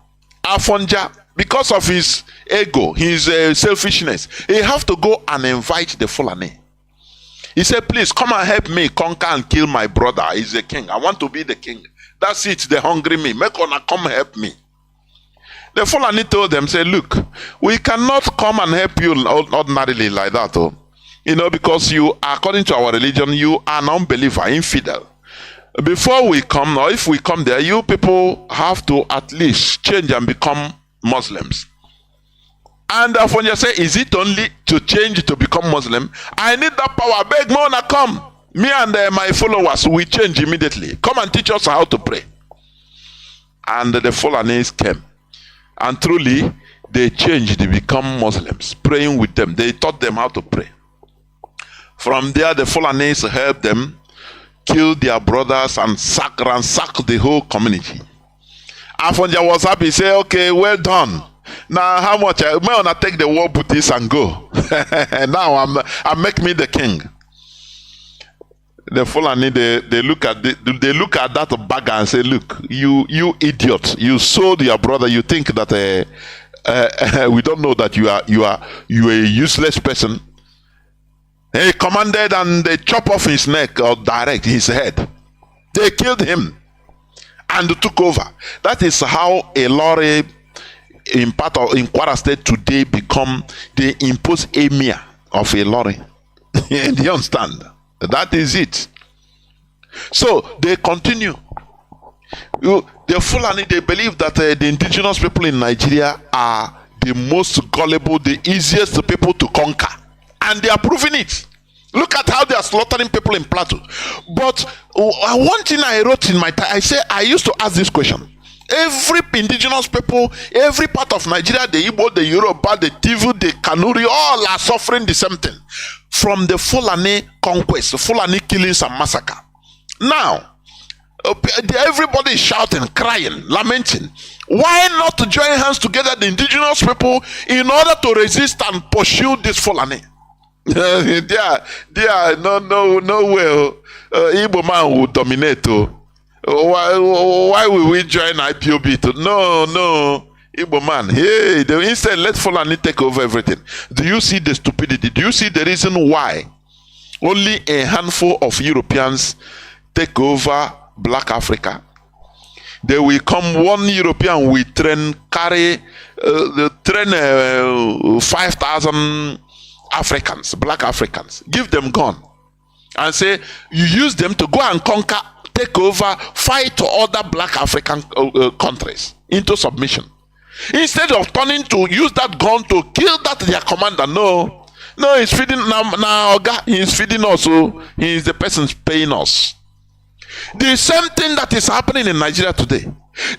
Afonja, because of his ego, his selfishness, he have to go and invite the Fulani. He said, please come and help me conquer and kill my brother. He's the king. I want to be the king. That's it. They hungry me. Make ona come help me. The Fulani told them, say, look, we cannot come and help you ordinarily like that. Oh. Because you, according to our religion, you are an unbeliever, infidel. Before we come, or if we come there, you people have to at least change and become Muslims. And Afonja say, is it only to change to become Muslim? I need that power. Beg Mona, come. Me and my followers, we change immediately. Come and teach us how to pray. And the Fulanis came. And truly, they changed, they become Muslims, praying with them. They taught them how to pray. From there, the Fulanis helped them kill their brothers and ransack the whole community. Afonja was happy. He said, okay, well done. Now, how much? I want to take the war booties and go. Now, I'm make me the king. The Fulani, they look at that bag and say, look, you idiot, you sold your brother. You think that we don't know that you are a useless person. He commanded and they chop off his neck or direct his head. They killed him and took over. That is how a lorry in Kwara State today they impose emir of a lorry. Do you understand? That is it. So they continue. The Fulani, they believe that the indigenous people in Nigeria are the most gullible, the easiest people to conquer. And they are proving it. Look at how they are slaughtering people in Plateau. But one thing I wrote in my time, I used to ask this question. Every indigenous people, every part of Nigeria, the Igbo, the Yoruba, the Tivu, the Kanuri, all are suffering the same thing from the Fulani conquest, Fulani killings and massacre. Now, everybody is shouting, crying, lamenting. Why not join hands together, the indigenous people, in order to resist and pursue this Fulani? They are no way. Igbo man will dominate. Why will we join IPOB? No, Igbo man. Hey, they instead let Fulani take over everything. Do you see the stupidity? Do you see the reason why only a handful of Europeans take over Black Africa? They will come, one European will carry 5,000 Africans, Black Africans, give them gun and say, you use them to go and conquer, take over, fight other Black African countries into submission. Instead of turning to use that gun to kill that their commander. No, he's feeding now. He's feeding us. So he is the person paying us. The same thing that is happening in Nigeria today.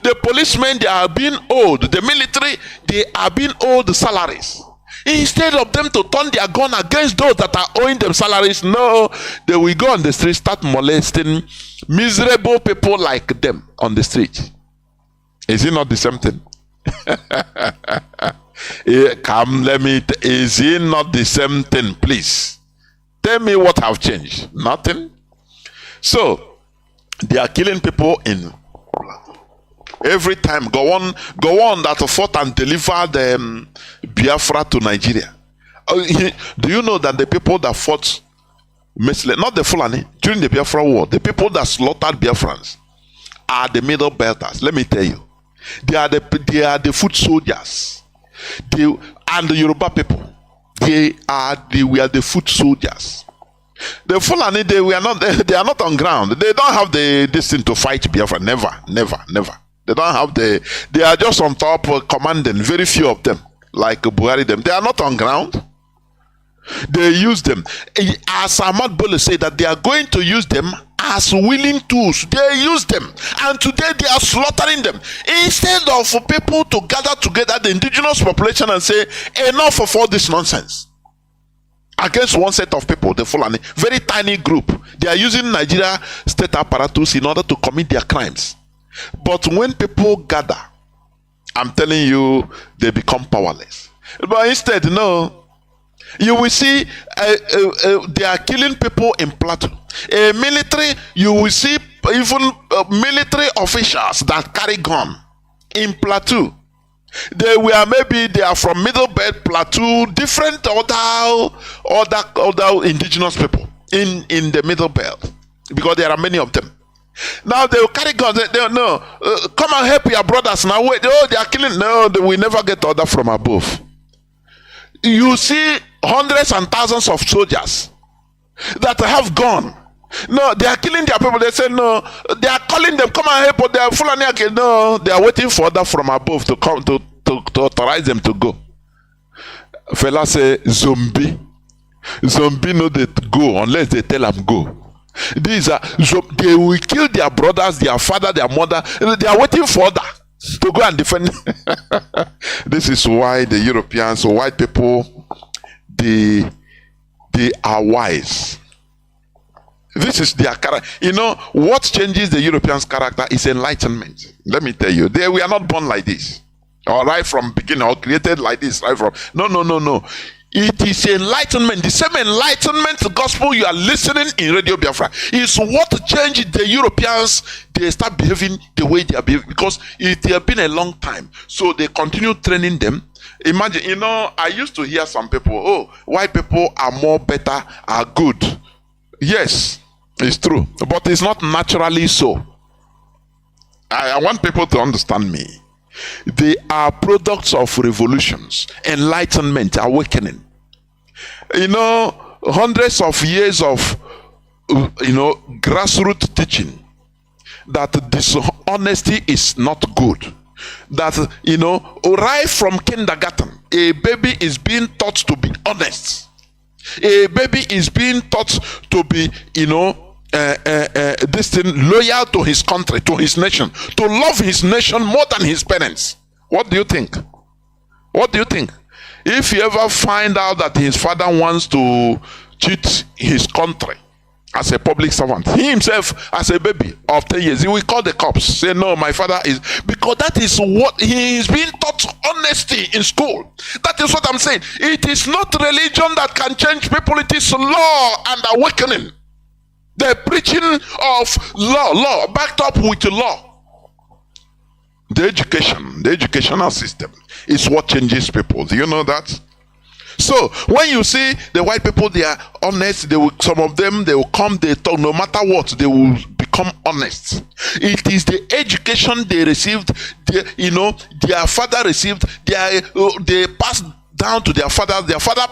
The policemen, they are being owed. The military, they are being owed salaries. Instead of them to turn their gun against those that are owing them salaries, no, they will go on the street, start molesting miserable people like them on the street. Is it not the same thing? Is it not the same thing, please? Tell me what have changed. Nothing. So they are killing people in every time. Go on that fought and delivered Biafra to Nigeria. Do you know that the people that fought, not the Fulani, during the Biafra war, the people that slaughtered Biafrans are the middle belters? Let me tell you, they are the foot soldiers. And the Yoruba people, we are the foot soldiers. The Fulani, they are not on ground. They don't have this thing to fight Biafra. Never. They don't have they are just on top commanding, very few of them, like Buhari them. They are not on ground. They use them. As Ahmad Bello said that they are going to use them as willing tools. They use them, and today they are slaughtering them. Instead of for people to gather together, the indigenous population, and say, enough of all this nonsense against one set of people, the Fulani, very tiny group. They are using Nigeria state apparatus in order to commit their crimes. But when people gather, I'm telling you, they become powerless. But instead, no, you will see they are killing people in Plateau. Military, you will see even military officials that carry gun in Plateau. They are from Middle Belt, Plateau, different other indigenous people in the Middle Belt, because there are many of them. Now they will carry guns. They no, come and help your brothers now. Wait, oh, they are killing. No, they will never get order from above. You see hundreds and thousands of soldiers that have gone. No, they are killing their people. They say no. They are calling them, come and help. But they are full and naked. No, they are waiting for order from above to come to authorize them to go. Fella say zombie no they go unless they tell them go. These are they will kill their brothers, their father, their mother. They are waiting for order to go and defend. This is why the Europeans or white people, they are wise. This is their character. You know what changes the Europeans' character is enlightenment. Let me tell you, we are not born like this, or right from beginning, or created like this, right from. No. It is enlightenment. The same enlightenment gospel you are listening in Radio Biafra is what changed the Europeans. They start behaving the way they are behaving because it has been a long time. So they continue training them. Imagine, I used to hear some people, oh, white people are more better, are good. Yes, it's true, but it's not naturally so. I want people to understand me. They are products of revolutions, enlightenment, awakening. Hundreds of years of grassroots teaching that dishonesty is not good. That right from kindergarten, a baby is being taught to be honest. A baby is being taught to be loyal to his country, to his nation, to love his nation more than his parents. What do you think? If you ever find out that his father wants to cheat his country as a public servant, he himself as a baby of 10 years, he will call the cops, say no, my father is, because that is what he is being taught, honesty in school. That is what I'm saying. It is not religion that can change people, it is law and awakening. The preaching of law backed up with law. The educational system is what changes people. Do you know that? So when you see the white people, they are honest. Some of them, they will come, they talk, no matter what, they will become honest. It is the education they received, their father received, they passed down to their father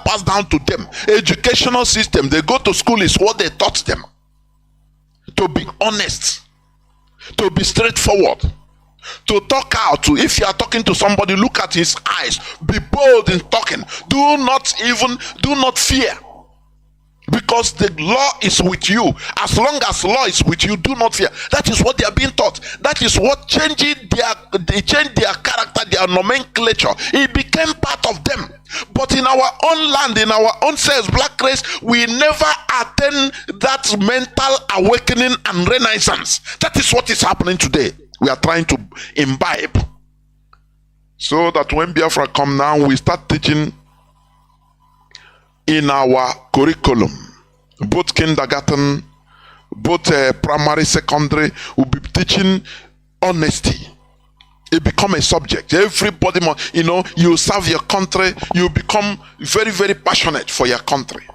passed down to them. Educational system, they go to school is what they taught them. To be honest, to be straightforward, to talk out. If you are talking to somebody, look at his eyes, be bold in talking. Do not fear, because the law is with you. As long as law is with you, do not fear. That is what they are being taught. That is what changed they changed their character, their nomenclature. It became part of them. But in our own land, in our own selves, black race, we never attain that mental awakening and renaissance. That is what is happening today. We are trying to imbibe, so that when Biafra come now, we start teaching in our curriculum, both kindergarten, both primary, secondary. We'll be teaching honesty. It become a subject. Everybody must, you serve your country, you become very, very passionate for your country.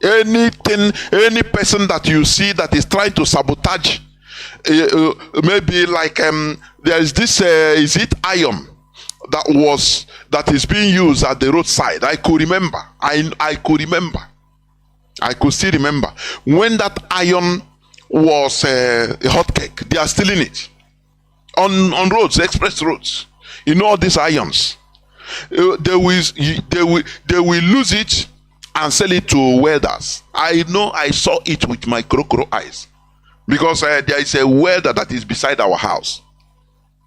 Any person that you see that is trying to sabotage, maybe like there is this is it iron that is being used at the roadside. I could remember. I could still remember when that iron was a hot cake. They are stealing it on roads, express roads. All these irons, they will lose it and sell it to welders. I know, I saw it with my crocodile eyes. Because there is a well that is beside our house.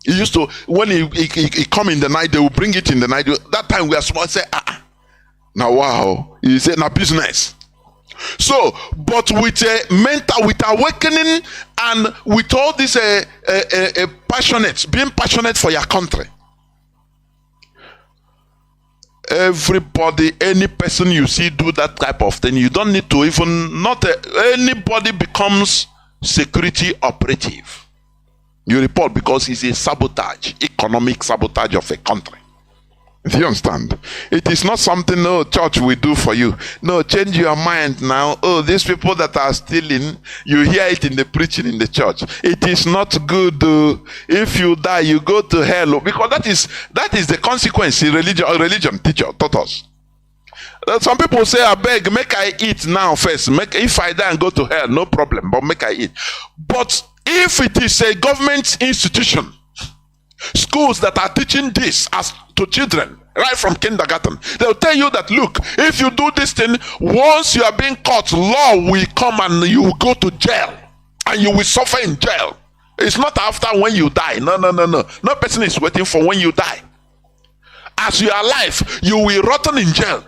He used to, when he come in the night, they will bring it in the night. That time we are small, say, now wow, he said, now business. So, but with a mental, with awakening, and with all this passionate, being passionate for your country. Everybody, any person you see do that type of thing, you don't need to even, anybody becomes security operative. You report because it's a sabotage, economic sabotage of a country. Do you understand? It is not something, no, church will do for you. No, change your mind now. Oh, these people that are stealing, you hear it in the preaching in the church. It is not good. If you die, you go to hell. Because that is the consequence in religion teacher taught us. Some people say, I beg, make I eat now first. If I die and go to hell, no problem, but make I eat. But if it is a government institution, schools that are teaching this as to children right from kindergarten, they'll tell you that, look, if you do this thing, once you are being caught, law will come and you will go to jail and you will suffer in jail. It's not after when you die. No person is waiting for when you die. As you are alive, you will rot in jail.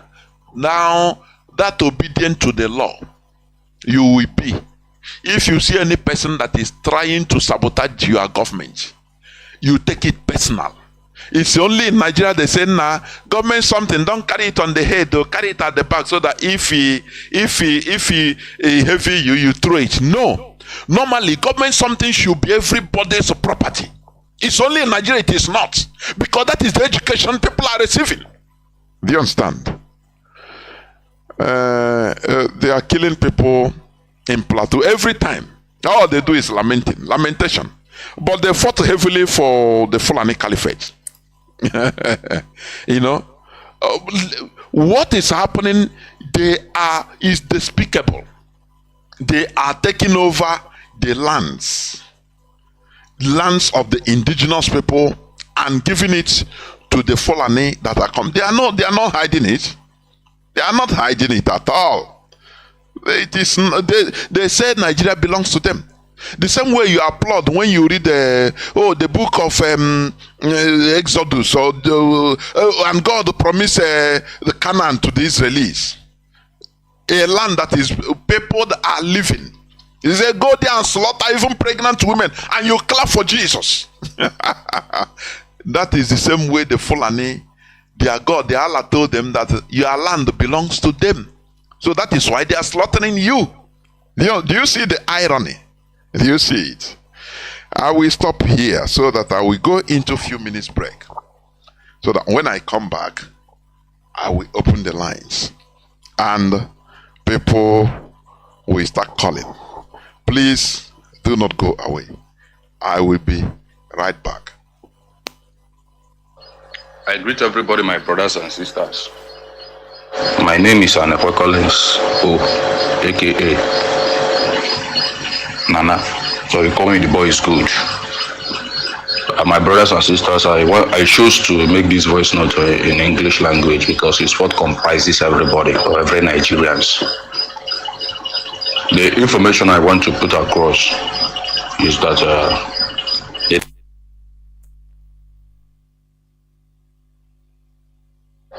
Now that obedient to the law you will be. If you see any person that is trying to sabotage your government, you take it personal. It's only in Nigeria they say, nah, government something, don't carry it on the head, or carry it at the back, so that if he heavy you throw it. No. Normally, government something should be everybody's property. It's only in Nigeria it is not. Because that is the education people are receiving. Do you understand? They are killing people in Plateau every time. All they do is lamentation. But they fought heavily for the Fulani Caliphate. You know, what is happening? Is despicable. They are taking over the lands of the indigenous people and giving it to the Fulani that are coming. They are not hiding it. They are not hiding it at all. They say Nigeria belongs to them. The same way you applaud when you read the book of Exodus, and God promised the Canaan to the Israelis, a land that is people that are living. He said, go there and slaughter even pregnant women, and you clap for Jesus. That is the same way the Fulani, their God, their Allah told them that your land belongs to them. So that is why they are slaughtering you. Do you see the irony? Do you see it? I will stop here so that I will go into a few minutes break. So that when I come back, I will open the lines. And people will start calling. Please do not go away. I will be right back. I greet everybody, my brothers and sisters. My name is Anekwe Collins, aka Nana, so you call me the boy is good. My brothers and sisters, I chose to make this voice note in English language because it's what comprises everybody, or every Nigerians. The information I want to put across is that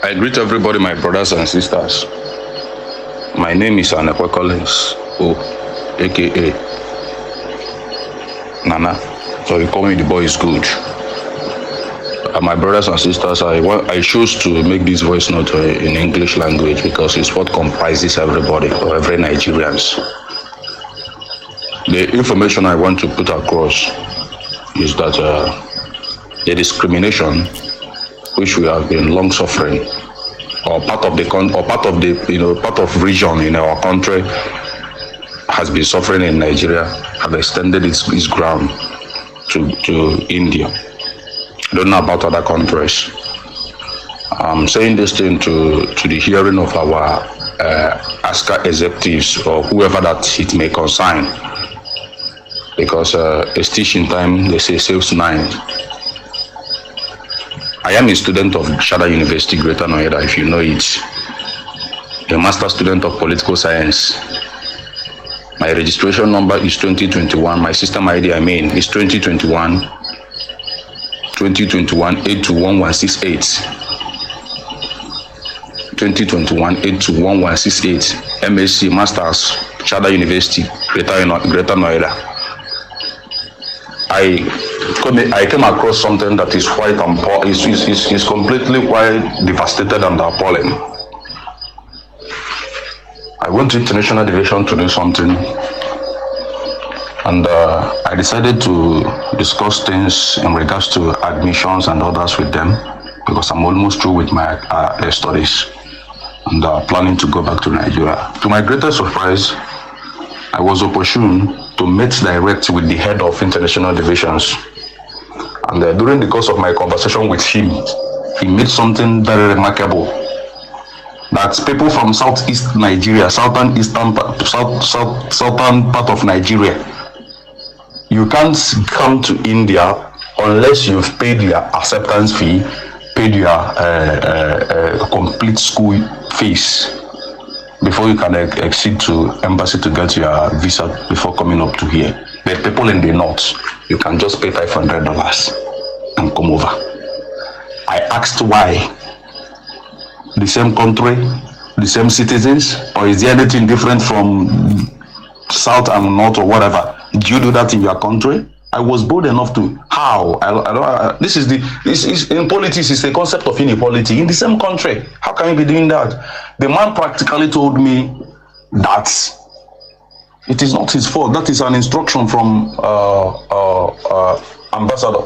I greet everybody, my brothers and sisters. My name is Anekwe Collins, aka Nana, so you call me the boy is good. My brothers and sisters, I chose to make this voice note in English language because it's what comprises everybody, or every Nigerians. The information I want to put across is that the discrimination which we have been long suffering, or part of region in our country has been suffering in Nigeria, have extended its ground to India. I don't know about other countries. I'm saying this thing to the hearing of our ASCA executives, or whoever that it may concern, because it's teaching time, they say sales 9. I am a student of Shada University, Greater Noida, if you know it. A master student of political science. My My registration number is 2021. My system ID, is 2021 821168. 2021 821168. MSc Masters, Chada University, Greater Noida. I came across something that is quite is completely quite devastated and appalling. I went to International Division to do something, and I decided to discuss things in regards to admissions and others with them, because I'm almost through with my studies and planning to go back to Nigeria. To my greatest surprise, I was opportune to meet direct with the head of International Divisions. And during the course of my conversation with him, he made something very remarkable. That people from southeast Nigeria, southern part of Nigeria, you can't come to India unless you've paid your acceptance fee, paid your complete school fees, before you can exceed to embassy to get your visa before coming up to here. The people in the north, you can just pay $500 and come over. I asked why. The same country, the same citizens, or is there anything different from south and north or whatever? Do you do that in your country? I was bold enough to how this is in politics is the concept of inequality in the same country. How can you be doing that? The man practically told me that it is not his fault. That is an instruction from ambassador.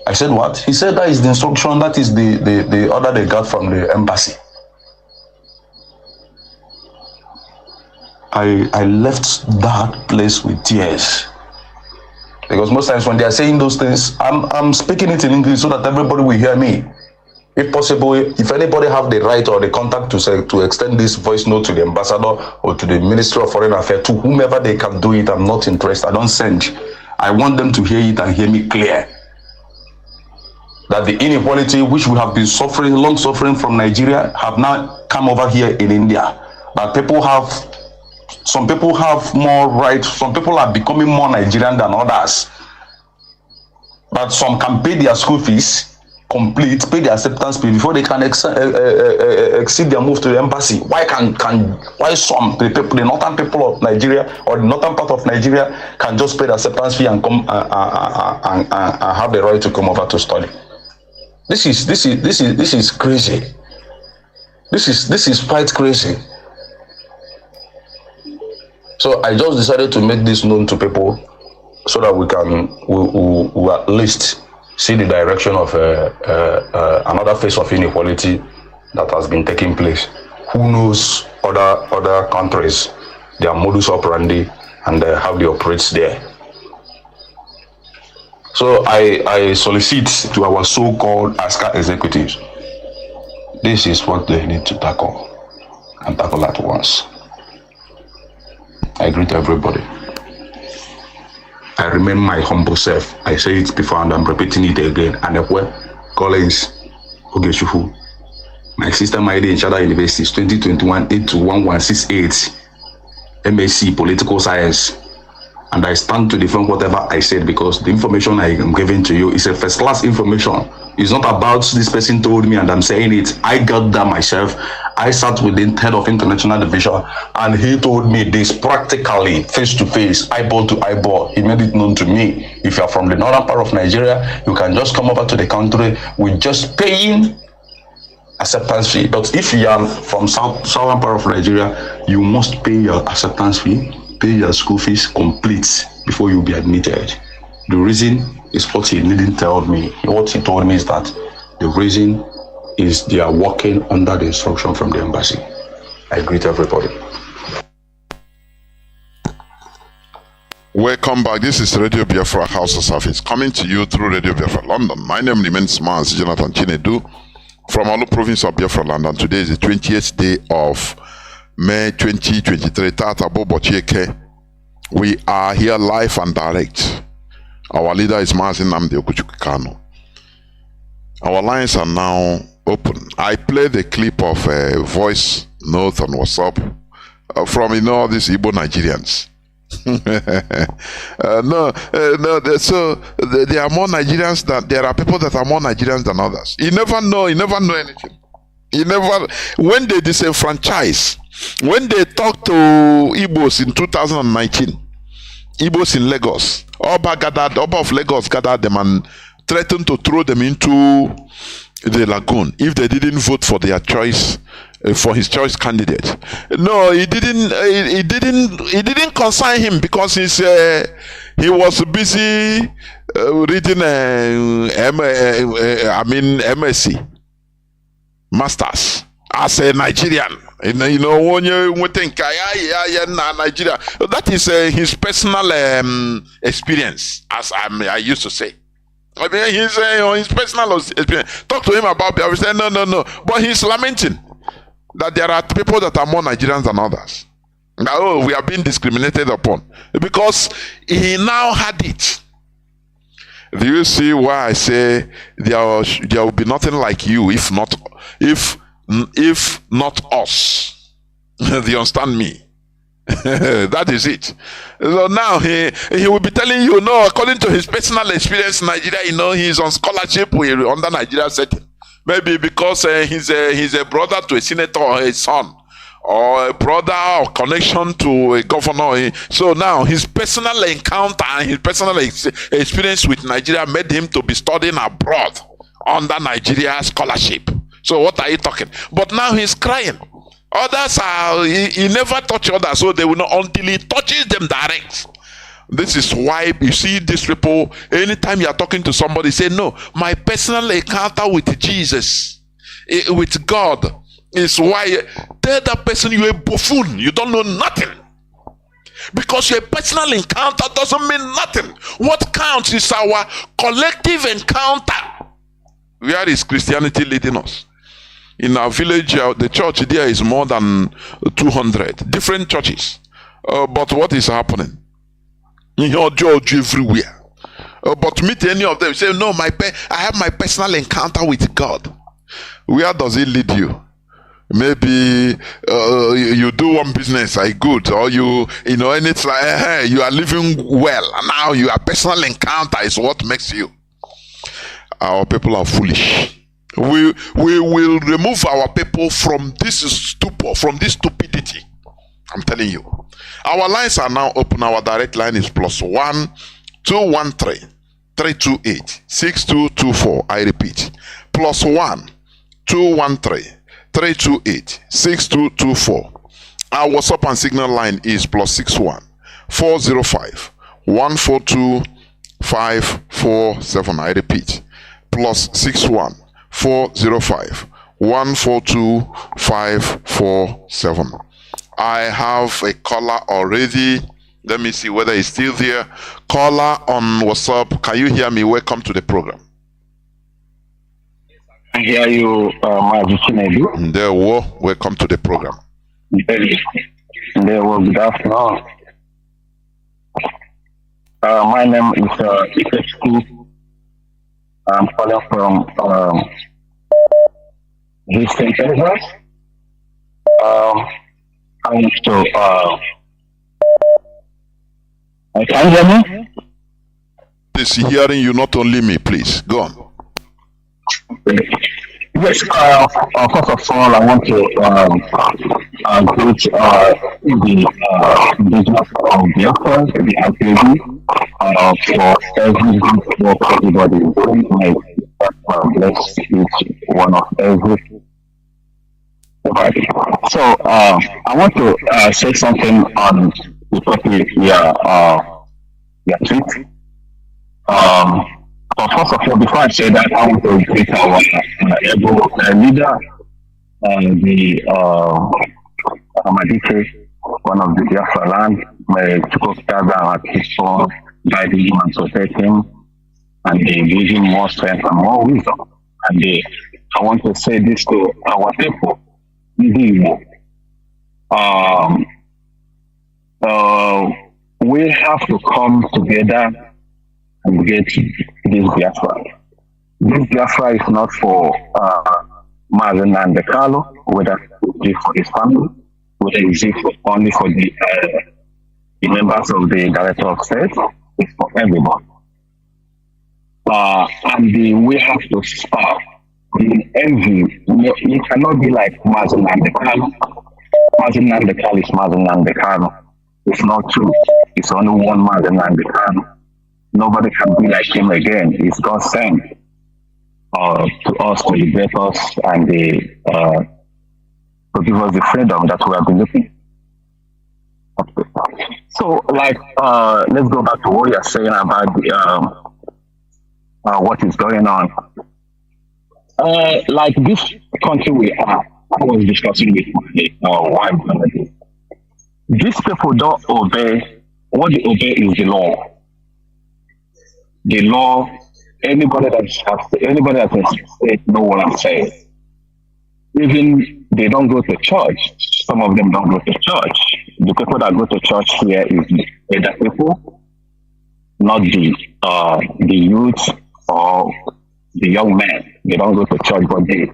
I said, what? He said that is the instruction. That is the order they got from the embassy. I left that place with tears. Because most times when they are saying those things, I'm speaking it in English so that everybody will hear me. If possible, if anybody have the right or the contact to extend this voice note to the ambassador or to the Ministry of Foreign Affairs, to whomever they can do it, I'm not interested. I don't send. I want them to hear it and hear me clear. That the inequality which we have been suffering, long suffering from Nigeria, have now come over here in India. But some people have more rights, some people are becoming more Nigerian than others. But some can pay their school fees, pay their acceptance fee before they can exceed their move to the embassy. Why some the northern people of Nigeria or the northern part of Nigeria can just pay the acceptance fee and come and have the right to come over to study? This is crazy. This is quite crazy. So I just decided to make this known to people so that we at least see the direction of another phase of inequality that has been taking place. Who knows other countries, their modus operandi and how they operate there. So I solicit to our so-called ASCA executives. This is what they need to tackle, and tackle at once. I greet everybody. I remain my humble self. I say it before and I'm repeating it again. And Collins Ogeshuhu. My system ID in Chada University is 2021 821168 MSc Political Science. And I stand to defend whatever I said, because the information I am giving to you is a first class information. It's not about this person told me and I'm saying it. I got that myself. I sat with the head of International Division and he told me this practically, face to face, eyeball to eyeball. He made it known to me. If you're from the northern part of Nigeria, you can just come over to the country with just paying acceptance fee. But if you are from southern part of Nigeria, you must pay your acceptance fee, pay your school fees complete before you be admitted. The reason is what he didn't tell me. What he told me is that the reason is they are working under the instruction from the embassy. I greet everybody. Welcome back. This is Radio Biafra HAUSA-SERVICE coming to you through Radio Biafra London. My name remains Mazi Chinedu from Olu province of Biafra land, and today is the 20th day of May 2023. Tata Bobo Chieke. We are here live and direct. Our leader is Mazi Nnamdi Kanu. Our lines are now open. I played a clip of a voice note on WhatsApp from all these Igbo Nigerians. So there are more Nigerians there are people that are more Nigerians than others. You never know anything. When they disenfranchise, when they talk to Igbos in 2019, Igbos in Lagos, Oba of Lagos gathered them and threatened to throw them into the lagoon if they didn't vote for their choice, for his choice candidate. No, it didn't concern him because he was busy reading MSc, Masters, as a Nigerian. When you think Nigeria, that is his personal experience, as I used to say. I mean, his personal experience. Talk to him about Biafra. Say no. But he's lamenting that there are people that are more Nigerians than others. Now, we are being discriminated upon because he now had it. Do you see why I say there will be nothing like you if not us? Do you understand me? That is it. So now he will be telling you, no, according to his personal experience in Nigeria, he's on scholarship under Nigeria setting. Maybe because he's a brother to a senator or a son, or a brother or connection to a governor. So now his personal encounter and his personal experience with Nigeria made him to be studying abroad under Nigeria scholarship. So what are you talking? But now he's crying. Others he never touch others, so they will not until he touches them direct. This is why you see these people, anytime you are talking to somebody, say, no, my personal encounter with Jesus, with God, is why. Tell that person you're a buffoon, you don't know nothing. Because your personal encounter doesn't mean nothing. What counts is our collective encounter. Where is Christianity leading us? In our village, the church there is more than 200 different churches. But what is happening? In your church everywhere. But meet any of them, say, no, I have my personal encounter with God. Where does it lead you? Maybe you do one business, good, or and it's like, hey, you are living well, and now your personal encounter is what makes you. Our people are foolish. We will remove our people from this stupor, from this stupidity. I'm telling you. Our lines are now open. Our direct line is +1 213 328 6224. I repeat, +1 213 328 6224. Our WhatsApp and Signal line is +61 405 142 547. I repeat, +61 405 142 547. I have a caller already. Let me see whether he's still there. Caller on WhatsApp, can you hear me? Welcome to the program. I hear you, Mazi Chinedu. There, welcome to the program. There, good afternoon. My name is Ikechukwu. I'm calling from Houston, Texas. I want to. Can you hear me? Is hearing you, not only me, please. Go on. Yes, first of all, I want to greet the business of Biafra, the IPB, for every good work everybody is doing. May God bless each one of every. So, I want to say something on the topic your tweet. But first of all, before I say that, I want to greet our able leader, the Ahmadike, one of the Biafra land. May Chukwukaga and people guide him and protect him, and they give him more strength and more wisdom. And I want to say this to our people. We have to come together and get this Biafra. This Biafra is not for Mazi and Kanu, whether it is for his family. will exist only for the members of the director of state. It's for everyone. And we have to stop the envy. You cannot be like Mazi Nnamdi Kanu. Mazi Nnamdi Kanu is Mazi Nnamdi Kanu. It's not true. It's only one Mazi Nnamdi Kanu. Nobody can be like him again. It's God sent to us to liberate us and to give us the freedom that we have been looking. So, like, let's go back to what you're saying about what is going on. Like this country we are, I was discussing with my wife. These people don't obey. What they obey is the law. The law. Anybody that has said no what I'm saying. Even they don't go to church. Some of them don't go to church. The people that go to church here is either people, not the youth or the young men. They don't go to church, but they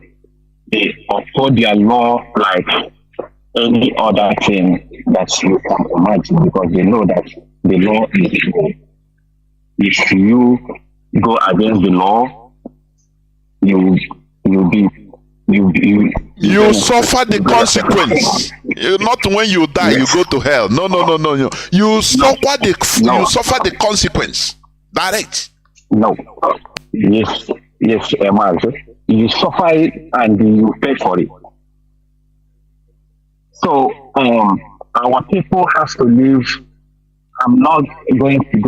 uphold their law like any other thing that you can imagine, because they know that the law is the law. If you go against the law, you suffer the consequence. Not when you die, you go to hell. No. You suffer the consequence. Direct. No. Yes, Mazi. You suffer it and you pay for it. So our people have to live. I'm not going to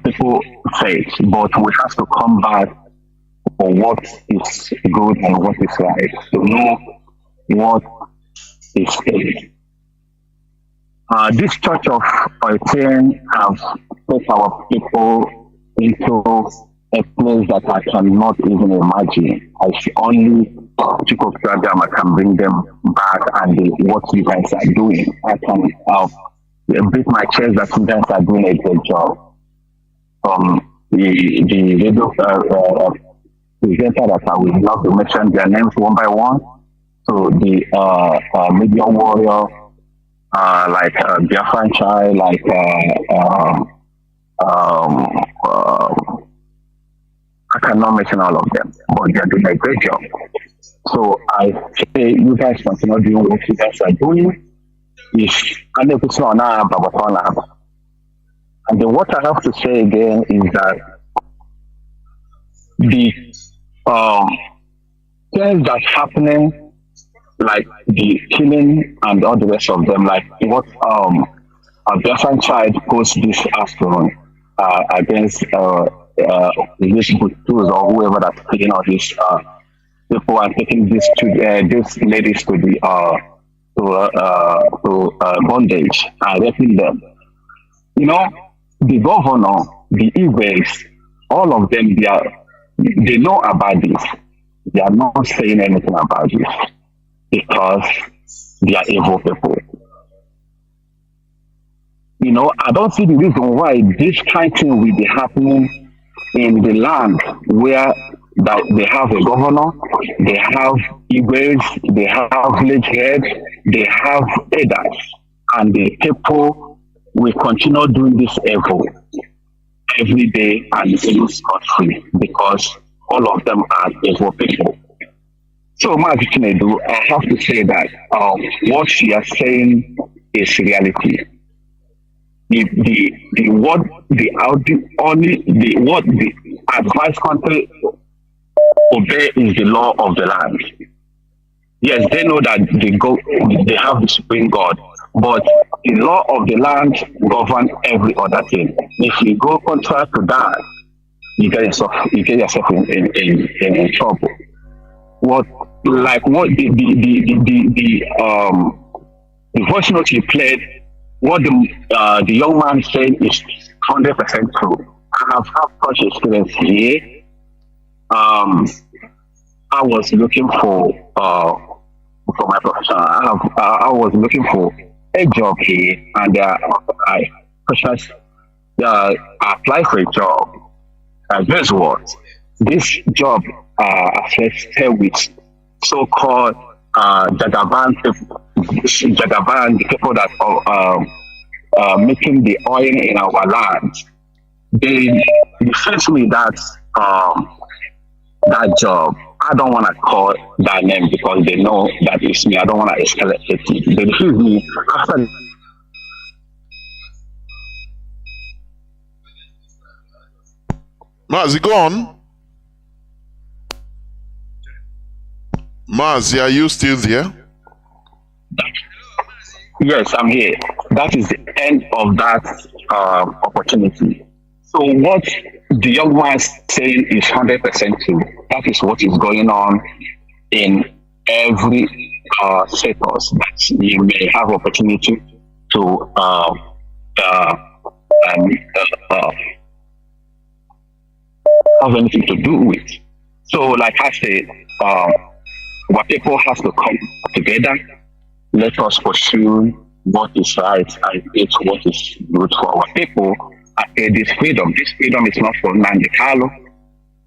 people faith, but we have to come back for what is good and what is right, to know what is faith. This church of 18 have put our people into a place that I cannot even imagine. I see only Chico Kagama can bring them back and what you guys are doing. I can beat my chest that you guys are doing a great job. The radio presenter that I will love to mention their names one by one. So the media warrior, like Biafra child, like I cannot mention all of them, but they are doing a great job. So I say you guys continue doing what you guys are doing. And then what I have to say again is that the things that's happening, like the killing and all the rest of them, like what a Biafran child posted this afternoon against these Hutus or whoever that's killing all these people and taking these ladies to the bondage and raping them. You know, the governor, the Igwes, all of them, they know about this. They are not saying anything about this because they are evil people. You know, I don't see the reason why this kind of thing will be happening in the land where that they have a governor, they have Igwes, they have village heads, they have elders, and the people will continue doing this evil every day and in this country because all of them are evil people. So, Mazi Chinedu, I have to say that what she is saying is reality. The advice country obey is the law of the land. Yes, they know that they have the supreme God, but the law of the land governs every other thing. If you go contrary to that, you get yourself in trouble. The voice note you played, what the young man said is 100% true. I have had such experience here. I was looking for my profession. I was looking for a job here, and I applied for a job. Guess what? This job affected with so-called Jagaban, the people that are making the oil in our land, they refuse me that job. I don't want to call that name because they know that it's me. I don't want to escalate it. They refuse me after. Mazi, go on. Mazi, are you still there? Yes, I'm here. That is the end of that opportunity. So what the young man is saying is 100% true. That is what is going on in every sectors that you may have opportunity to have anything to do with. So, like I said, our people have to come together. Let us pursue what is right and it's what is good for our people. This freedom is not for Nnamdi.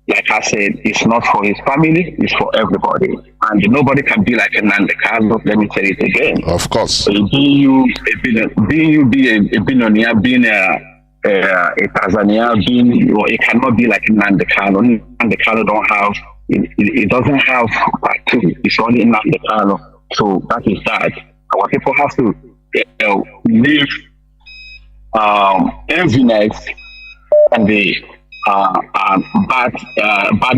Like I said, it's not for his family, it's for everybody. And nobody can be like a Nnamdi. Let me say it again. Of course. So being a billionaire, being a Tanzania, it cannot be like Nnamdi. Nnamdi don't have, it doesn't have part two. It's only Nnamdi. So that is that. Our people have to leave enviness and the bad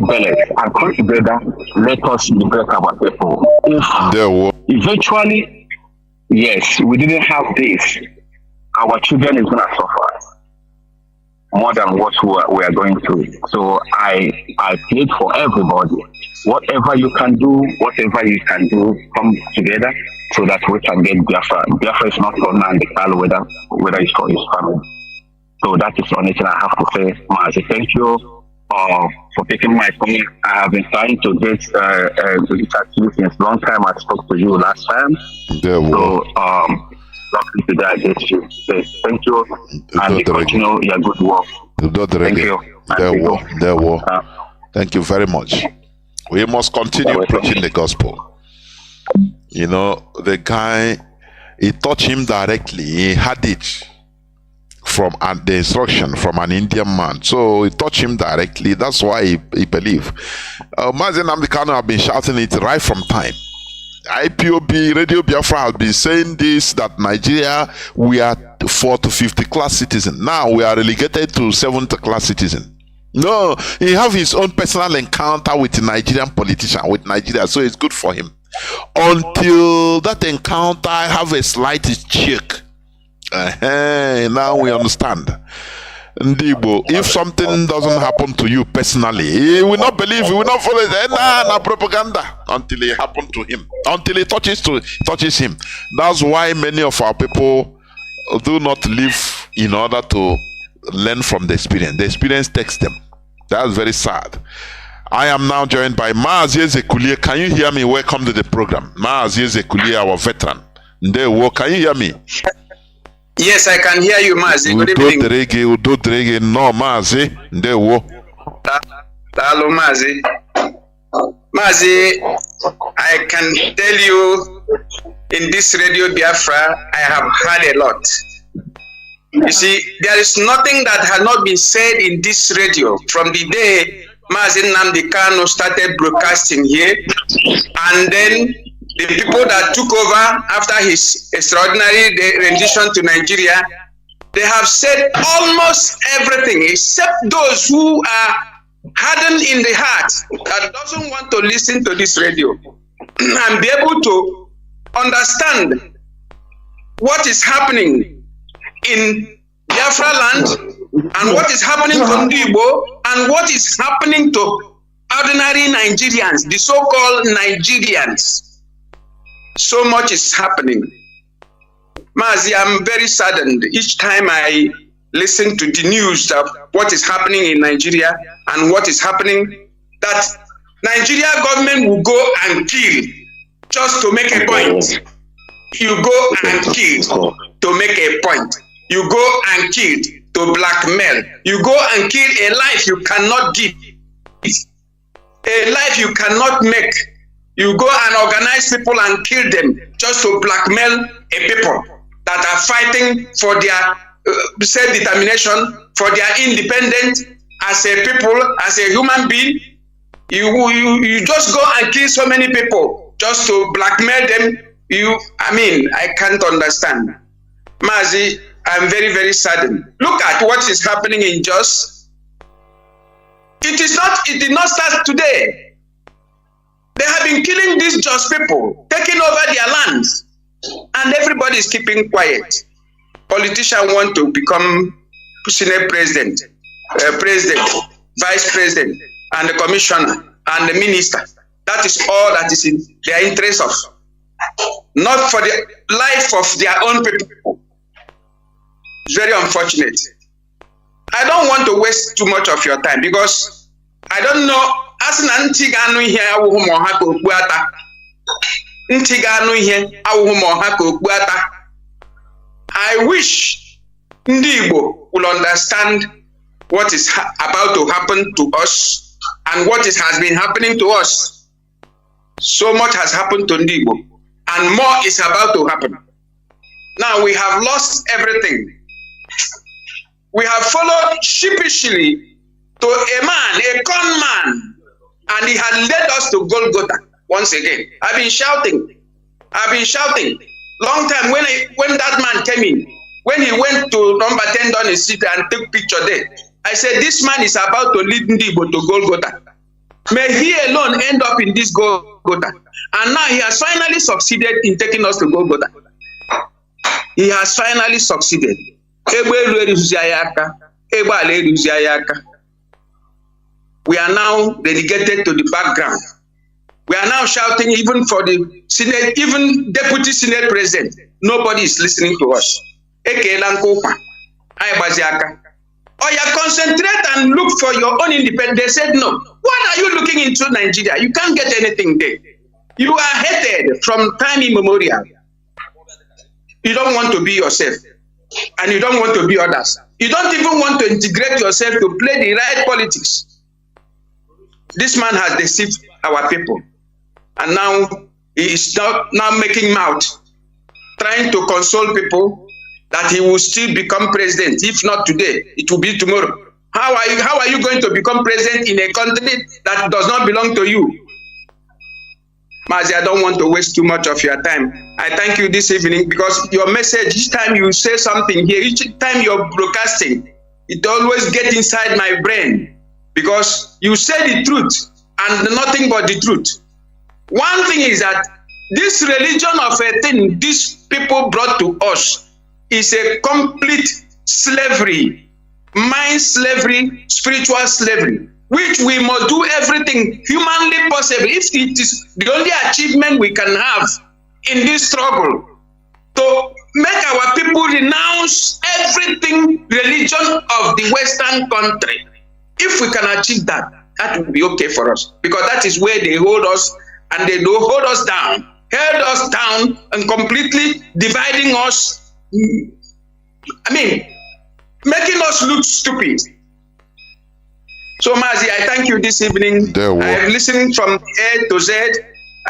belly and come together. Let us liberate our people. If eventually, yes, we didn't have this, our children is gonna suffer more than what we are going through. So I plead for everybody. Whatever you can do, come together so that we can get Biafra. Biafra is not for Nnamdi, whether it's for his family. So that is the only thing I have to say. Mazi, thank you for taking my comment. I have been trying to get to chat to you since long time. I spoke to you last time. Luckily today I get you. Thank you, and continue your good work. Thank you. Thank you very much. We must continue preaching the gospel. You know, the guy, he touched him directly. He had it from the instruction from an Indian man. So he touched him directly. That's why he believed. Mazi Nnamdi Kanu have been shouting it right from time. IPOB, Radio Biafra has been saying this, that Nigeria, we are 4 to 50 class citizen. Now we are relegated to 7th class citizen. No, he have his own personal encounter with a Nigerian politician, with Nigeria, so it's good for him. Until that encounter, I have a slight check. Now we understand. Ndibo, if something doesn't happen to you personally, he will not believe, he will not follow it. Nah, propaganda until it happens to him, until it touches him. That's why many of our people do not live in order to learn from the experience. The experience takes them. That's very sad. I am now joined by Mazi Ezekulie. Can you hear me? Welcome to the program. Mazi Ezekulie, our veteran. Ndewo, can you hear me? Yes, I can hear you, Mazi. Good evening. Udo Drege, no, Mazi. Ndewo. Hello, Mazi. Mazi, I can tell you, in this Radio Biafra, I have heard a lot. You see, there is nothing that has not been said in this radio from the day Mazi Nnamdi Kanu started broadcasting here, and then the people that took over after his extraordinary rendition to Nigeria, they have said almost everything except those who are hardened in the heart that doesn't want to listen to this radio and be able to understand what is happening in Biafra land and what is happening to Ndibo and what is happening to ordinary Nigerians, the so-called Nigerians. So much is happening. Mazi, I'm very saddened each time I listen to the news of what is happening in Nigeria and what is happening, that Nigeria government will go and kill just to make a point. You go and kill to make a point. You go and kill to blackmail. You go and kill a life you cannot give. A life you cannot make. You go and organize people and kill them just to blackmail a people that are fighting for their self-determination, for their independence as a people, as a human being. You just go and kill so many people just to blackmail them. I can't understand. Mazi, I'm very, very saddened. Look at what is happening in Jos. It did not start today. They have been killing these Jos people, taking over their lands, and everybody is keeping quiet. Politicians want to become Senate president, vice president, and the commissioner, and the minister. That is all that is in their interest of, not for the life of their own people. It's very unfortunate. I don't want to waste too much of your time because I don't know. As Nnamdi here, I wish Ndi Igbo will understand what is about to happen to us and what has been happening to us. So much has happened to Ndi Igbo, and more is about to happen. Now we have lost everything. We have followed sheepishly to a man, a con man, and he had led us to Golgotha once again. I've been shouting. Long time when that man came in, when he went to number 10 Downing Street and took picture there, I said, this man is about to lead Ndi Igbo to Golgotha. May he alone end up in this Golgotha. And now he has finally succeeded in taking us to Golgotha. He has finally succeeded. We are now relegated to the background. We are now shouting even for the Senate, even Deputy Senate President. Nobody is listening to us. Or you concentrate and look for your own independence. They said no. What are you looking into Nigeria? You can't get anything there. You are hated from time immemorial. You don't want to be yourself. And you don't want to be others. You don't even want to integrate yourself to play the right politics. This man has deceived our people. And now he is now making mouth, trying to console people that he will still become president. If not today, it will be tomorrow. How are you going to become president in a country that does not belong to you? Mazi, I don't want to waste too much of your time. I thank you this evening because your message, each time you say something here, each time you're broadcasting, it always gets inside my brain because you say the truth and nothing but the truth. One thing is that this religion of a thing these people brought to us is a complete slavery, mind slavery, spiritual slavery, which we must do everything humanly possible. If it is the only achievement we can have in this struggle to make our people renounce everything religion of the Western country. If we can achieve that, that will be okay for us because that is where they hold us and they do hold us down, held us down and completely dividing us. I mean, making us look stupid. So Mazi, I thank you this evening. I have listened from A to Z,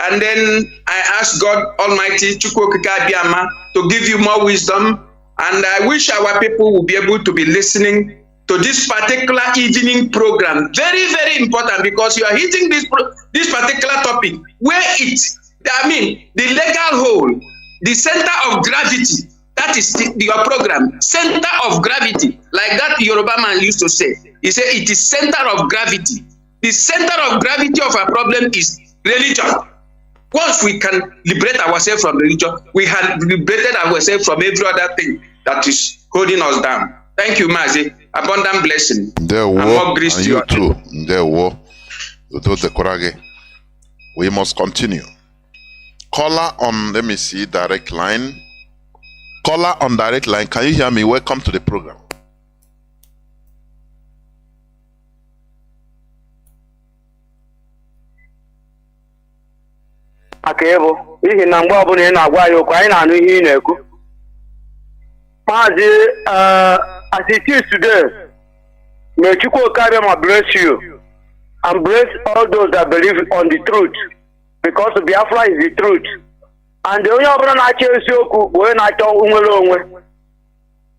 and then I ask God Almighty to give you more wisdom, and I wish our people will be able to be listening to this particular evening program. Very, very important because you are hitting this particular topic where the legal hole, the center of gravity. That is your program, center of gravity, like that Yoruba man used to say. He said it is center of gravity. The center of gravity of our problem is religion. Once we can liberate ourselves from religion, we have liberated ourselves from every other thing that is holding us down. Thank you, Mazi. Abundant blessing. There and more grace and to you too. There were. We must continue. Caller on, let me see, direct line. Caller on direct line, can you hear me? Welcome to the program. Akebo, ihe na mgbe ọbụla ị na-agwa ya okwu anyị na-anụ ihe ị na-ekwu. Mazi, as it is today, may Chukwu Okabia bless you and bless all those that believe on the truth because Biafra is the truth. And onye ọbụla na-achọ eziokwu bụ onye na-achọ nwere onwe.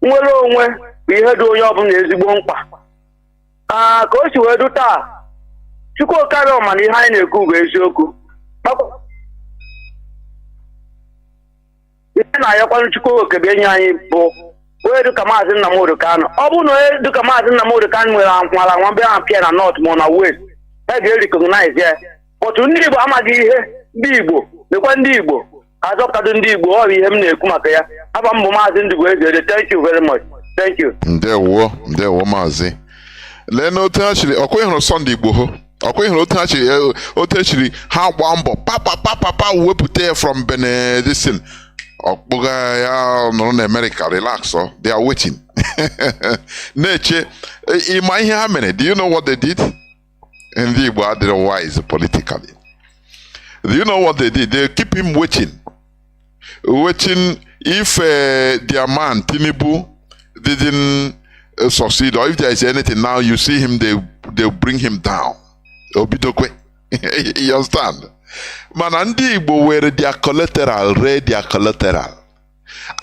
Nwere onwe bụ ihe dị onye ọbụla ezigbo mkpa. Ka o si wee du taa, Chukwu karịa ọma na ihe anyị na-ekwu bụ eziokwu. Ihe na-ayọkwanụ Chukwu okebe enyi anyị bụ onye dịka Maazị Nnamdi Kanu. Ọ bụrụ na onye dịka Maazị Nnamdi Kanu nwere anwala nwa bịa apịa na North ma na West, a ga-recognize ya. Otu ndị Igbo amaghị ihe ndị Igbo nekwa ndị Igbo azọpụtado ndị Igbo ọ bụ ihe m na-ekwu maka ya. Aba m bụ Maazị Ndigbo Eze. Thank you very much. Thank you. Ndewo Maazị. Lee n'otu ha chiri ọkwa ịhụrụ Sunday Igbo ho. Ọkwa ịhụrụ otu ha chiri ha gba mbọ papa wepụta ya from Benediction. Ọkpụga ya nọrọ na America, relax, they are waiting. Neche, ịma ihe ha mere, do you know what they did? Ndị Igbo adịrị wise politically. Do you know what they did? They keep him waiting if their man Tinubu didn't succeed, or if there is anything now, you see him, they'll bring him down. Obidokwe. You understand? Mana ndị Igbo were their collateral, read their collateral.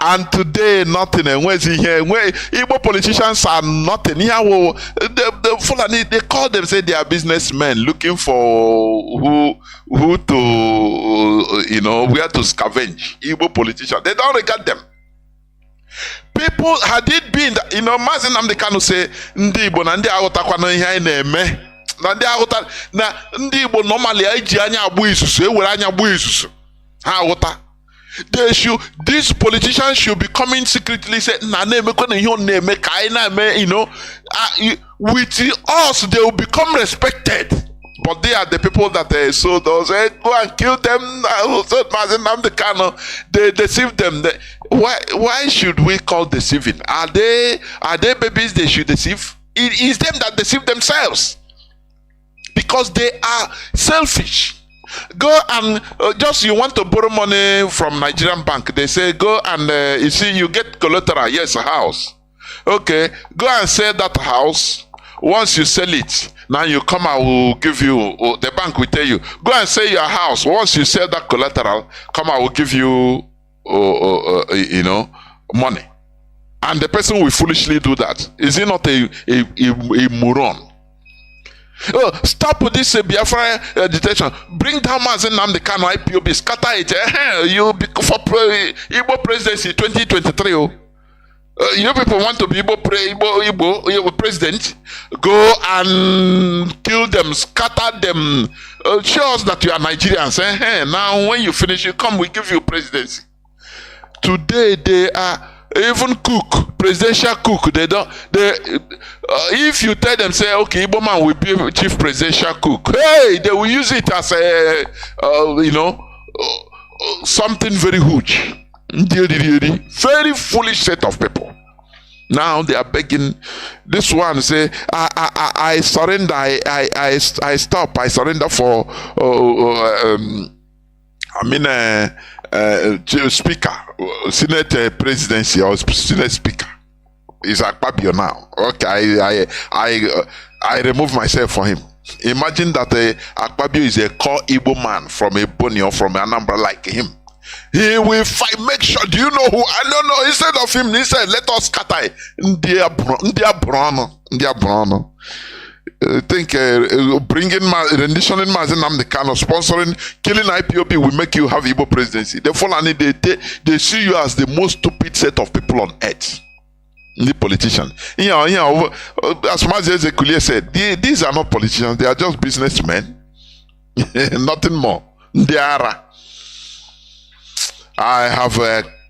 And today, nothing. Igbo politicians are nothing. The Fulani, they call them, say they are businessmen looking for who to, where to scavenge. Igbo politicians, they don't regard them. People, had it been, Mazi Nnamdi Kanu say, ndị Igbo na ndị aghọtakwa na ihe anyị na-eme. Na ndị aghọta na ndị Igbo normally eji anya agbu isusu, ewere anya agbu isusu. Ha aghọta. These politicians should be coming secretly say, with us they will become respected. But they are the people that they sold us. Go and kill them. They deceive them. Why should we call deceiving? Are they babies they should deceive? It is them that deceive themselves. Because they are selfish. Go and you want to borrow money from Nigerian bank. They say go and you get collateral. Yes, a house. Okay, go and sell that house. Once you sell it, now you come, I will give you. The bank will tell you, go and sell your house. Once you sell that collateral, come, I will give you, money. And the person will foolishly do that. Is he not a moron? Stop with this Biafra detention. Bring down Mazi Nnamdi Kanu IPOB, scatter it. You be for Igbo presidency 2023. You people want to be Igbo president? Go and kill them, scatter them. Show us that you are Nigerians. Now when you finish, you come, we give you presidency. Today they are. Even cook, presidential cook, if you tell them, say, okay, Igbo man will be chief presidential cook, hey, they will use it as a, something very huge. Very foolish set of people. Now they are begging. This one say, I surrender, I stop, I surrender for, speaker, Senate presidency or Senate speaker is Akpabio now. Okay, I remove myself for him. Imagine that Akpabio is a core Igbo man from a Boni or from Anambra like him. He will fight. Make sure. Do you know who? I don't know. Instead of him, he said, "Let us scatter." Ndia Brono. Think bringing renditioning Mazi Nnamdi Kanu, sponsoring killing IPOB will make you have Igbo presidency. The Fulani they see you as the most stupid set of people on earth. The politicians. As Mazi Ezekulie said, these are not politicians, they are just businessmen. Nothing more. They are. I have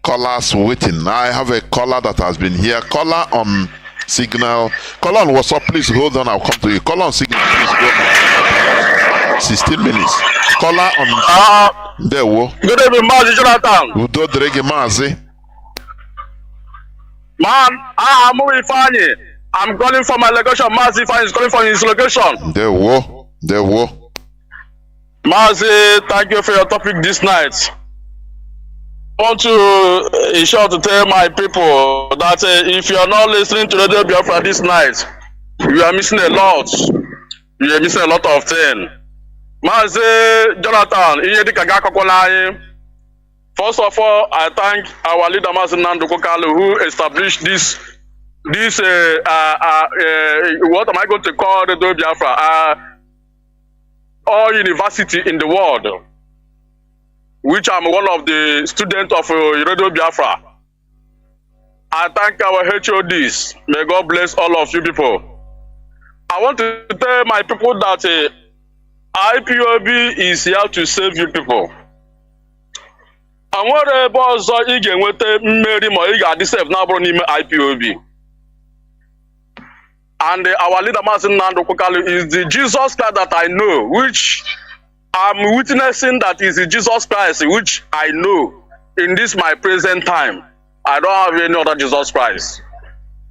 callers waiting. I have a caller that has been here. Caller on Signal. Call on WhatsApp, please hold on. I'll come to you. Call on Signal, please go on. 16 minutes. Caller on. There, good evening, Mazi Jonathan. Udo Drege Mazi. Man, I'm moving funny. I'm calling for my location. Mazi Fine is calling for his location. There, Mazi, thank you for your topic this night. I want to ensure to tell my people that if you are not listening to Radio Biafra this night, you are missing a lot. You are missing a lot of things. Mazi Jonathan, first of all, I thank our leader Mazi Nnamdi who established this what am I going to call the Biafra? All university in the world, which I'm one of the students of Radio Biafra. I thank our HODs. May God bless all of you people. I want to tell my people that IPOB is here to save you people. And whatever also you can with Mary Moiga deserve now IPOB. And our leader Mazi Nnamdi is the Jesus Christ that I know, which I'm witnessing that is the Jesus Christ which I know in this my present time. I don't have any other Jesus Christ.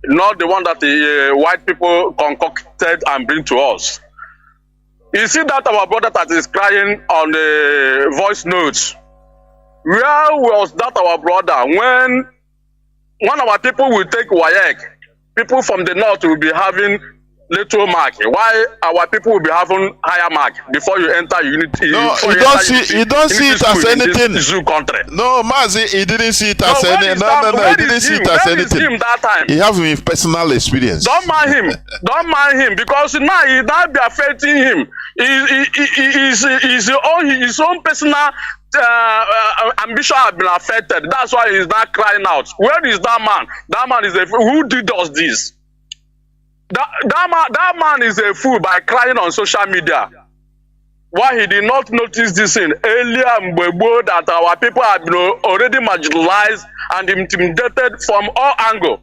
Not the one that the white people concocted and bring to us. You see that our brother that is crying on the voice notes. Where was that our brother when one of our people will take WAEC? People from the north will be having little mark. Why our people will be having higher mark before you enter unity? No, you don't see it as anything. Zoo country. No, Mazi, he didn't see it as anything. No, he didn't see it as anything. Him that time? He has his personal experience. Don't mind him. Don't mind him because now he not be affecting him. His own personal ambition has been affected. That's why he's not crying out. Where is that man? That man is a who did us this? That man is a fool by crying on social media. Why he did not notice this in earlier Mbebo that our people have been already marginalized and intimidated from all angles.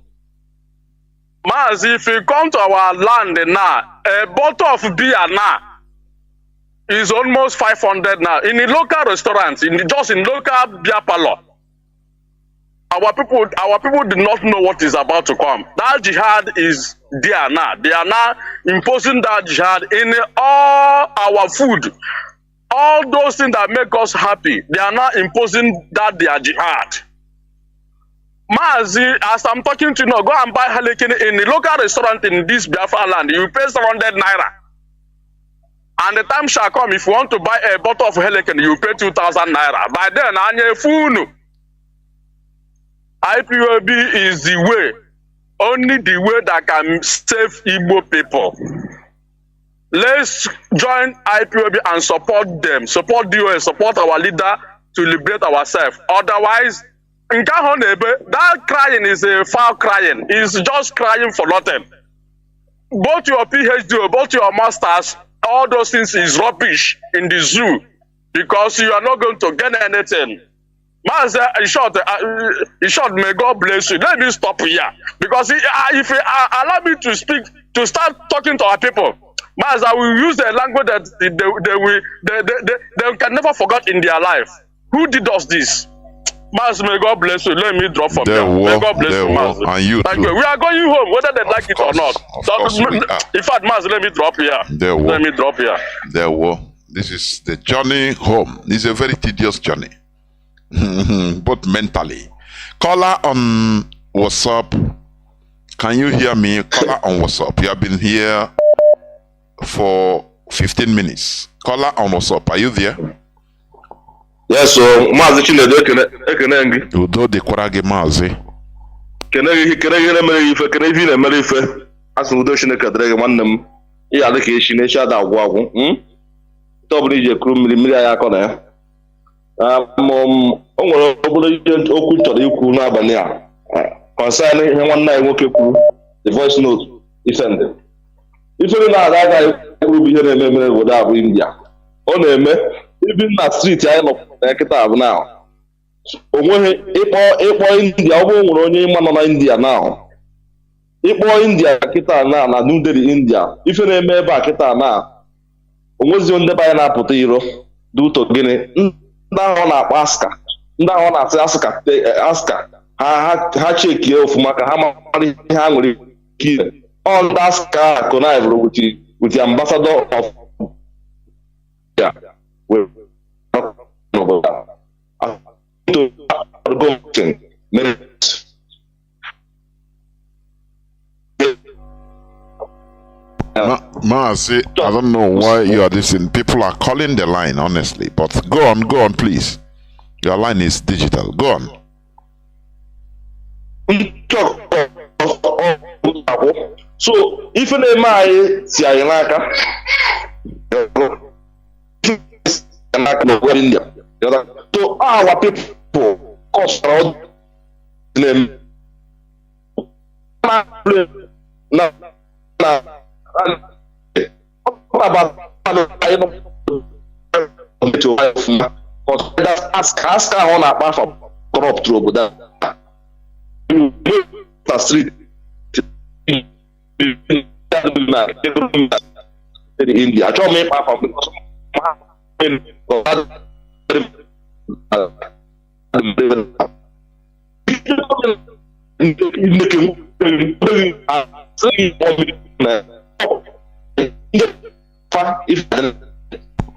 Mazi, if you come to our land now, a bottle of beer now is almost 500 now. In a local restaurant, just in local beer parlor. Our people did not know what is about to come. That jihad is there now. They are now imposing that jihad in all our food. All those things that make us happy, they are now imposing that they are jihad. Mazi, as I'm talking to you now, go and buy Harlequin in a local restaurant in this Biafra land. You pay 700 naira. And the time shall come, if you want to buy a bottle of Harlequin, you pay 2,000 naira. By then, IPOB is the way, only the way that can save Igbo people. Let's join IPOB and support them, support the US, support our leader to liberate ourselves. Otherwise, that crying is a foul crying. It's just crying for nothing. Both your PhD, both your masters, all those things is rubbish in the zoo because you are not going to get anything. Mazi, in short, may God bless you. Let me stop here because if you allow me to speak, to start talking to our people, Mazi, I will use a language that they can never forget in their life. Who did us this? Mazi, may God bless you. Let me drop from here. May God bless you, Mazi. And you too. We are going home, whether they like it or not. In fact, Mazi, let me drop here. Let me drop here. This is the journey home. This is a very tedious journey. But mentally. Caller on WhatsApp. Can you hear me? Caller on WhatsApp. You have been here for 15 minutes. Caller on WhatsApp. Are you there? Yes, so Mazi Chinedu ekene. Udo de kwarage Mazi. Kene na mere ife, kene vi na mere ife. Asu udo Chineke dere gị nwanne m. Iya dị ka echi na echi ada agwụ. Tọbụrụ ije kuru mmiri ya akọ na ya. O nwere obodo ihe okwu chọrọ ikwu n'abalị a concern ihe nwanne anyị nwoke kwuru the voice note ifende ifere na-aga ikwu bụ ihe na-eme mere obodo a bụ India ọ na-eme ibi na street anyị nọ na nkịta abụ na onweghị ịkpọ India ọ bụ nwere onye ịma nọ na India na ịkpọ India kịta na New Delhi India ife na-eme ebe a kịta na onwezi ndị be anyị na-apụta iro dị ụtọ gịnị ndị ahụ na-akpọ ndị ahụ na-asị aska ha chekie ofuma ka ha mara ihe ha nwere ike ire ọ ndị aska connived with the ambassador of Mazi, I don't know why you are listening. People are calling the line, honestly. But go on, please. Your line is digital. Go on. So, if you name my Siayanaka, so our people cost name. Ask her on a path of corrupt through that street in India. I told me path of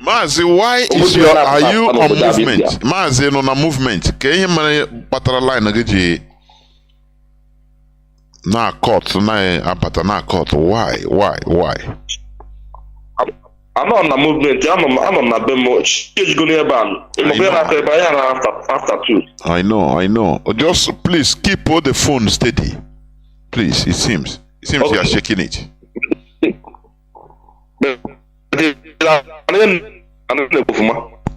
Mazi, why is your are you on movement? Mazi on a movement. Can you man patara line again? Na court, na apata na court. Why? I'm not on a movement. I'm on a demo. She's going to after 2. I know. Just please keep all the phone steady. Please, it seems okay. You are shaking it.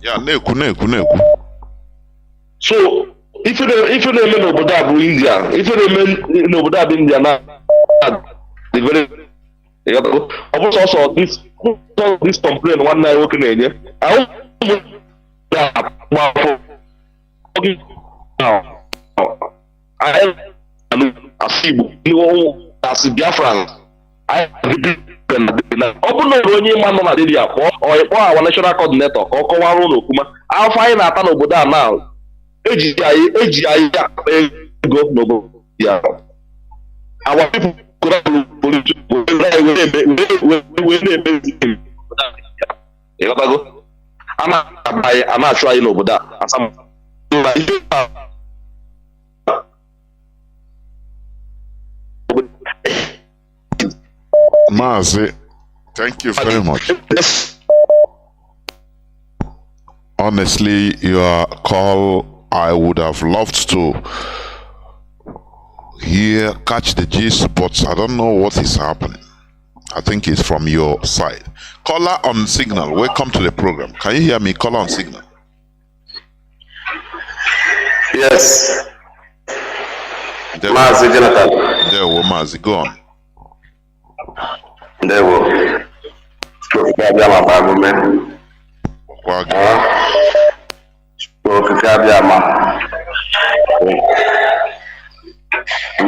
Yeah, neku. So if you remain over India, if you remain over India now, the very also this complaint one night working in here. I as Biafran. Ọ bụrụ na onye ịma nọ na dịrị ya kpọọ our national coordinator ka ọ kọwara ụlọ okuma afọ anyị na-ata n'obodo a na eji anyị akpa ego n'obodo ya our people ịghọtago a na-achụ anyị n'obodo a Mazi, thank you very much. Honestly, your call, I would have loved to catch the gist, but I don't know what is happening. I think it's from your side. Caller on signal, welcome to the program. Can you hear me? Caller on signal. Yes. Mazi Jonathan. There we Mazi, go on. There we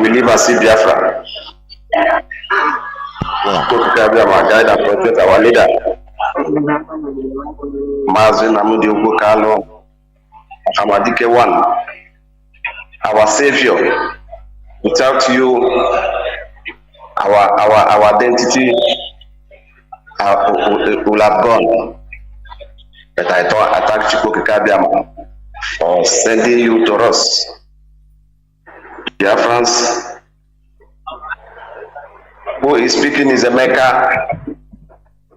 we live and see Biafra. Guide and protect our leader. Mazi Nnamdi Kanu, Amadike one, our savior. Without you, our identity will have gone. But I thank Chukwu Kabiama for sending you to us. Biafrans, who is speaking is Emeka,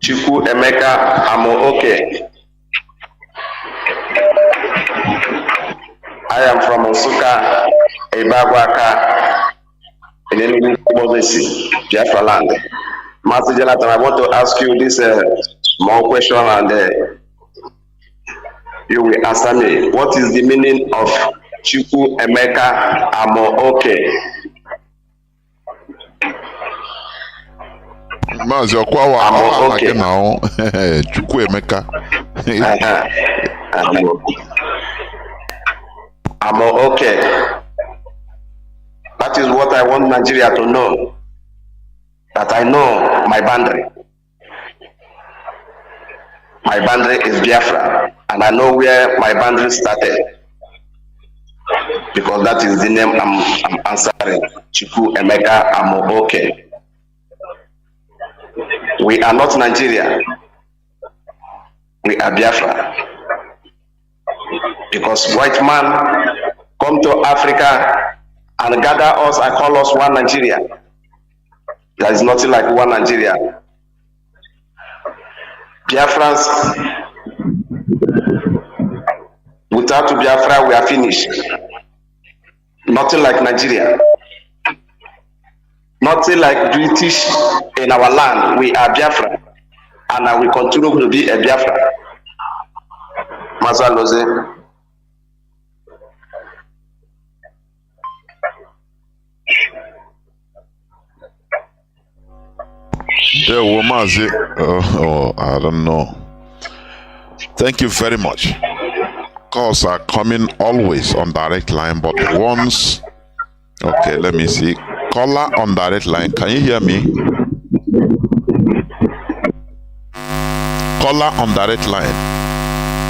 Chukwu Emeka Amo-Oke. I am from Nsukka, Ibagwaka, in Enugu, Biafra land. Mazi Jonathan, I want to ask you this small question and you will answer me. What is the meaning of Chukwu Emeka Amo-Oke? Mazi Okwawa again now. Chukwu Emeka Amo-Oke. That is what I want Nigeria to know. That I know my boundary. My boundary is Biafra, and I know where my boundary started. Because that is the name I'm answering. Chukwu Emeka Amo-Oke. We are not Nigeria. We are Biafra. Because white man come to Africa and gather us and call us one Nigeria. There is nothing like one Nigeria. Biafrans, without Biafra, we are finished. Nothing like Nigeria. Nothing like British in our land. We are Biafra. And I will continue to be a Biafra. Mazaloze. Yeah, well, Mazi, I don't know. Thank you very much. Calls are coming always on direct line, but once, okay, let me see. Caller on direct line, can you hear me? Caller on direct line.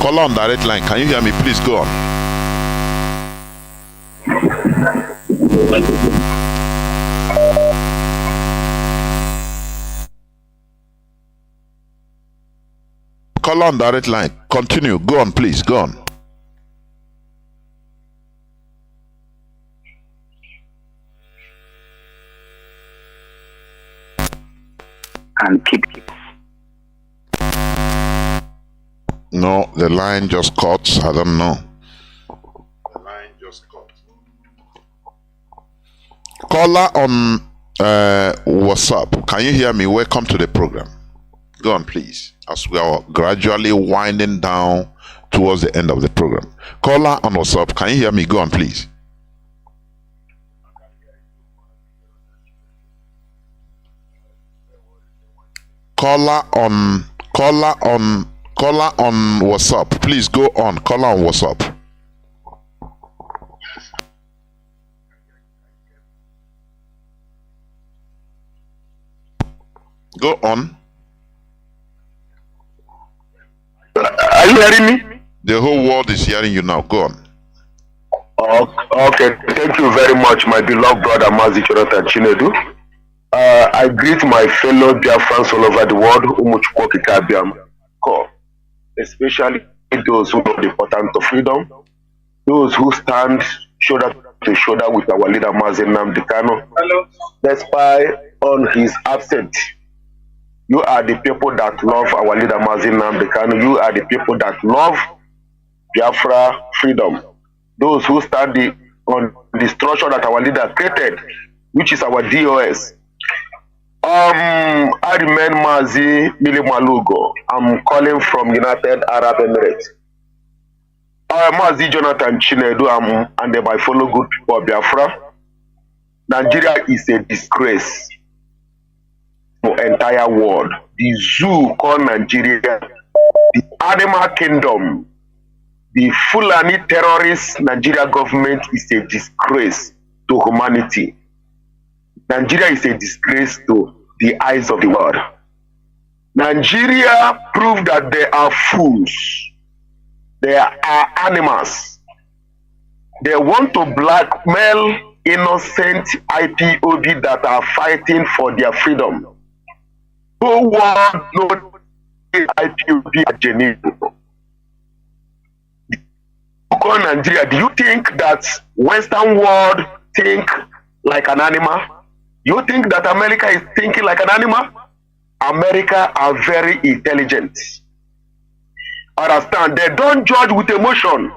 Caller on direct line, can you hear me? Please go on. Caller on direct line, continue. Go on, please. Go on. And keep. No, the line just cuts. I don't know. The line just cuts. Caller on WhatsApp, can you hear me? Welcome to the program. Go on, please, as we are gradually winding down towards the end of the program. Caller on WhatsApp, can you hear me? Go on, please. Caller on WhatsApp, please go on. Caller on WhatsApp. Go on. Are you hearing me? The whole world is hearing you now. Go on. Okay, thank you very much, my beloved brother Mazi Chinedu. I greet my fellow Biafrans all over the world, especially those who know the importance of freedom, those who stand shoulder to shoulder with our leader Mazi Nnamdi Kanu. Despite on his absence, you are the people that love our leader Mazi Nnamdi Kanu. You are the people that love Biafra freedom. Those who stand on the structure that our leader created, which is our DOS. I remain Mazi Mili Malugo. I'm calling from United Arab Emirates. Mazi Jonathan Chinedu and my fellow good people of Biafra. Nigeria is a disgrace for the entire world. The zoo called Nigeria, the animal kingdom, the Fulani terrorist Nigeria government is a disgrace to humanity. Nigeria is a disgrace to the eyes of the world. Nigeria proved that they are fools. They are animals. They want to blackmail innocent IPOB that are fighting for their freedom. Who want no IPOB at Chinedu? Nigeria, do you think that Western world think like an animal? You think that America is thinking like an animal? America are very intelligent. Understand? They don't judge with emotion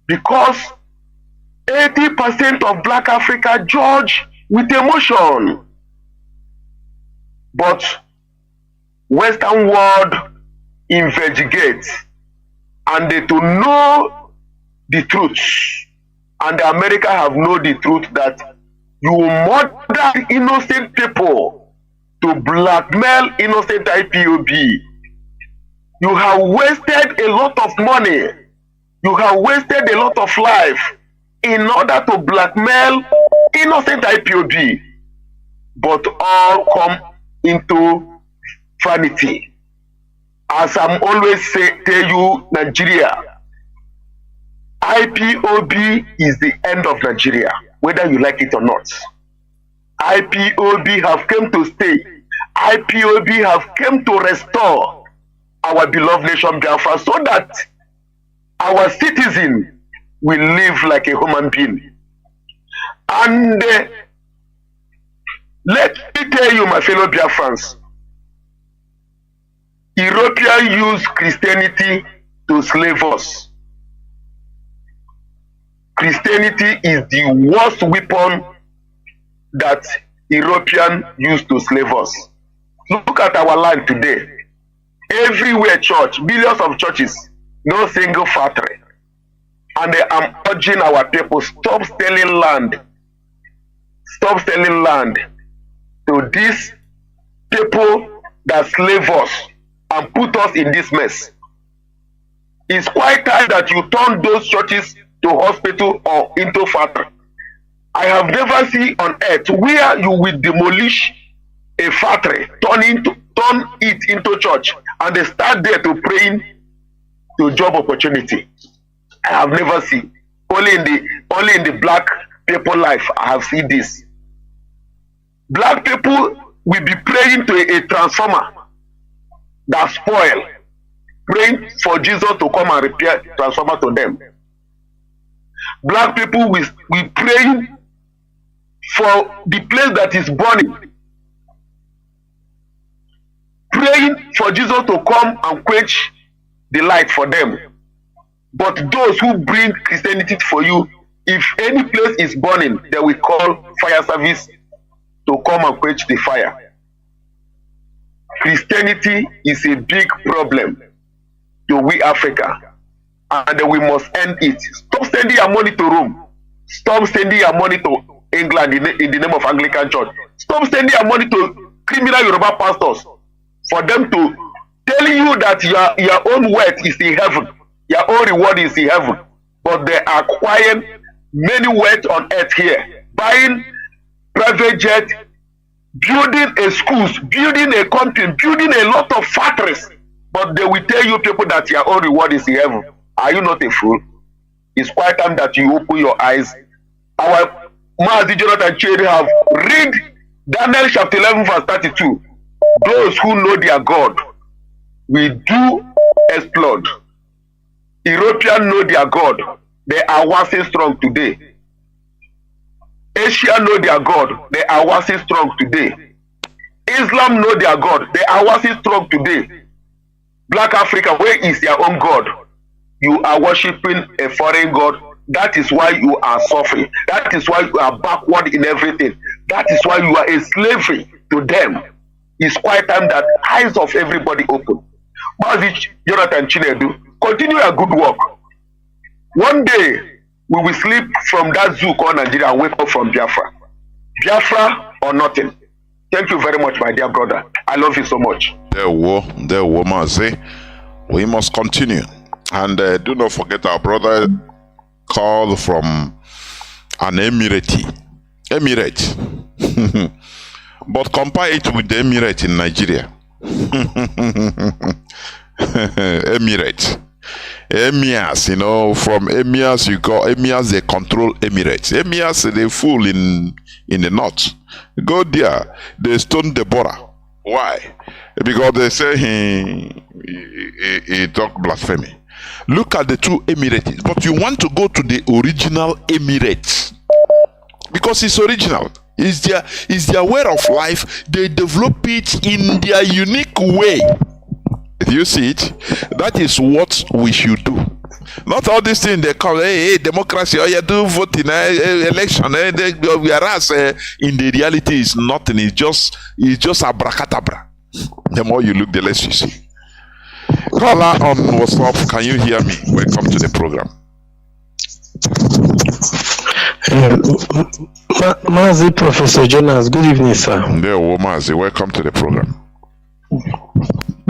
because 80% of Black Africa judge with emotion. But Western world investigate and they to know the truth. And America have known the truth that you murder innocent people to blackmail innocent IPOB. You have wasted a lot of money. You have wasted a lot of life in order to blackmail innocent IPOB. But all come into vanity. As I'm always tell you, Nigeria, IPOB is the end of Nigeria, whether you like it or not. IPOB have come to stay. IPOB have come to restore our beloved nation Biafra so that our citizen will live like a human being. And let me tell you, my fellow Biafrans, Europeans use Christianity to slave us. Christianity is the worst weapon that Europeans use to slave us. Look at our land today. Everywhere church, millions of churches, no single factory. And I'm urging our people, stop selling land. Stop selling land to these people that slave us and put us in this mess. It's quite time that you turn those churches to hospital or into factory. I have never seen on earth where you will demolish a factory, turn it into church, and they start there to praying to job opportunity. I have never seen. Only in the black people life I have seen this. Black people will be praying to a transformer that spoil, praying for Jesus to come and repair transformer to them. Black people will praying for the place that is burning, praying for Jesus to come and quench the light for them. But those who bring Christianity for you, if any place is burning, they will call fire service to come and quench the fire. Christianity is a big problem to we Africa, and we must end it. Stop sending your money to Rome. Stop sending your money to England in the name of Anglican Church. Stop sending your money to criminal Yoruba pastors for them to tell you that your own wealth is in heaven, your own reward is in heaven. But they are acquiring many wealth on earth here, buying private jet, building a schools, building a country, building a lot of factories. But they will tell you people that your own reward is in heaven. Are you not a fool? It's quite time that you open your eyes. Our Mazi Jonathan Chinedu have read Daniel chapter 11 verse 32. Those who know their God will do explode. Europeans know their God. They are waxing strong today. Asia know their God. They are waxing strong today. Islam know their God. They are waxing strong today. Black Africa, where is your own God? You are worshiping a foreign God. That is why you are suffering. That is why you are backward in everything. That is why you are a slavery to them. It's quite time that eyes of everybody open. Mazi Jonathan Chinedu, continue your good work. One day, we will sleep from that zoo called Nigeria and wake up from Biafra. Biafra or nothing. Thank you very much, my dear brother. I love you so much. There were Mazi. We must continue. And do not forget our brother called from an emirate. But compare it with the emirate in Nigeria. Emirate. Emirs, from emirs you go, emirs they control emirates. Emirs they fool in the north. Go there, they stone Deborah. Why? Because they say he talk blasphemy. Look at the two emirates, but you want to go to the original emirates because it's original. It's their way of life. They develop it in their unique way. Do you see it? That is what we should do. Not all these things they call democracy. Oh, you do vote in election. Whereas in the reality, it's nothing. It's just abracadabra. The more you look, the less you see. Caller on WhatsApp, can you hear me? Welcome to the program. Mazi, Professor Jonas, good evening, sir. There, Mazi, welcome to the program.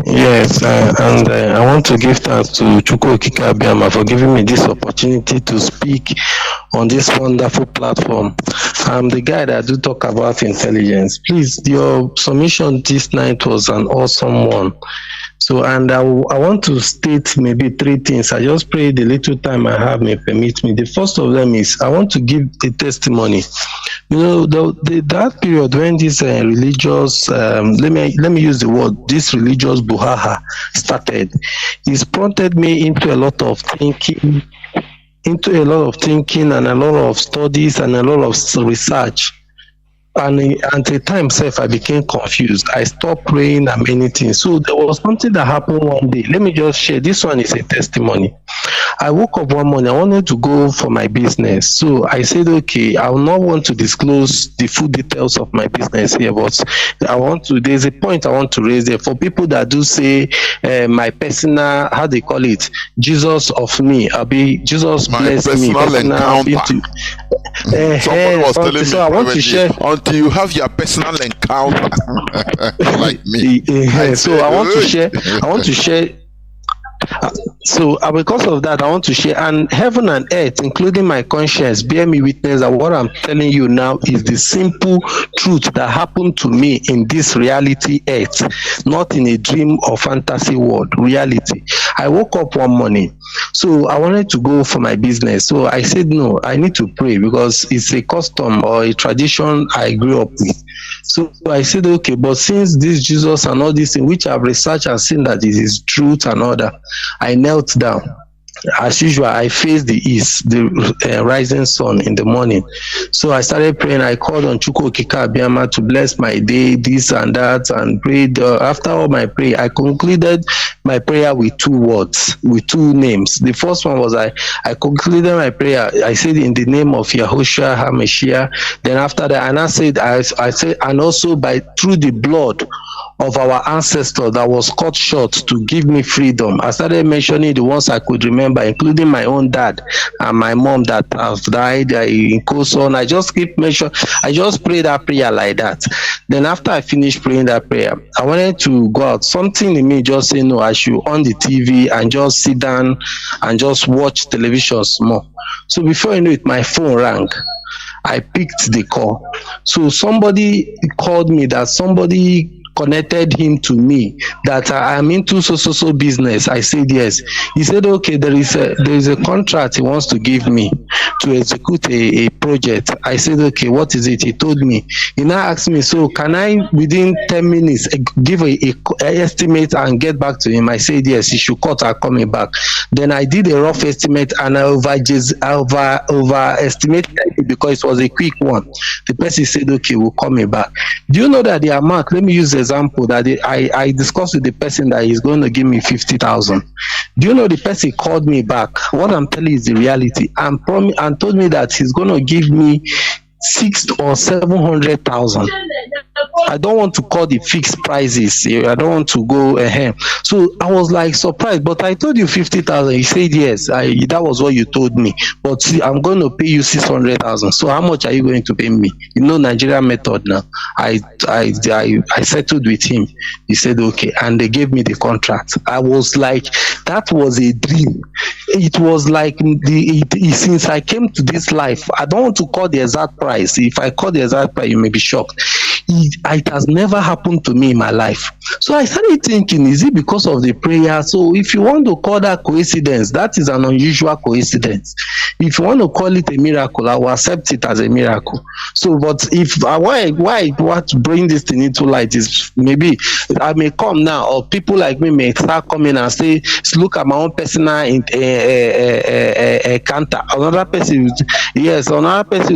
Yes, and I want to give thanks to Chukwu Okike Abiyama for giving me this opportunity to speak on this wonderful platform. I'm the guy that do talk about intelligence. Please, your submission this night was an awesome one. So, and I want to state maybe three things. I just pray the little time I have may permit me. The first of them is I want to give a testimony. That period when this religious, let me use the word, this religious buhaha started, it's prompted me into a lot of thinking, and a lot of studies and a lot of research. And at the time self, I became confused. I stopped praying and many things. So there was something that happened one day. Let me just share. This one is a testimony. I woke up one morning. I wanted to go for my business. So I said, okay, I will not want to disclose the full details of my business here, but there's a point I want to raise there for people that do say my personal, how they call it, Jesus of me. I'll be Jesus bless me. Personal encounter. Somebody was telling me, so I want to share until you have your personal encounter, like me. I want to share. So because of that, I want to share, and heaven and earth, including my conscience, bear me witness that what I'm telling you now is the simple truth that happened to me in this reality earth, not in a dream or fantasy world, reality. I woke up one morning, so I wanted to go for my business. So I said, no, I need to pray because it's a custom or a tradition I grew up with. So I said, okay, but since this Jesus and all these things, which I've researched and seen that it is truth and all that, I knelt down. As usual, I faced the east, the rising sun in the morning. So I started praying. I called on Chukwu Okike Abiyama to bless my day, this and that, and prayed. After all my prayer, I concluded my prayer with two words, with two names. The first one was I concluded my prayer. I said in the name of Yahushua HaMashiach. Then after that, and I said, and also through the blood of our ancestor that was cut short to give me freedom. I started mentioning the ones I could remember, including my own dad and my mom that have died in Koson. I just prayed that prayer like that. Then after I finished praying that prayer, I wanted to go out. Something in me just said, no, I should on the TV and just sit down and just watch television small. So before you know it, my phone rang. I picked the call. So somebody called me that somebody connected him to me, that I'm into so business. I said yes. He said, okay, there is a contract he wants to give me to execute a project. I said, okay, what is it? He told me. He now asked me, so can I within 10 minutes give a estimate and get back to him? I said yes, he should cut and call me back. Then I did a rough estimate and I overestimated it because it was a quick one. The person said, okay, we'll call me back. Do you know that the amount, let me use the example that I discussed with the person that he's going to give me 50,000. Do you know the person called me back? What I'm telling you is the reality, and told me that he's going to give me 600,000 or 700,000. I don't want to call the fixed prices. I don't want to go ahead. So I was like surprised, but I told you 50,000. He said yes. That was what you told me. But see, I'm going to pay you 600,000. So how much are you going to pay me? You know Nigerian method now. I settled with him. He said okay, and they gave me the contract. I was like, that was a dream. It was like since I came to this life, I don't want to call the exact price. If I call the exact price, you may be shocked. It has never happened to me in my life. So I started thinking, is it because of the prayer? So if you want to call that coincidence, that is an unusual coincidence. If you want to call it a miracle, I will accept it as a miracle. So, but if why what bring this thing into light is maybe I may come now, or people like me may start coming and say, look at my own personal encounter. Another person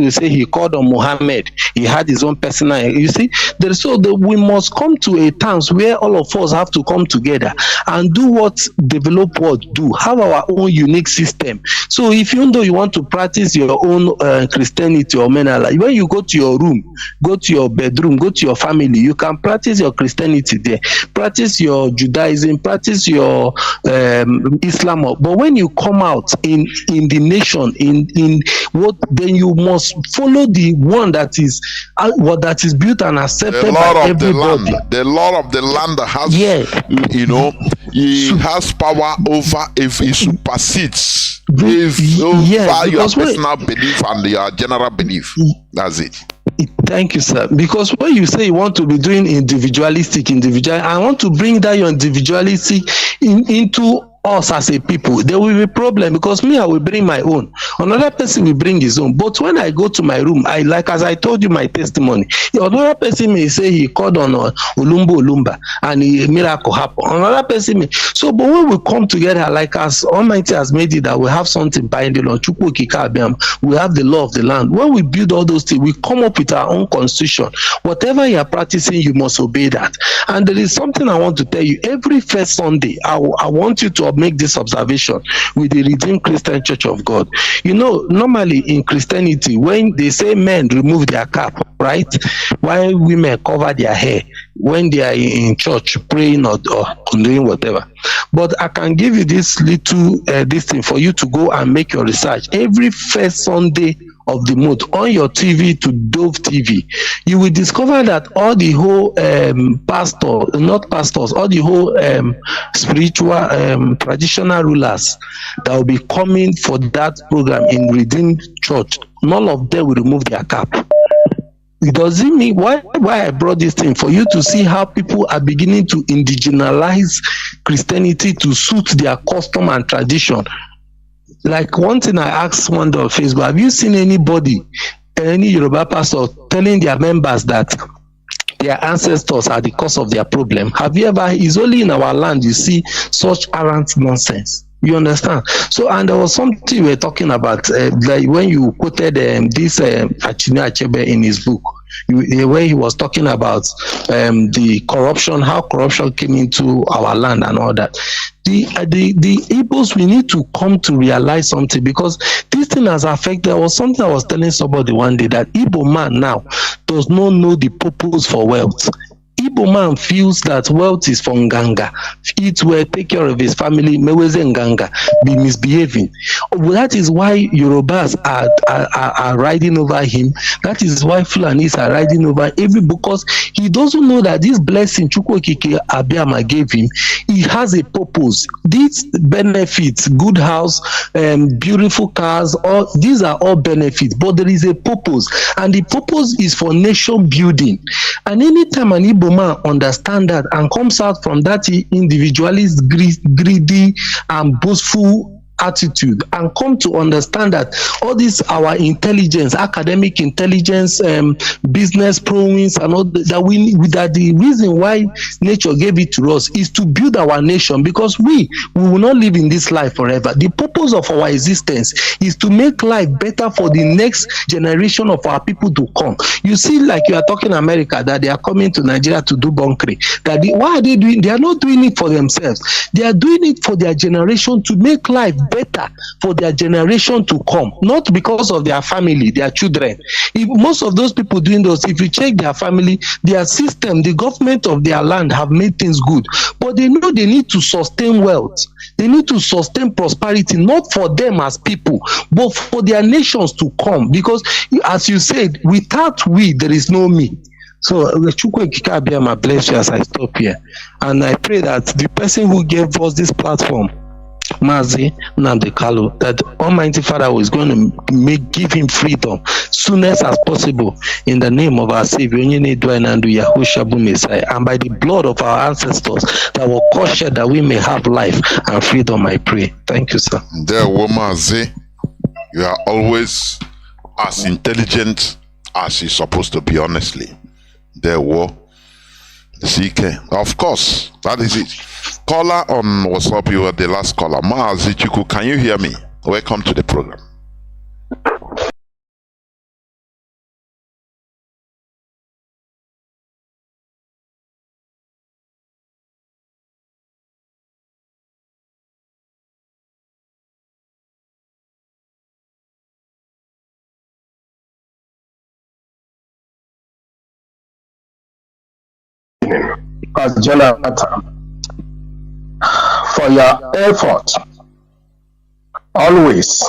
will say he called on Muhammad. He had his own personal. You see, we must come to a times where all of us have to come together and do what developed world do, have our own unique system. So if even though you want to practice your own Christianity or Menala, when you go to your room, go to your bedroom, go to your family, you can practice your Christianity there, practice your Judaism, practice your Islam. But when you come out in the nation, in what, then you must follow the one that is built and accepted by everybody. The Lord of the land has, he has power over, if he supersedes over your personal belief and your general belief. That's it. Thank you, sir. Because when you say you want to be doing individual, I want to bring that your individualistic into us as a people, there will be a problem because me, I will bring my own. Another person will bring his own. But when I go to my room, as I told you my testimony, another person may say he called on Olumba and a miracle happened. Another person may. So, but when we come together, like as Almighty has made it that we have something binding on Chukwu Okike Abiam, we have the law of the land. When we build all those things, we come up with our own constitution. Whatever you are practicing, you must obey that. And there is something I want to tell you. Every first Sunday, I want you to make this observation with the Redeemed Christian Church of God. You know, normally in Christianity, when they say men remove their cap, right, while women cover their hair when they are in church praying or doing whatever. But I can give you this little this thing for you to go and make your research. Every first Sunday of the month on your TV to Dove TV, you will discover that all the whole all the whole spiritual traditional rulers that will be coming for that program in Redeemed Church, none of them will remove their cap. It doesn't mean why I brought this thing for you to see how people are beginning to indigenalize Christianity to suit their custom and tradition. Like one thing I asked one day on Facebook, have you seen anybody, any Yoruba pastor telling their members that their ancestors are the cause of their problem? Have you ever? It's only in our land you see such arrant nonsense. You understand? So, and there was something we were talking about, like when you quoted this Achine Achebe in his book, where he was talking about the corruption, how corruption came into our land and all that. The Igbos, we need to come to realize something, because this thing has affected. There was something I was telling somebody one day, that Igbo man now does not know the purpose for wealth. Igbo man feels that wealth is for Nganga. Eat well, take care of his family, meweze Nganga, be misbehaving. That is why Yorubas are riding over him. That is why Fulanis are riding over because he doesn't know that this blessing Chukwu Okike Abiama gave him, he has a purpose. These benefits, good house, beautiful cars, all these are all benefits, but there is a purpose, and the purpose is for nation building. And anytime an Igbo man understand that and comes out from that individualist, greedy and boastful attitude, and come to understand that all this our intelligence, academic intelligence, business prowess and all that the reason why nature gave it to us is to build our nation, because we will not live in this life forever. The purpose of our existence is to make life better for the next generation of our people to come. You see, like you are talking America, that they are coming to Nigeria to do bunkering. Why are they doing? They are not doing it for themselves. They are doing it for their generation, to make life better for their generation to come, not because of their family, their children. If most of those people doing those, if you check their family, their system, the government of their land have made things good, but they know they need to sustain wealth. They need to sustain prosperity, not for them as people, but for their nations to come. Because as you said, without we, there is no me. So Chukwu Okike Abiama bless you as I stop here. And I pray that the person who gave us this platform, Mazi Nnamdi, that Almighty Father was going to give him freedom soonest as possible, in the name of our Savior Yahushua Messiah, and by the blood of our ancestors that were kosher, that we may have life and freedom. I pray. Thank you, sir. There, Mazi, you are always as intelligent as you're supposed to be, honestly. There were CK. Of course, that is it. Caller on WhatsApp, you were the last caller. Mazi Chukwu, can you hear me? Welcome to the program. As Jonathan, for your effort always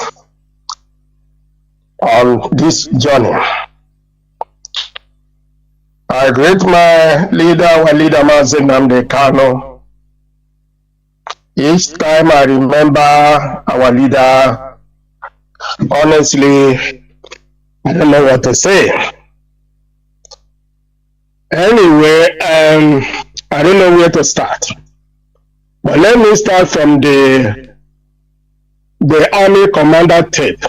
on this journey. I greet my leader, our leader Mazi Nnamdi Kanu. Each time I remember our leader, honestly, I don't know what to say. Anyway, I don't know where to start. But let me start from the army commander tape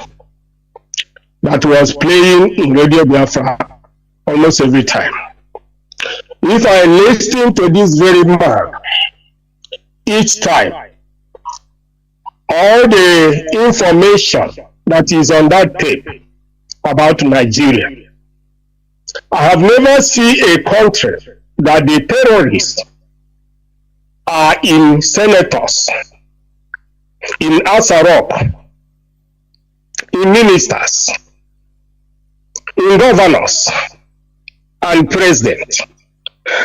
that was playing in Radio Biafra almost every time. If I listen to this very man each time, all the information that is on that tape about Nigeria, I have never seen a country that the terrorists are in senators, in Asarok, in ministers, in governors, and president.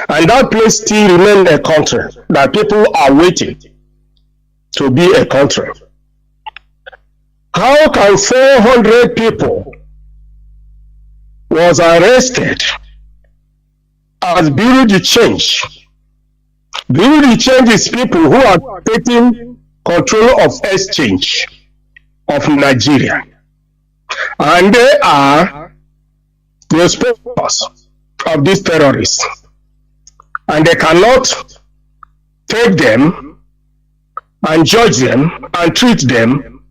And that place still remains a country that people are waiting to be a country. How can 400 people was arrested as Bureau de Change? Bureau de Change is people who are taking control of exchange of Nigeria. And they are the sponsors of these terrorists. And they cannot take them and judge them and treat them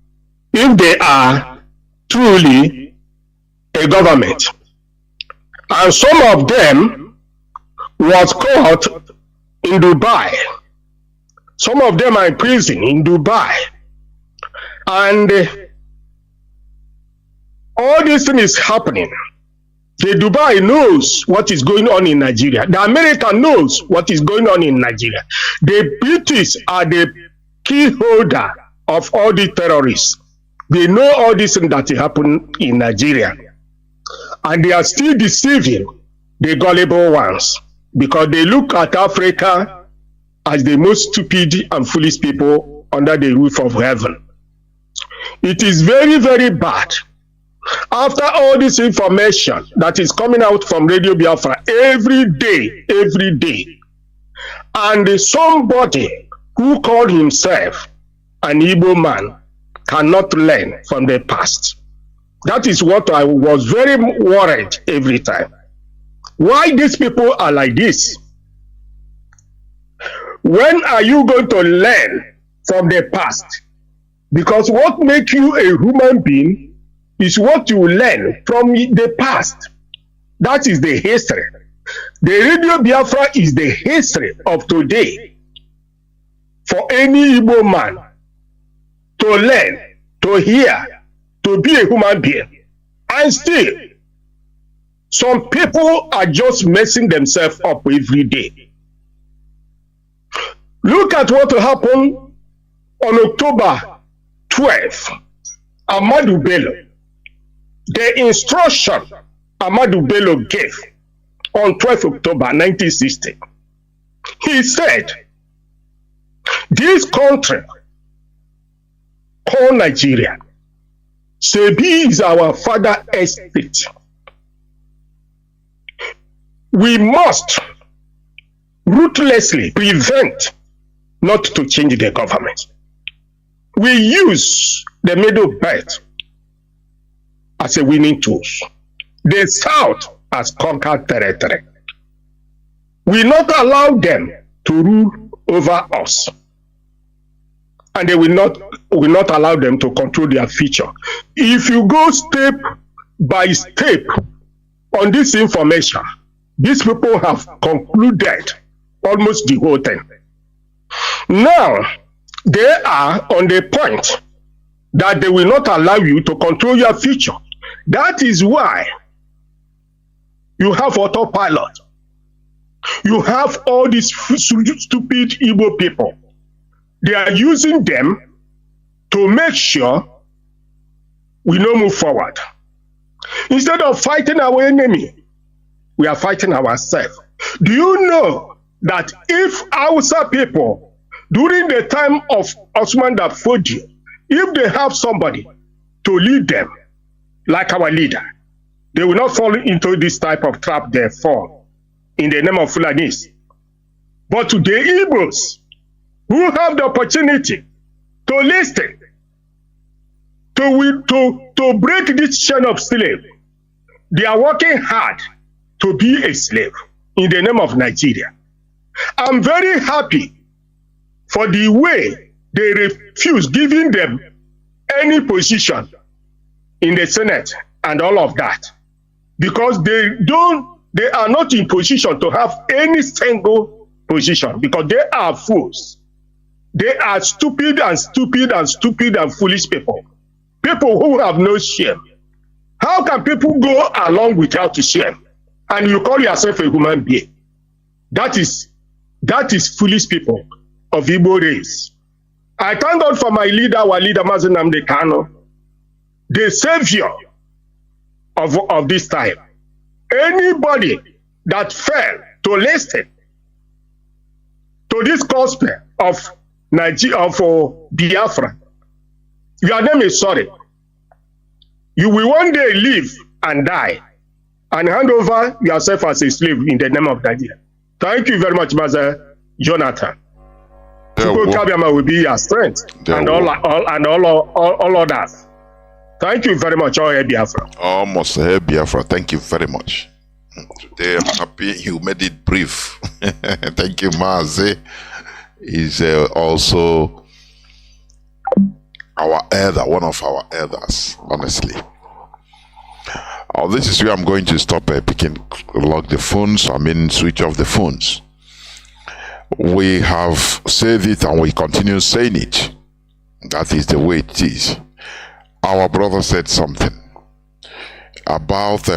if they are truly a government. And some of them was caught in Dubai. Some of them are in prison in Dubai. And all this thing is happening. The Dubai knows what is going on in Nigeria. The America knows what is going on in Nigeria. The British are the key holder of all the terrorists. They know all this thing that happen in Nigeria. And they are still deceiving the gullible ones because they look at Africa as the most stupid and foolish people under the roof of heaven. It is very, very bad. After all this information that is coming out from Radio Biafra every day, and somebody who called himself an Igbo man cannot learn from the past. That is what I was very worried every time. Why these people are like this? When are you going to learn from the past? Because what makes you a human being is what you learn from the past. That is the history. The Radio Biafra is the history of today. For any Igbo man to learn, to hear, to be a human being. And still, some people are just messing themselves up every day. Look at what happened on October 12th. Ahmadu Bello. The instruction Ahmadu Bello gave on 12th October 1960. He said, this country called Nigeria, Sebi is our father estate. We must ruthlessly prevent not to change the government. We use the Middle Belt as a winning tool. The South has conquered territory. We not allow them to rule over us. And they will not allow them to control their future. If you go step by step on this information, these people have concluded almost the whole thing. Now, they are on the point that they will not allow you to control your future. That is why you have autopilot. You have all these stupid Igbo people. They are using them to make sure we don't move forward. Instead of fighting our enemy, we are fighting ourselves. Do you know that if Hausa people, during the time of Osman Dafodio, if they have somebody to lead them, like our leader, they will not fall into this type of trap they fall in the name of Fulanis. But to the Igbos, who have the opportunity to listen, to break this chain of slave, they are working hard to be a slave in the name of Nigeria. I'm very happy for the way they refuse giving them any position in the Senate and all of that, because they are not in position to have any single position, because they are fools. They are stupid and foolish people. People who have no shame. How can people go along without shame? And you call yourself a human being? That is foolish people of Igbo race. I thank God for my leader, our leader, Mazi Nnamdi Kanu, the savior of this time. Anybody that fell to listen to this gospel of Nigeria, of Biafra, your name is sorry. You will one day live and die and hand over yourself as a slave in the name of Nigeria. Thank you very much, Master Jonathan. Kabiyama will be your strength and all others. Thank you very much, all Biafra. Almost Biafra. Thank you very much. Today I'm happy you made it brief. Thank you, Mazi. He's also our elder, one of our elders, honestly. This is where I'm going to stop lock the phones, switch off the phones. We have said it and we continue saying it. That is the way it is. Our brother said something about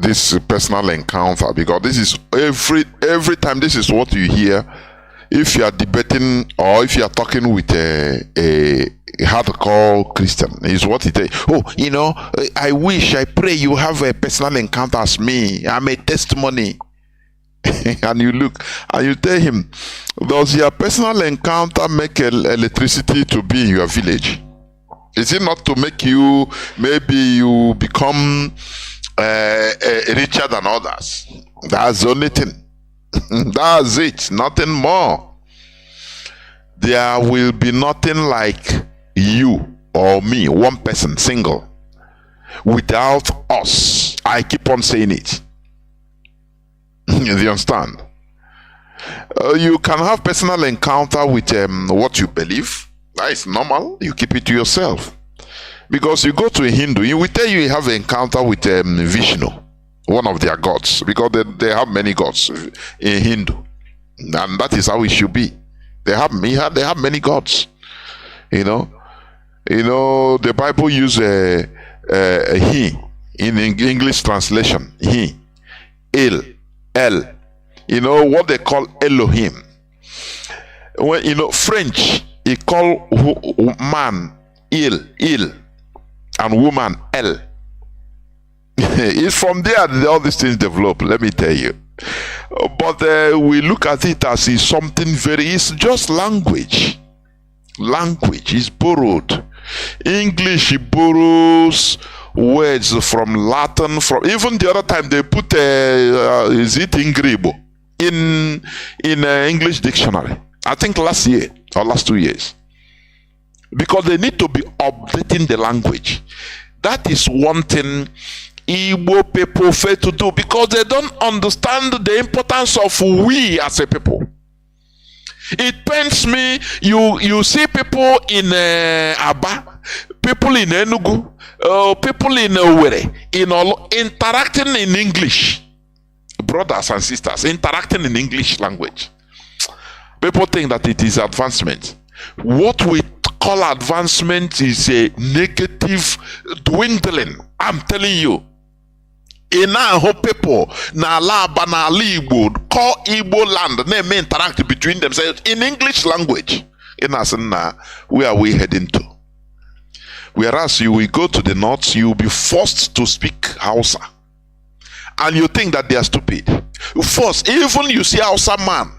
this personal encounter, because this is every time this is what you hear. If you are debating or if you are talking with a hardcore Christian, is what he says. Oh, I wish, I pray you have a personal encounter as me. I'm a testimony. And you look and you tell him, does your personal encounter make electricity to be in your village? Is it not to make you, maybe you become richer than others? That's the only thing. That's it, nothing more. There will be nothing like you or me, one person, single, without us. I keep on saying it. You understand? You can have personal encounter with what you believe. That is normal. You keep it to yourself. Because you go to a Hindu, he will tell you have an encounter with Vishnu, one of their gods, because they have many gods in Hindu, and that is how it should be. They have many gods. The Bible uses a he in English translation. He, El. What they call Elohim. When French, he call man il, and woman El. It's from there that all these things develop, let me tell you. But we look at it as is something it's just language. Language is borrowed. English borrows words from Latin, from even the other time they put is it Ingribo in English dictionary, I think last year or last 2 years, because they need to be updating the language. That is one thing Igbo people fail to do, because they don't understand the importance of we as a people. It pains me, you see people in Aba, people in Enugu, people in Owerri, interacting in English. Brothers and sisters, interacting in English language. People think that it is advancement. What we call advancement is a negative dwindling. I'm telling you. People na Alaba na Igbo call Igbo land, they may interact between themselves in English language. Where are we heading to? Whereas you will go to the north, you will be forced to speak Hausa, and you think that they are stupid. First, even you see Hausa man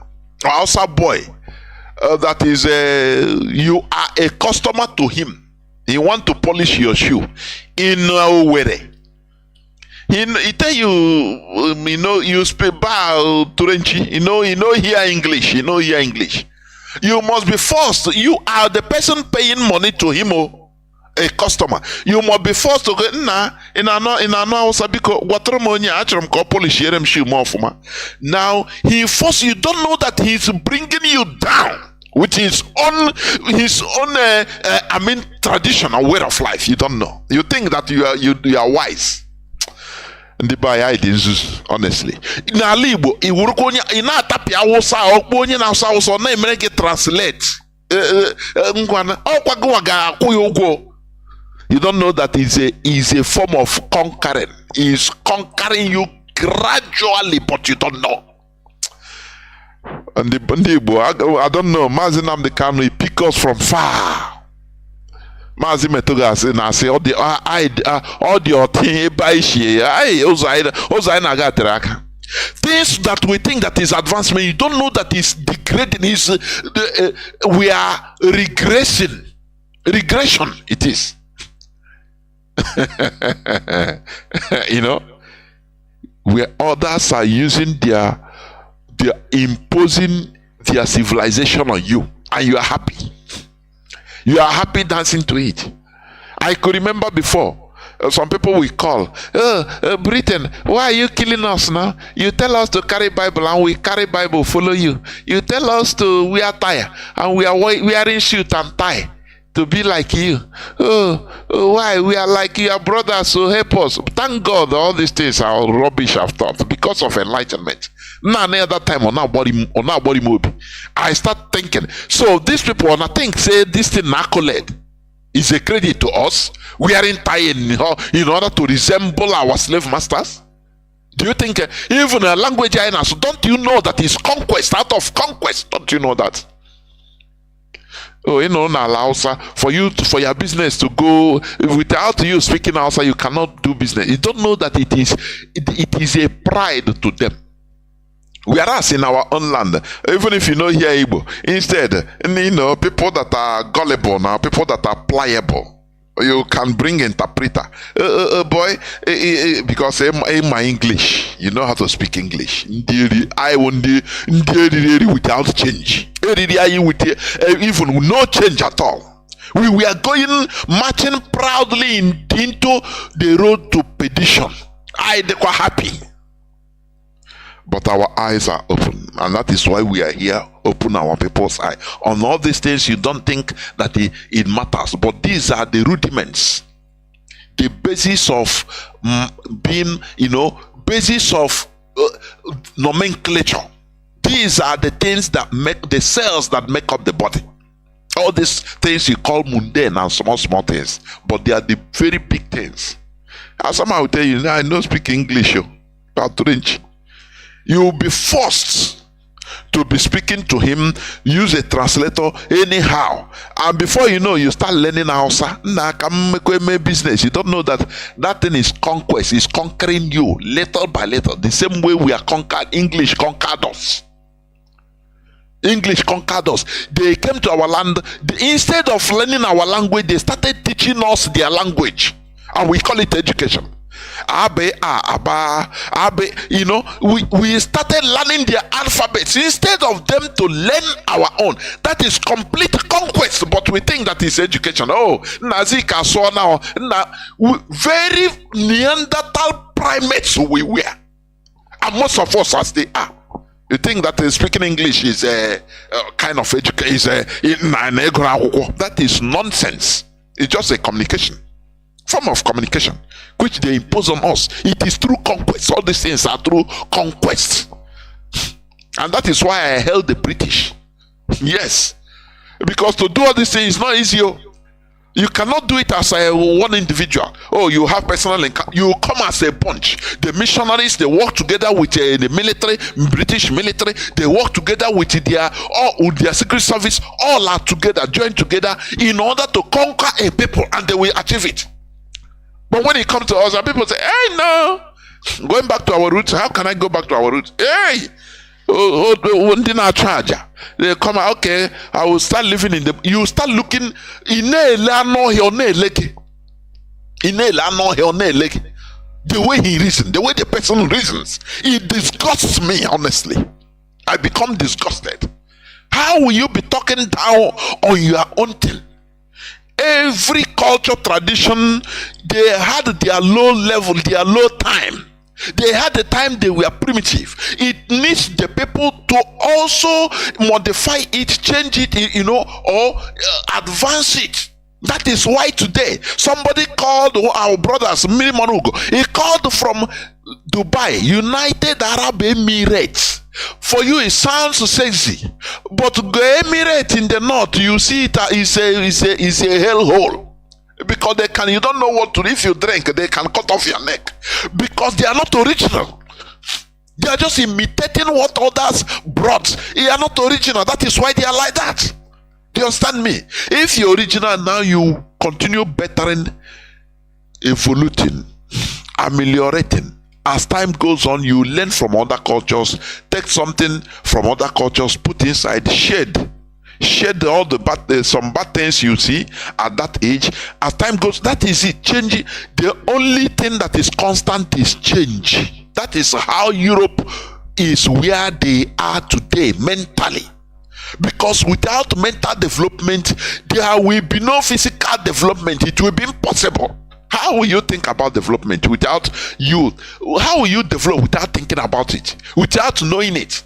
or Hausa boy, that is you are a customer to him. He want to polish your shoe in Owerri. He tell you, you speak Turenchi, hear English, hear English. You must be forced. You are the person paying money to him, a customer, you must be forced to go, in ano Hausa biko watro mo nya achrom ko polish yerem shoe more for ma. Now he force you don't know that he's bringing you down with his own traditional way of life. You don't know. You think that you are wise. Ndị be anyị dị nzuzu, honestly. N'ala Igbo, iwurukwa onye ị na-atapịa Hausa ọkpọ onye na-asụ Hausa na-emere gị translate. Ngwana ọkwa gị ga-akwụ ya ụgwọ. You don't know that is a form of conquering. He's conquering you gradually, but you don't know. And the Igbo, I don't know. Mazi Nnamdi Kanu, he pick us from far. Mazi metoga say na say all the thing things that we think that is advancement, you don't know that is degrading. We are regression it is. You know, where others are using they're imposing their civilization on you, and you are happy. You are happy dancing to it. I could remember before, some people will call, Britain, why are you killing us now? You tell us to carry Bible and we carry Bible, follow you. You tell us to wear tie and we are wearing suit and tie to be like you. Why? We are like your brothers, so help us. Thank God all these things are rubbish I've thought because of enlightenment. None other time on our body move. I start thinking. So these people wanna think say this thing accolade is a credit to us. We are in tie in order to resemble our slave masters. Do you think even a language in us? Don't you know that is conquest out of conquest? Don't you know that? Oh, you know, now Hausa for your business to go without you speaking Hausa, you cannot do business. You don't know that it is a pride to them. Whereas in our own land, even if you know here Igbo, instead, you know, people that are gullible now, people that are pliable, you can bring interpreter. Boy, because in my English, you know how to speak English. I won't without change. Even with no change at all. We were going marching proudly into the road to perdition. I quite happy. But our eyes are open, and that is why we are here. Open our people's eye on all these things. You don't think that it matters, but these are the rudiments, the basis of being, you know, basis of nomenclature. These are the things that make the cells that make up the body. All these things you call mundane and small things, but they are the very big things. As someone will tell you, I don't speak English, about 2 inch. You will be forced to be speaking to him, use a translator anyhow, and before you know, you start learning Hausa. Business. You don't know that thing is conquest. Is conquering you little by little. The same way we are conquered. English conquered us. English conquered us. They came to our land. Instead of learning our language, they started teaching us their language, and we call it education. You know, we started learning their alphabets instead of them to learn our own. That is complete conquest, but we think that is education. Oh, Nazika saw now. Very Neanderthal primates we were, and most of us as they are. You think that speaking English is a kind of education? That is nonsense. It's just a communication. Form of communication which they impose on us. It is through conquest. All these things are through conquest, and that is why I held the British. Yes, because to do all these things is not easy. You cannot do it as one individual. Oh, you have personal encounter. You come as a bunch. The missionaries, they work together with the military, British military. They work together with their secret service. All are together, joined together in order to conquer a people, and they will achieve it. But when it comes to us, and people say, "Hey, no, going back to our roots. How can I go back to our roots?" Hey, they come out, okay, I will start living in the. You start looking the way he reasons, the way the person reasons, it disgusts me. Honestly, I become disgusted. How will you be talking down on your own thing? Every culture, tradition, they had their low level, their low time. They had the time they were primitive. It needs the people to also modify it, change it, or advance it. That is why today somebody called our brothers Miri Manugo. He called from Dubai, United Arab Emirates. For you, it sounds sexy, but the Emirate in the north, you see it is a hellhole. Because you don't know what to do. If you drink, they can cut off your neck. Because they are not original. They are just imitating what others brought. They are not original. That is why they are like that. Do you understand me? If you're original, now you continue bettering, evolving, ameliorating. As time goes on, you learn from other cultures, take something from other cultures, put inside, shed all the some bad things you see at that age. As time goes, that is it. Changing. The only thing that is constant is change. That is how Europe is where they are today mentally. Because without mental development, there will be no physical development. It will be impossible. How will you think about development without you? How will you develop without thinking about it? Without knowing it?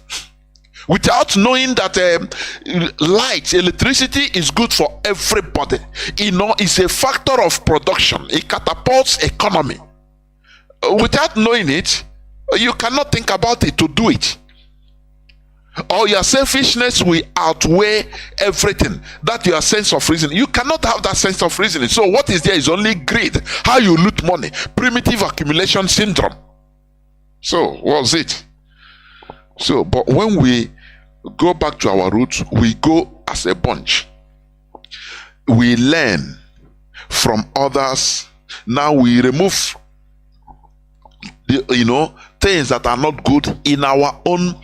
Without knowing that light, electricity is good for everybody. It's a factor of production. It catapults economy. Without knowing it, you cannot think about it to do it. Or your selfishness will outweigh everything. That your sense of reason. You cannot have that sense of reasoning. So what is there is only greed. How you loot money. Primitive accumulation syndrome. So what's it? So, but when we go back to our roots, we go as a bunch. We learn from others. Now we remove things that are not good in our own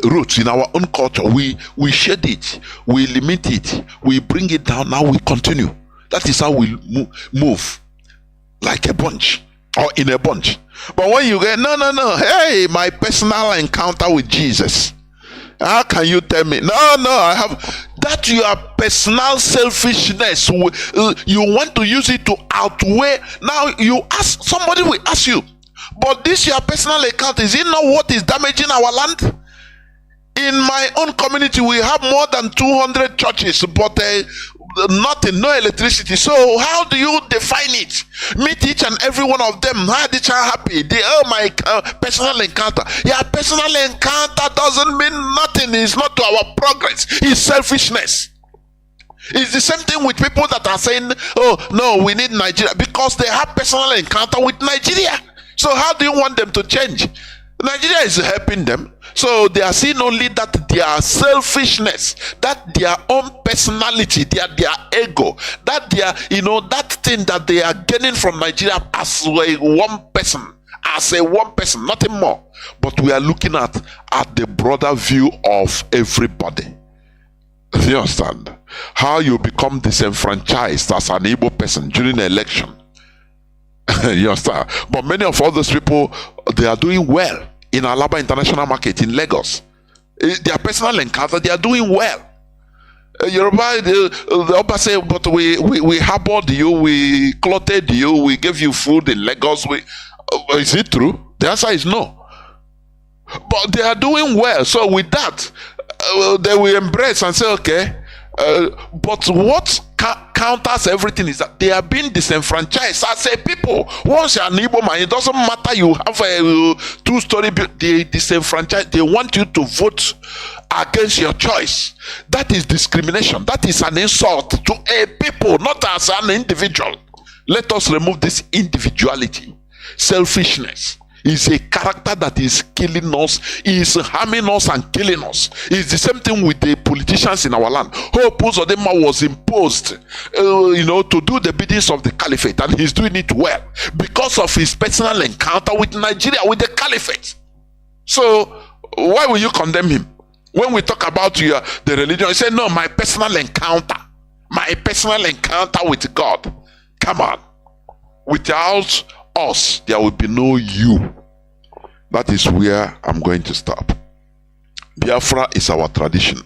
roots, in our own culture. We shed it, we limit it, we bring it down. Now we continue. That is how we move, like a bunch or in a bunch. But when you get no, hey, my personal encounter with Jesus, how can you tell me? No, I have that. Your personal selfishness, you want to use it to outweigh. Now you ask, somebody will ask you, but this your personal account, is it not what is damaging our land? In my own community, we have more than 200 churches, but nothing, no electricity. So how do you define it? Meet each and every one of them. How did you happy? My personal encounter. Yeah, personal encounter doesn't mean nothing. It's not to our progress. It's selfishness. It's the same thing with people that are saying, oh no, we need Nigeria, because they have personal encounter with Nigeria. So how do you want them to change? Nigeria is helping them. So they are seeing only that their selfishness, that their own personality, their ego, that their, that thing that they are getting from Nigeria as a one person, nothing more. But we are looking at the broader view of everybody. Do you understand? How you become disenfranchised as an Igbo person during an election. You understand? But many of all those people, they are doing well in Alaba International Market in Lagos. Their personal encounter, they are doing well. Yoruba, the Oba say, but we harbored you, we clothed you, we gave you food in Lagos. Is it true? The answer is no. But they are doing well. So with that, they will embrace and say, okay. But what counters everything is that they are being disenfranchised as a people. Once you're an Igbo man, it doesn't matter you have a two-story building, they disenfranchise. They want you to vote against your choice. That is discrimination. That is an insult to a people, not as an individual. Let us remove this individuality. Selfishness is a character that is killing us, is harming us and killing us. It's the same thing with the politicians in our land. Hope Uzodinma was imposed, to do the biddings of the caliphate, and he's doing it well because of his personal encounter with Nigeria, with the caliphate. So why will you condemn him? When we talk about the religion, you say, no, my personal encounter with God. Come on. Without us, there will be no you. That is where I'm going to stop. Biafra is our tradition.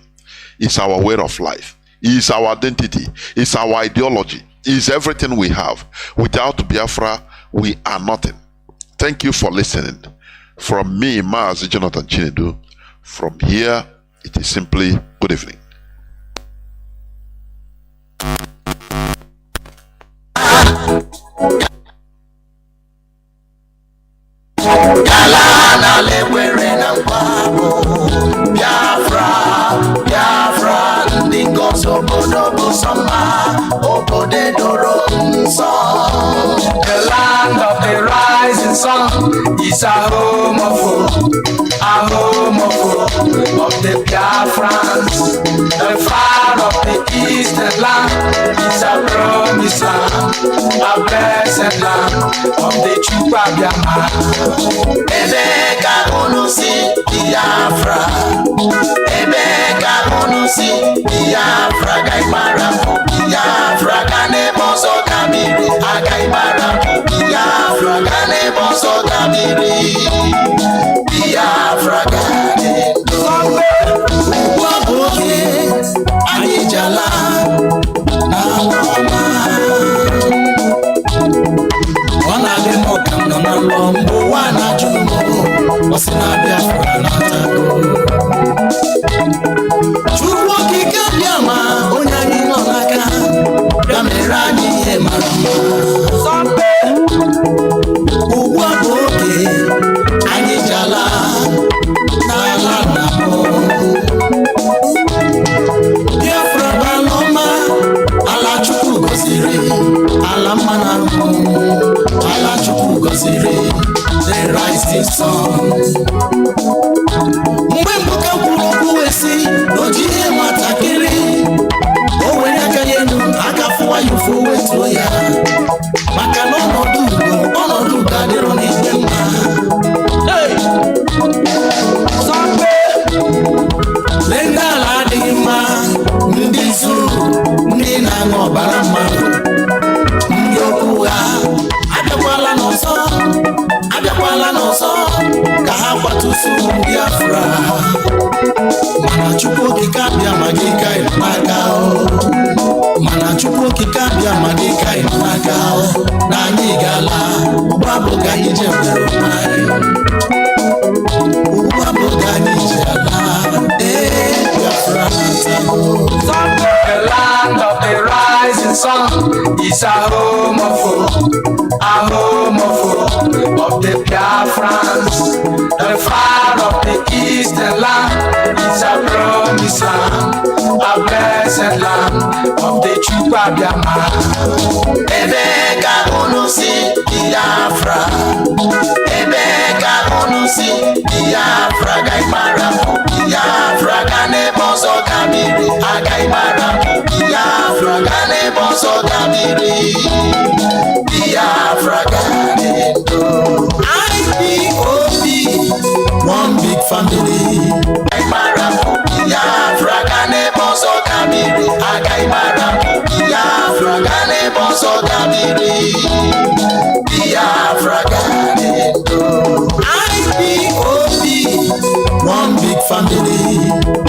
It's our way of life. is our identity, is our ideology, is everything we have. Without Biafra, we are nothing. Thank you for listening. From me, Mazi Jonathan Chinedu. From here, it is simply good evening. The land of the rising sun is a home of the Biafrans. The fire of the eastern land is a promised land, a blessed land of the Chukwuabiama. Ebeka unusi Biafra, Ebeka unusi Biafra, Gaimara, Biafra, Gane Boso Kabiri, Agaimara, Biafra, Gane Boso Kabiri, Biafra, Gane Waboke, Anijala, Naloma. Wana demo kamna na lombo, wana jumo, wasina Biafra na tako. Chukwu okike Biama, onye anyị nọ n'aka, ya mere anyị ihe mara mma. Ugbu a bụ oge anyị ji ala n'ala nna m. Biafra bụ ala ọma, ala Chukwu gọziri, ala mma na ahụ, ala Chukwu gọziri, the rising sun. Mgbe mbuka kwuru okwu esi n'oji ihe nwatakịrị, o were aka ya elu aka fụwa ya ụfụ wetuo ya, maka na ọnọdụ ugo adịrọ n'igwe mma. Sọmpe lee ndị ala adịghị mma, ndị zuru, ndị na-aṅụ ọbara mmadụ, ndị okwu ha abịakwala n'ọzọ ka ha kwatusu Biafra. Mana Chukwu okike abịa ma gị ka ị n'aka, mana Chukwu okike abịa ma gị ka ị n'aka, na anyị ga-ala. Ugbu a bụ ka anyị jewere onwe anyị, ugbu a bụ ka anyị ji ala. Biafra na-atago. The land of the rising sun is a home of the Biafrans. The fire of the eastern land is a promised land, a blessed land of the Chukwuabiama. Ebeka unusi Biafra, Ebeka unusi Biafra, Gaimara, Biafra, Gane Boso Kabiri, Agaimara, Biafra, Gane Boso Kabiri, Biafra, Gane Do. IPOB, one big family. Agaimara, Biafra, Gane Boso Kabiri, Agaimara, Biafra, Gane Boso Kabiri, Biafra, Gane Do. IPOB, one big family.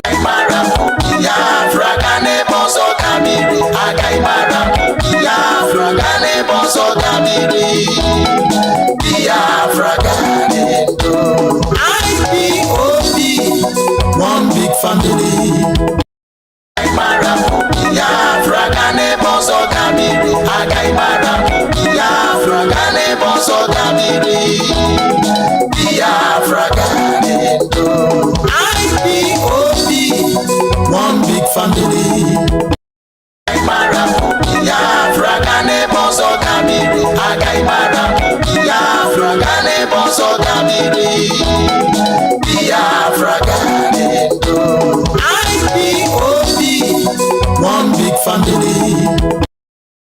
Agaimara, Biafra, Gane Boso Kabiri, Agaimara, Biafra, Gane Boso Kabiri, Biafra, Gane Do. IPOB, one big family. Agaimara, Biafra, Gane Boso Kabiri, Agaimara, Biafra, Gane Boso Kabiri, Biafra, Gane Do. IPOB, one big family. Agaimara, Biafra, Gane Boso Kabiri, Agaimara, Biafra, Gane Boso Kabiri, Biafra, Gane Do. IPOB, one big family.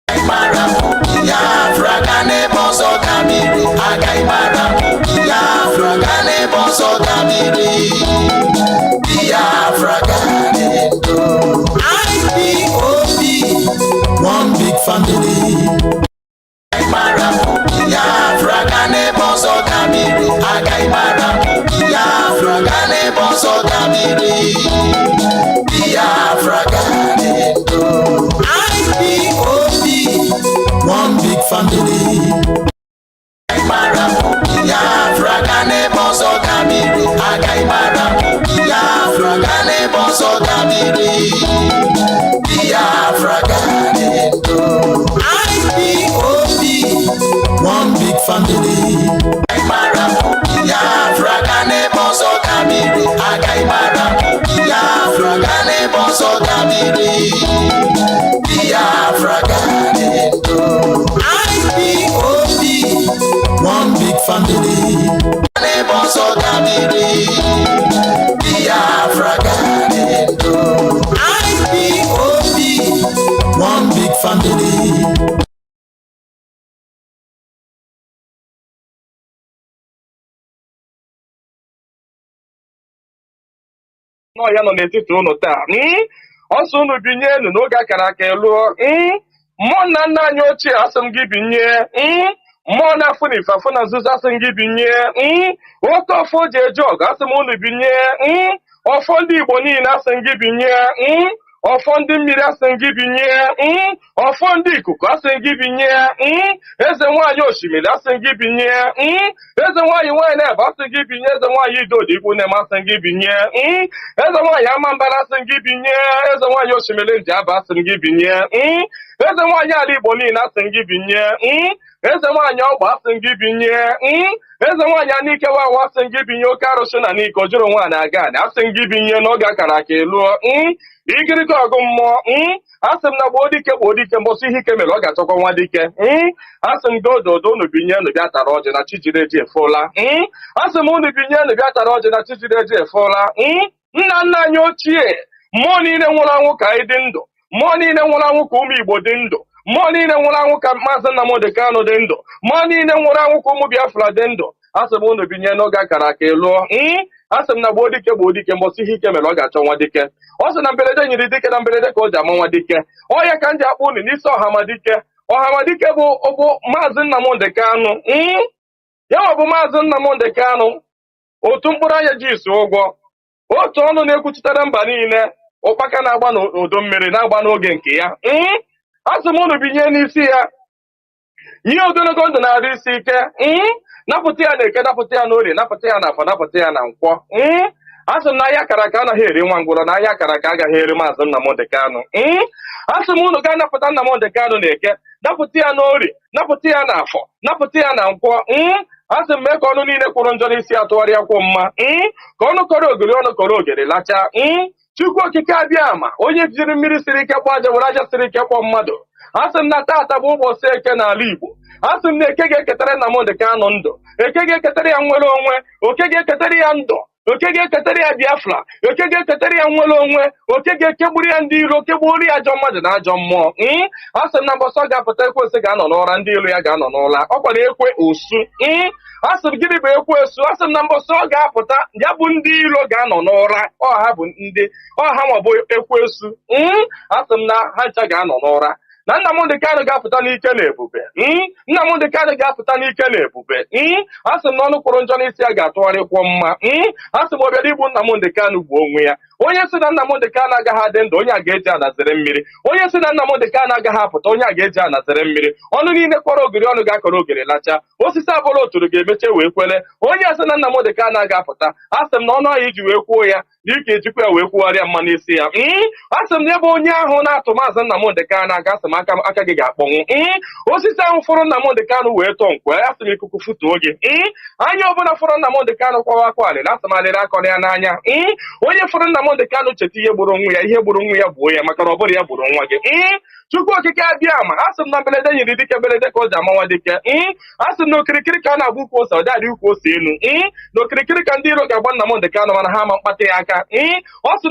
Agaimara, Biafra, Gane Boso Kabiri, Agaimara, Biafra, Gane Boso Kabiri, Biafra, Gane Do. IPOB, one big family. Agaimara, Biafra, Gane Boso Kabiri, Agaimara, Biafra, Gane Boso Kabiri, Biafra, Gane Do. Agaimara Biafra Gane Boso Gabiri Biafra Gane IPOB one big family Agaimara Biafra Gane Boso Gabiri Agaimara Biafra Gane Boso Gabiri Biafra Gane IPOB one big family Boso Gabiri Biafra Gane IPOB one big family. No, ya nọ n'etiti unu taa ọsọ unu binye enu n'oge akara aka lụọ mmụọ na nna anyị ochie asị m gị binye mmụọ na-afụ na ife afụ na nzuzo asị m gị binye oke ọfọ ji eje ọgụ asị m unu binye ọfọ ndị Igbo niile asị m gị binye ọfọ ndị mmiri asị m gị binye ọfọ ndị ikuku asị m gị binye eze nwaanyị osimiri asị m gị binye eze nwaanyị nwaanyị na-ebe asị m gị binye eze nwaanyị idodi ikwu na-eme asị m gị binye eze nwaanyị amambara asị m gị binye eze nwaanyị osimiri ndị aba asị m gị binye eze nwaanyị ala Igbo niile asị m gị binye eze nwaanyị ọgba asị m gị binye eze nwaanyị anike wawa asị m gị binye oke arụsị na n'ike ojuru nwaanyị aga asị m gị binye n'oge akara aka lụọ igirigi ọgụ mmụọ asị m na gboo dike mbọsị ihe ike mere ọ ga-achọkwa nwa dike asị m gị ododo unu binye unu bịa tara ọjị na chijiri eji efola asị m unu binye unu bịa tara ọjị na chijiri eji efola nna nna anyị ochie mmụọ niile nwụrụ anwụ ka anyị dị ndụ mmụọ niile nwụrụ anwụ ka ụmụ Igbo dị ndụ mmụọ niile nwụrụ anwụ ka Maazị Nnamdi Kanu dị ndụ mmụọ niile nwụrụ anwụ ka ụmụ Biafra dị ndụ asị m unu binye n'oge akara aka lụọ asị m na gboo dike mbọsị ihe ike mere ọ ga-achọ nwa dike ọ sị na mberede nyiri dike na mberede ka o ji ama nwa dike ọya ka m ji akpọ unu n'isi ọhamadike bụ Maazị Nnamdi Kanu ya ọ bụ Maazị Nnamdi Kanu otu mkpụrụ anya ji isi ụgwọ otu ọnụ na-ekwuchitere mba niile ụkpaka na-agba n'udu mmiri na-agba n'oge nke ya asị m unu binye n'isi ya nye ogologo ndụ na-adị isi ike napụta ya na eke napụta ya n'orie napụta ya na afọ napụta ya na nkwọ asị m na ahịa akara aka anaghị eri nwa ngwụrọ na ahịa akara aka agaghị eri Maazị Nnamdi Kanu asị m unu gaa napụta Nnamdi Kanu na eke napụta ya n'orie napụta ya na afọ napụta ya na nkwọ asị m mee ka ọnụ niile kwụrụ njọ n'isi atụgharịa kwụ mma ka ọnụ kọrọ ogiri ọnụ kọrọ ogiri lachaa Chukwu okike abịa ama onye jiri mmiri siri ike kwa aja were aja siri ike kwọ mmadụ asị m na taata bụ ụbọchị eke n'ala Igbo asị m na eke ga-eketara Nnamdi Kanu ndụ eke ga-eketara ya nwere onwe oke ga-eketara ya ndụ oke ga-eketara ya Biafra oke ga-eketara ya nwere onwe oke ga-ekegburu ya ndị iro kegburu ya ajọ mmadụ na ajọ mmụọ asị m na mbọsọ ga-apụta ekwesị ga-anọ n'ụra ndị iro ya ga-anọ n'ụra ọ kwara ekwe osu asị m gịnị bụ ekwesu asị m na mbọsọ ọ ga-apụta ya bụ ndị iro ga-anọ n'ụra ọha bụ ndị ọha nwa bụ ekwesu asị m na ha ncha ga-anọ n'ụra na Nnamdi Kanu ga-apụta n'ike na ebube Nnamdi Kanu ga-apụta n'ike na ebube asị m na ọnụ kwụrụ njọ n'isi ya ga-atụgharịkwọ mma asị m ọbịara igbu Nnamdi Kanu gbuo onwe ya onye si na Nnamdi Kanu agaghị adị ndụ onye a ga-eji anazere mmiri onye si na Nnamdi Kanu agaghị apụta onye a ga-eji anazere mmiri ọnụ niile kpọrọ ogiri ọnụ ga-akọrọ ogiri lacha osisi abụla oturu ga-emeche wee kwele onye asị na Nnamdi Kanu agaghị apụta asị m na ọnụ ahụ iji wee kwuo ya dịka ejikwa ya wee kwugharịa mma n'isi ya asị m na ebe onye ahụ na-atụ Maazị Nnamdi Kanu aga asị m aka gị ga-akpọnwụ osisi ahụ fụrụ Nnamdi Kanu wee tọọ nkwe asị m ikuku futuo gị anya ọbụla fụrụ Nnamdi Kanu kwawa akwa alịla asị m alịla akọrọ ya n'anya onye fụrụ Nnamdi Kanu cheta ihe gburu onwe ya ihe gburu onwe ya gbuo ya maka na ọ bụrụ ya gburu nwa gị Chukwu okike abịa ama asị m na mberede nyiri dike mberede ka o ji amawa dike asị m na okirikiri ka a na-agba ukwu ose ọ dị ukwu ose elu na okirikiri ka ndị iro ga-agba Nnamdi Kanu mana ha ama mkpata ya aka ọ sị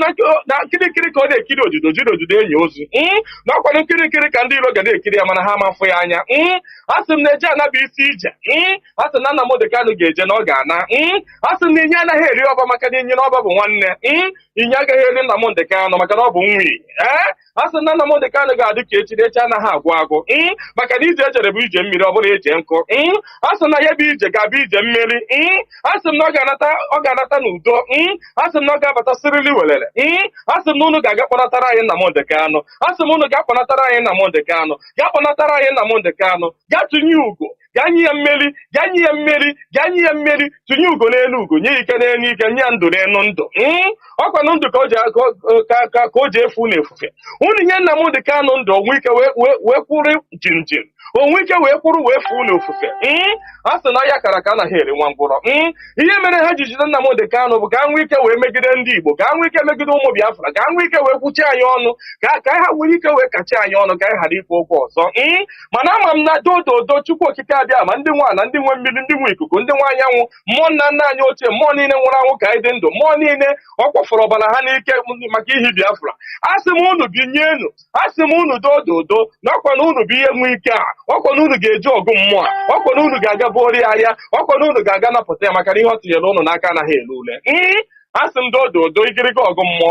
na nkirikiri ka ọ na-ekiri odudo jiri odudo enyi ozu na ọkwado nkirikiri ka ndị iro ga na-ekiri ya mana ha ama mfụ ya anya asị m na eje anaba isi ije asị na Nnamdi Kanu ga-eje na ọ ga-ana asị m na inye anaghị eri ọba maka na inye na ọba bụ nwanne inye agaghị eri Nnamdi Kanu maka na ọ bụ nwi asị na Nnamdi Kanu ga-adị ka echi anaghị agwụ agwụ maka na ije ejere bụ ije mmiri ọ bụla eje nkụ asị na ya bụ ije ga-abụ ije mmiri asị m na ọ ga-anata n'udo asị m na ọ ga-abata sirili welere asị m na unu ga-aga kpọnatara anyị Nnamdi Kanu asị m unu ga-akpọnatara anyị Nnamdi Kanu ga-akpọnatara anyị Nnamdi Kanu ga tụnye ugo ganye ya mmeri, ganye ya mmeri, ganye ya mmeri, tụnye ugo n'elu ugo, nye ike n'elu ike, nye ndụ n'elu ndụ. Ọkwanụ ndụ ka o ji efu na-efufe. Unu nye Nnamdi Kanu ndụ onwe ike wee kwụrụ jinjin, onwe ike wee kwụrụ wee fuo n'ofufe. A sị na ya kara ka anaghị eri nwa ngwụrọ. Ihe mere ha ji jide Nnamdi Kanu bụ ka ha nwee ike wee megide ndị Igbo, ka ha nwee ike megide ụmụ Biafra, ka ha nwee ike wee kwuchi anyị ọnụ, ka ha nwee ike wee kachi anyị ọnụ, ka anyị ghara ikwu okwu ọzọ. Mana ama m na dododo Chukwu okike abịa ma ndị nwa na ndị nwe mmiri, ndị nwe ikuku, ndị nwe anyanwụ, mmụọ nna nna anyị ochie, mmụọ niile nwụrụ anwụ ka anyị dị ndụ, mmụọ niile ọ kwafọrọ ọbara ha n'ike maka ihi Biafra. Asị m unu binyenu, asị m unu dododo na ọkwa na unu bụ ihe nwe ike a, ọkwa na unu ga-eji ọgụ mmụọ a, ọkwa na unu ga-aga bụrụ ya ahịa, ọkwa na unu ga-aga napụta ya maka na ihe ọ tinyere unu n'aka anaghị ele ule. Asị m dododo igirigi ọgụ mmụọ.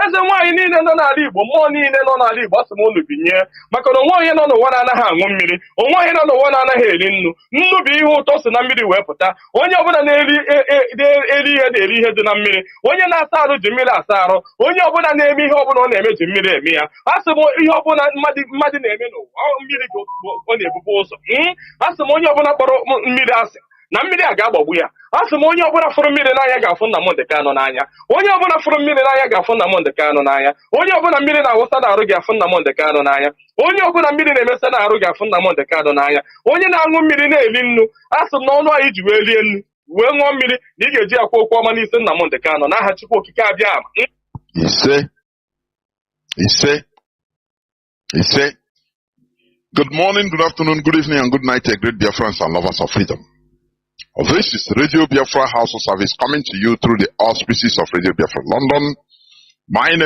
Eze nwaanyị niile nọ n'ala Igbo, mmụọ niile nọ n'ala Igbo, asị m unu binye, maka na onwe onye nọ n'ụwa na-anaghị aṅụ mmiri, onwe onye nọ n'ụwa na-anaghị eri nnu. Nnu bụ ihe ụtọ si na mmiri wee pụta. Onye ọbụla na-eri ihe na-eri ihe dị na mmiri, onye na-asa arụ ji mmiri asa arụ, onye ọbụla na-eme ihe ọbụla ọ na-eme ji mmiri eme ya. Asị m ihe ọbụla mmadụ na-eme n'ụwa mmiri ọ na-ebube ụzọ. Asị m onye ọbụla kpọrọ mmiri asị na mmiri a ga-agbagbu ya. Asị m onye ọbụla fụrụ mmiri n'anya ga-afụ Nnamdi Kanu n'anya. Onye ọbụla fụrụ mmiri n'anya ga-afụ Nnamdi Kanu n'anya. Onye ọbụla mmiri na-awụsa n'arụ ga-afụ Nnamdi Kanu n'anya. Onye ọbụla mmiri na-emesa n'arụ ga-afụ Nnamdi Kanu n'anya. Onye na-aṅụ mmiri na-eli nnu, asị m na ọnụ anyị ji wee rie nnu wee ṅụọ mmiri na ị ga-eji akwa okwu ọma n'isi Nnamdi Kanu n'aha Chukwu okike abịa ama. Ise. Good morning, good afternoon, good evening, and good night, great Biafrans and lovers of freedom. This is Radio Biafra House of Service coming to you through the auspices of Radio Biafra London. My name